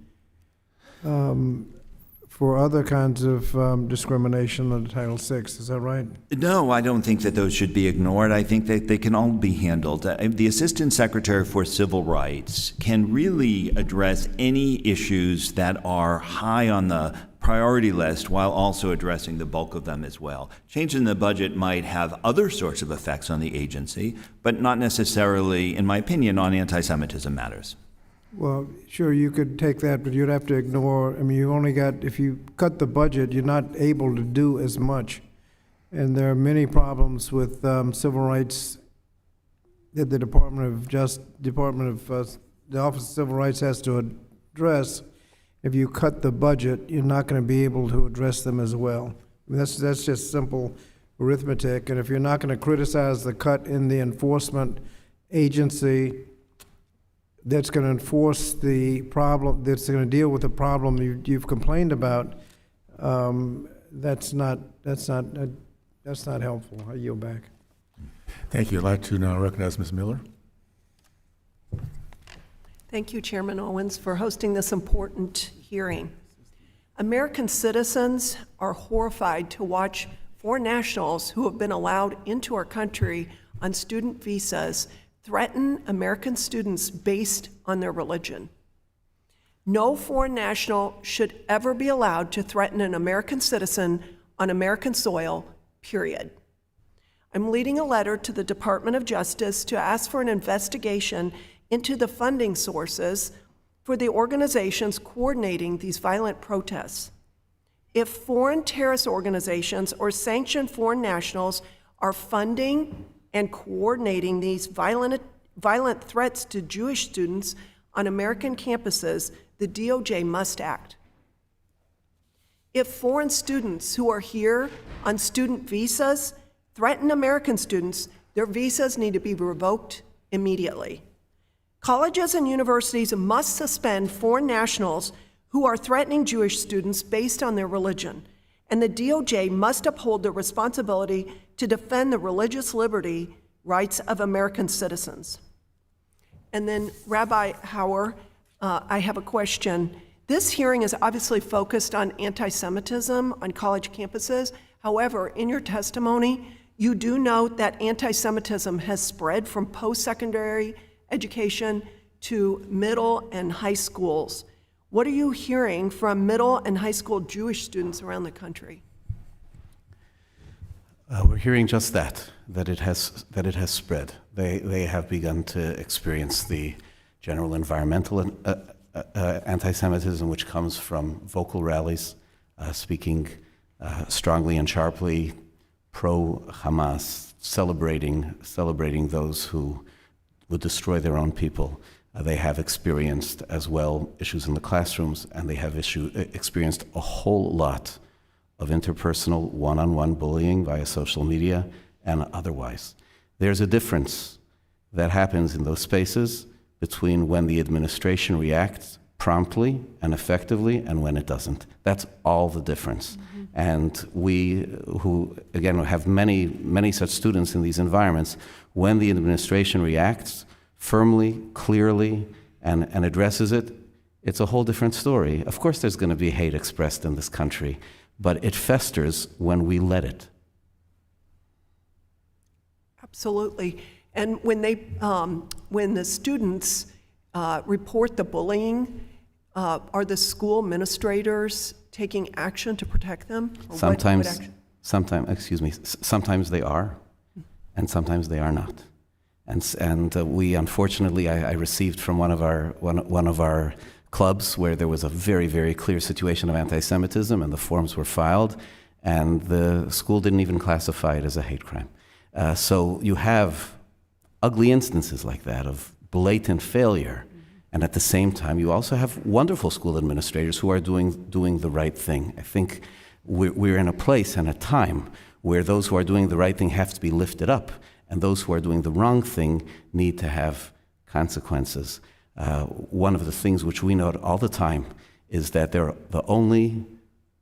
for other kinds of discrimination under Title VI. Is that right? No, I don't think that those should be ignored. I think that they can all be handled. The Assistant Secretary for Civil Rights can really address any issues that are high on the priority list while also addressing the bulk of them as well. Change in the budget might have other sorts of effects on the agency, but not necessarily, in my opinion, on anti-Semitism matters. Well, sure, you could take that, but you'd have to ignore, you only got, if you cut the budget, you're not able to do as much. And there are many problems with civil rights that the the Office of Civil Rights has to address. If you cut the budget, you're not going to be able to address them as well. That's just simple arithmetic. And if you're not going to criticize the cut in the enforcement agency, that's going to enforce the problem, that's going to deal with the problem you've complained about, that's not helpful. I yield back. Thank you. I'd like to now recognize Ms. Miller. Thank you, Chairman Owens, for hosting this important hearing. American citizens are horrified to watch foreign nationals who have been allowed into our country on student visas threaten American students based on their religion. No foreign national should ever be allowed to threaten an American citizen on American soil, period. I'm leading a letter to the Department of Justice to ask for an investigation into the funding sources for the organizations coordinating these violent protests. If foreign terrorist organizations or sanctioned foreign nationals are funding and coordinating these violent threats to Jewish students on American campuses, the DOJ must act. If foreign students who are here on student visas threaten American students, their visas need to be revoked immediately. Colleges and universities must suspend foreign nationals who are threatening Jewish students based on their religion, and the DOJ must uphold their responsibility to defend the religious liberty rights of American citizens. And then, Rabbi Hauer, I have a question. This hearing is obviously focused on anti-Semitism on college campuses. However, in your testimony, you do note that anti-Semitism has spread from post-secondary education to middle and high schools. What are you hearing from middle and high school Jewish students around the country? We're hearing just that it has spread. They have begun to experience the general environmental anti-Semitism, which comes from vocal rallies, speaking strongly and sharply pro-Hamas, celebrating those who would destroy their own people. They have experienced as well issues in the classrooms, and they have experienced a whole lot of interpersonal one-on-one bullying via social media and otherwise. There's a difference that happens in those spaces between when the administration reacts promptly and effectively and when it doesn't. That's all the difference. Mm-hmm. And we, who again have many such students in these environments, when the administration reacts firmly, clearly, and addresses it, it's a whole different story. Of course there's going to be hate expressed in this country, but it festers when we let it. Absolutely. And when the students report the bullying, are the school administrators taking action to protect them? Or sometimes they are, and sometimes they are not. And we, unfortunately, I received from one of our clubs where there was a very, very clear situation of anti-Semitism, and the forms were filed, and the school didn't even classify it as a hate crime. So you have ugly instances like that of blatant failure, and at the same time, you also have wonderful school administrators who are doing the right thing. I think we're in a place and a time where those who are doing the right thing have to be lifted up, and those who are doing the wrong thing need to have consequences. One of the things which we note all the time is that they're the only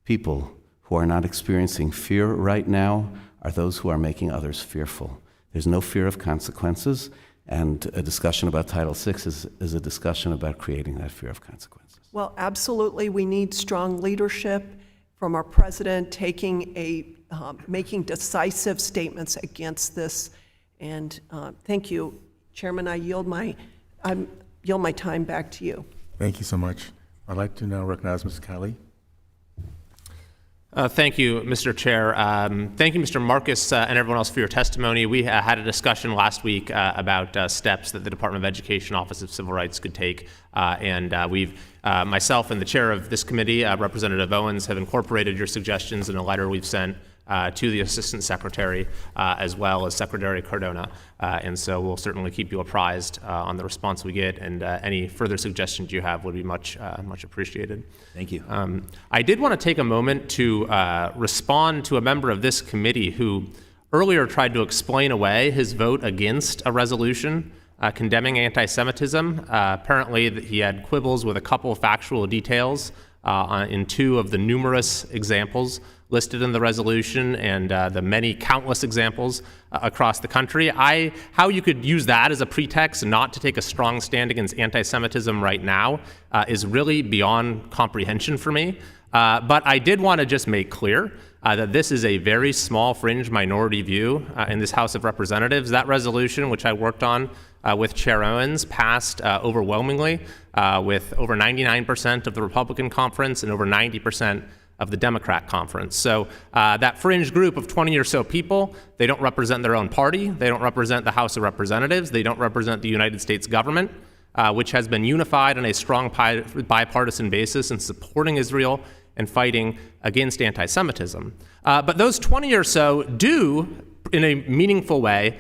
people who are not experiencing fear right now are those who are making others fearful. There's no fear of consequences, and a discussion about Title VI is a discussion about creating that fear of consequences. Well, absolutely, we need strong leadership from our president making decisive statements against this. And thank you, Chairman. I yield my time back to you. Thank you so much. I'd like to now recognize Mr. Kiley. Thank you, Mr. Chair. Thank you, Mr. Marcus, and everyone else for your testimony. We had a discussion last week about steps that the Department of Education Office of Civil Rights could take, and myself and the chair of this committee, Representative Owens, have incorporated your suggestions in a letter we've sent to the Assistant Secretary, as well as Secretary Cardona. And so we'll certainly keep you apprised on the response we get, and any further suggestions you have would be much appreciated. Thank you. I did want to take a moment to respond to a member of this committee who earlier tried to explain away his vote against a resolution condemning anti-Semitism. Apparently, he had quibbles with a couple of factual details in two of the numerous examples listed in the resolution and the many countless examples across the country. How you could use that as a pretext not to take a strong stand against anti-Semitism right now is really beyond comprehension for me. But I did want to just make clear that this is a very small fringe minority view in this House of Representatives. That resolution, which I worked on with Chair Owens, passed overwhelmingly with over 99% of the Republican conference and over 90% of the Democrat conference. So that fringe group of 20 or so people, they don't represent their own party, they don't represent the House of Representatives, they don't represent the United States government, which has been unified on a strong bipartisan basis in supporting Israel and fighting against anti-Semitism. But those 20 or so do, in a meaningful way,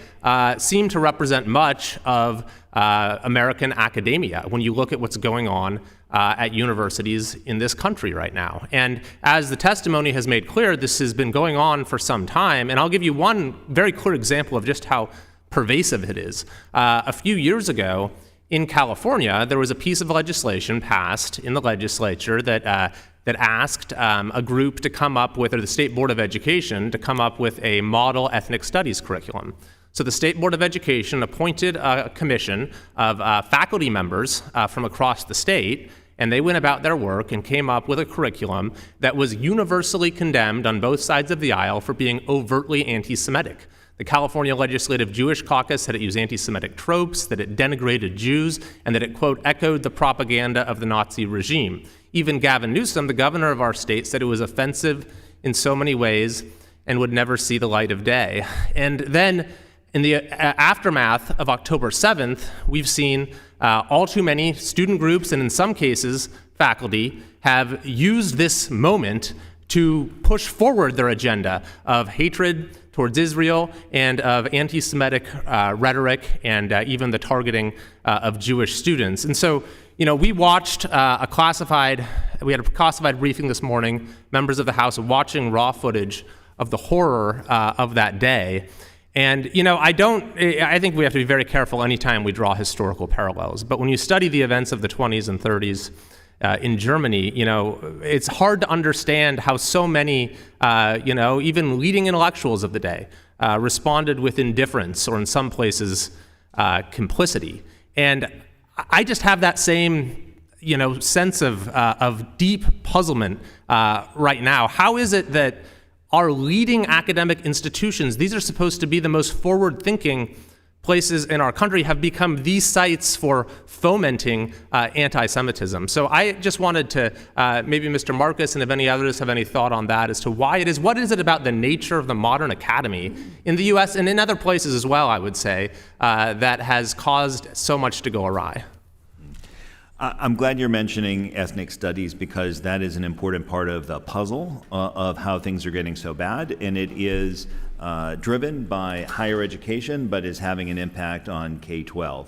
seem to represent much of American academia when you look at what's going on at universities in this country right now. And as the testimony has made clear, this has been going on for some time. And I'll give you one very clear example of just how pervasive it is. A few years ago, in California, there was a piece of legislation passed in the legislature that asked a group to come up with, or the State Board of Education, to come up with a model ethnic studies curriculum. So the State Board of Education appointed a commission of faculty members from across the state, and they went about their work and came up with a curriculum that was universally condemned on both sides of the aisle for being overtly anti-Semitic. The California Legislative Jewish Caucus said it used anti-Semitic tropes, that it denigrated Jews, and that it, quote, echoed the propaganda of the Nazi regime. Even Gavin Newsom, the governor of our state, said it was offensive in so many ways and would never see the light of day. And then in the aftermath of October 7th, we've seen all too many student groups, and in some cases, faculty, have used this moment to push forward their agenda of hatred towards Israel and of anti-Semitic rhetoric and even the targeting of Jewish students. And so, we watched we had a classified briefing this morning, members of the House watching raw footage of the horror of that day. And, I think we have to be very careful anytime we draw historical parallels. But when you study the events of the 20s and 30s in Germany, it's hard to understand how so many, even leading intellectuals of the day responded with indifference or in some places complicity. And I just have that same, sense of deep puzzlement right now. How is it that our leading academic institutions, these are supposed to be the most forward-thinking places in our country, have become these sites for fomenting anti-Semitism? So I just wanted to, maybe Mr. Marcus and if any others have any thought on that as to why it is, what is it about the nature of the modern academy in the US and in other places as well, I would say, that has caused so much to go awry? I'm glad you're mentioning ethnic studies because that is an important part of the puzzle of how things are getting so bad, and it is driven by higher education but is having an impact on K-12.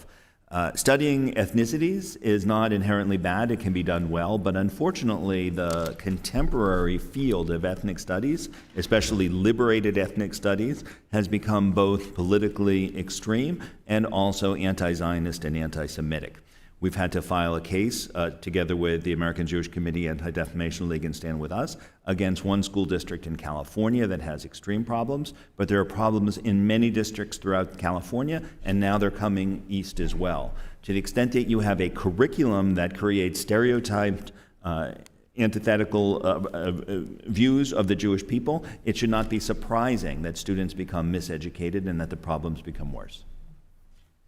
Studying ethnicities is not inherently bad. It can be done well, but unfortunately the contemporary field of ethnic studies, especially liberated ethnic studies, has become both politically extreme and also anti-Zionist and anti-Semitic. We've had to file a case together with the American Jewish Committee, Anti-Defamation League, and Stand With Us against one school district in California that has extreme problems, but there are problems in many districts throughout California, and now they're coming east as well. To the extent that you have a curriculum that creates stereotyped, antithetical views of the Jewish people, it should not be surprising that students become miseducated and that the problems become worse.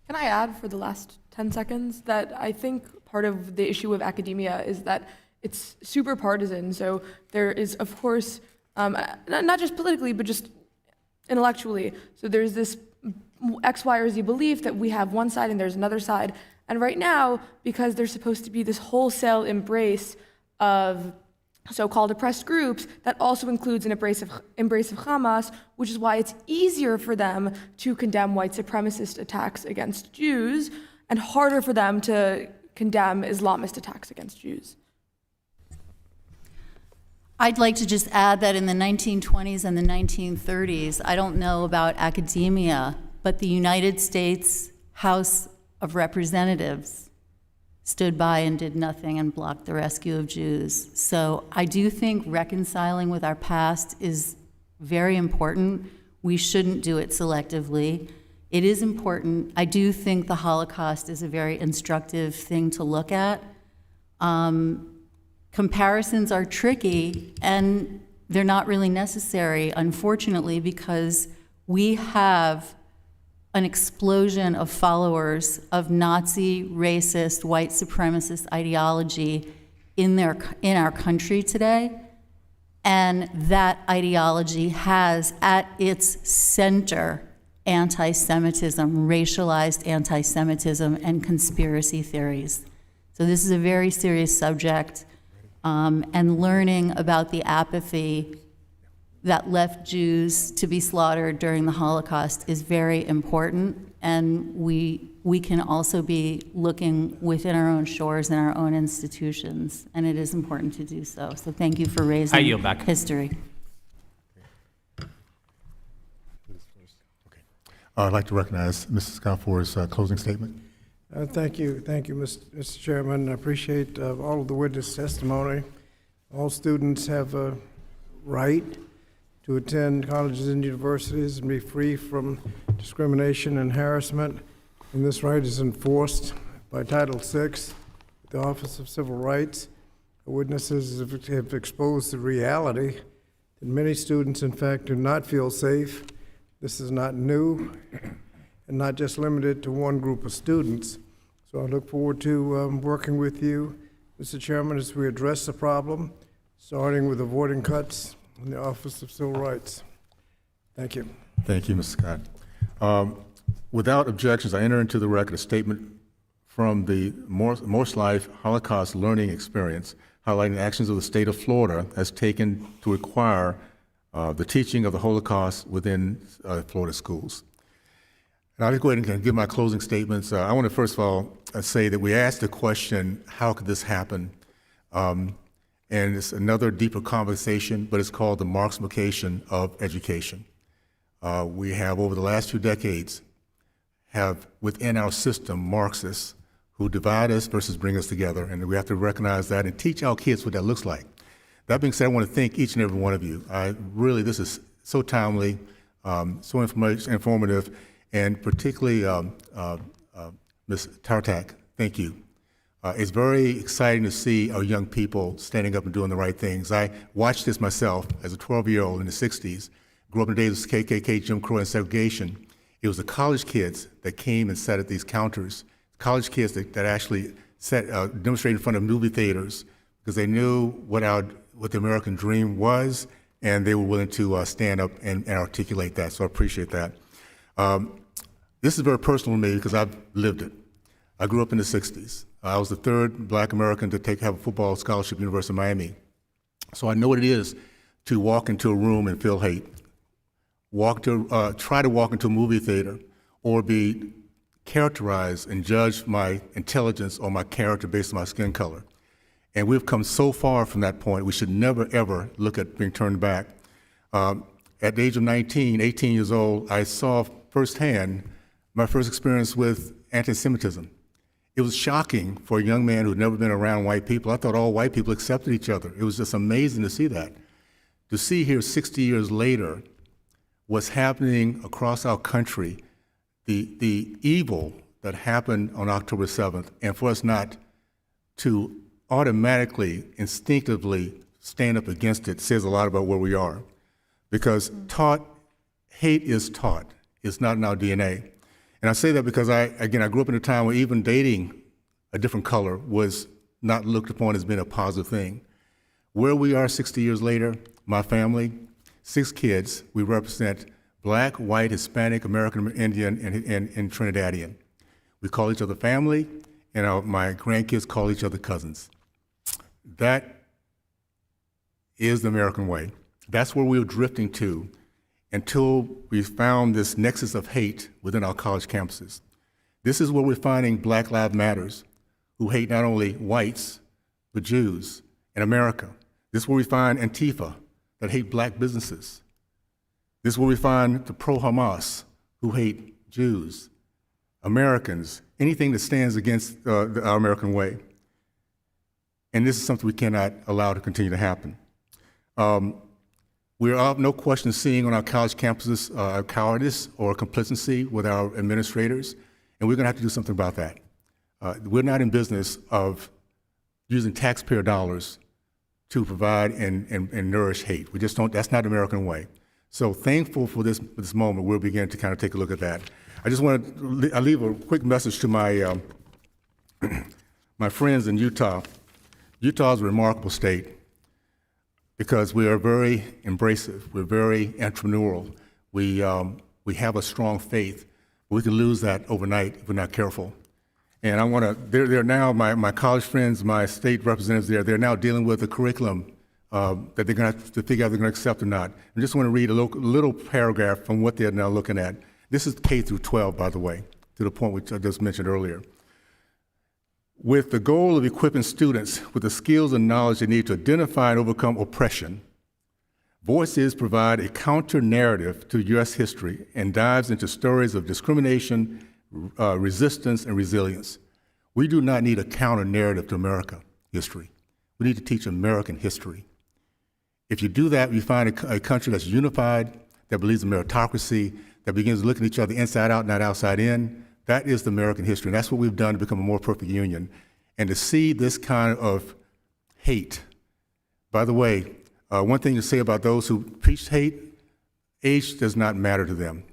Can I add for the last 10 seconds that I think part of the issue of academia is that it's super partisan. So there is, of course, not just politically, but just intellectually. So there's this X, Y, or Z belief that we have one side and there's another side. And right now, because there's supposed to be this wholesale embrace of so-called oppressed groups, that also includes an embrace of Hamas, which is why it's easier for them to condemn white supremacist attacks against Jews and harder for them to condemn Islamist attacks against Jews. I'd like to just add that in the 1920s and the 1930s, I don't know about academia, but the United States House of Representatives stood by and did nothing and blocked the rescue of Jews. So I do think reconciling with our past is very important. We shouldn't do it selectively. It is important. I do think the Holocaust is a very instructive thing to look at. Comparisons are tricky, and they're not really necessary, unfortunately, because we have an explosion of followers of Nazi, racist, white supremacist ideology in our country today. And that ideology has at its center anti-Semitism, racialized anti-Semitism, and conspiracy theories. So this is a very serious subject, and learning about the apathy that left Jews to be slaughtered during the Holocaust is very important, and we can also be looking within our own shores and our own institutions, and it is important to do so. So thank you for raising I yield back. history. I'd like to recognize Mrs. Scott for his closing statement. Thank you, Mr. Chairman. I appreciate all of the witness testimony. All students have a right to attend colleges and universities and be free from discrimination and harassment. And this right is enforced by Title VI, the Office of Civil Rights. The witnesses have exposed the reality that many students, in fact, do not feel safe. This is not new and not just limited to one group of students. So I look forward to working with you, Mr. Chairman, as we address the problem, starting with avoiding cuts in the Office of Civil Rights. Thank you. Thank you, Mr. Scott. Without objections, I enter into the record a statement from the Morse Life Holocaust Learning Experience, highlighting the actions of the state of Florida has taken to require the teaching of the Holocaust within Florida schools. And I'll just go ahead and give my closing statements. I want to first of all say that we asked the question, how could this happen? And it's another deeper conversation, but it's called the Marxification of education. We have, over the last few decades, have within our system Marxists who divide us versus bring us together, and we have to recognize that and teach our kids what that looks like. That being said, I want to thank each and every one of you. This is so timely, so informative, and particularly Ms. Tartak, thank you. It's very exciting to see our young people standing up and doing the right things. I watched this myself as a 12-year-old in the 60s, grew up in the days of KKK, Jim Crow, and segregation. It was the college kids that came and sat at these counters, college kids that actually demonstrated in front of movie theaters because they knew what the American dream was, and they were willing to stand up and articulate that, so I appreciate that. This is very personal to me because I've lived it. I grew up in the 60s. I was the third black American to have a football scholarship at the University of Miami. So I know what it is to walk into a room and feel hate, try to walk into a movie theater, or be characterized and judged my intelligence or my character based on my skin color. And we've come so far from that point, we should never, ever look at being turned back. At the age of 18 years old, I saw firsthand my first experience with anti-Semitism. It was shocking for a young man who'd never been around white people. I thought all white people accepted each other. It was just amazing to see that. To see here 60 years later what's happening across our country, the evil that happened on October 7th, and for us not to automatically, instinctively stand up against it says a lot about where we are. Because hate is taught. It's not in our DNA. And I say that because I grew up in a time where even dating a different color was not looked upon as being a positive thing. Where we are 60 years later, my family, 6 kids, we represent black, white, Hispanic, American, Indian, and Trinidadian. We call each other family, and my grandkids call each other cousins. That is the American way. That's where we were drifting to until we found this nexus of hate within our college campuses. This is where we're finding Black Lives Matters, who hate not only whites, but Jews in America. This is where we find Antifa, that hate black businesses. This is where we find the pro-Hamas, who hate Jews. Americans, anything that stands against our American way. And this is something we cannot allow to continue to happen. We are, no question, seeing on our college campuses cowardice or complicity with our administrators, and we're going to have to do something about that. We're not in business of using taxpayer dollars to provide and nourish hate. We just don't, that's not the American way. So thankful for this moment, we'll begin to kind of take a look at that. I just want to I leave a quick message to my, my friends in Utah. Utah is a remarkable state because we are very embracive, we're very entrepreneurial, we have a strong faith. We can lose that overnight if we're not careful. And I want to, they're now, my college friends, my state representatives there, they're now dealing with the curriculum that they're going to have to figure out if they're going to accept or not. I just want to read a little paragraph from what they're now looking at. This is K through 12, by the way, to the point which I just mentioned earlier. With the goal of equipping students with the skills and knowledge they need to identify and overcome oppression, Voices provide a counter-narrative to U.S. history and dives into stories of discrimination, resistance, and resilience. We do not need a counter-narrative to America history. We need to teach American history. If you do that, you find a country that's unified, that believes in meritocracy, that begins looking at each other inside out, not outside in. That is the American history, and that's what we've done to become a more perfect union. And to see this kind of hate, by the way, one thing to say about those who preach hate, age does not matter to them.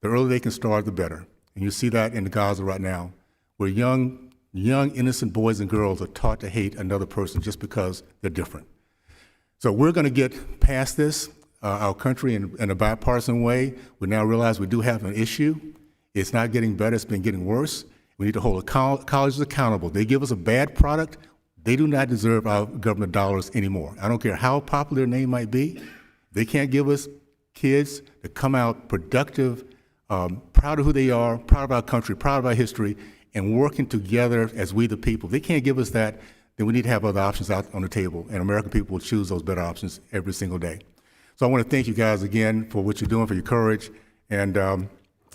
The earlier they can start, the better. And you see that in Gaza right now, where young, innocent boys and girls are taught to hate another person just because they're different. So we're going to get past this, our country, in a bipartisan way. We now realize we do have an issue. It's not getting better, it's been getting worse. We need to hold colleges accountable. They give us a bad product, they do not deserve our government dollars anymore. I don't care how popular their name might be. They can't give us kids that come out productive, proud of who they are, proud of our country, proud of our history, and working together as we the people. If they can't give us that, then we need to have other options out on the table, and American people will choose those better options every single day. So I want to thank you guys again for what you're doing, for your courage, and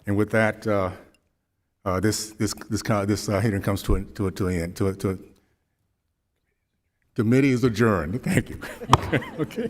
with that, this hearing comes to an end. Committee is adjourned. Thank you. Okay.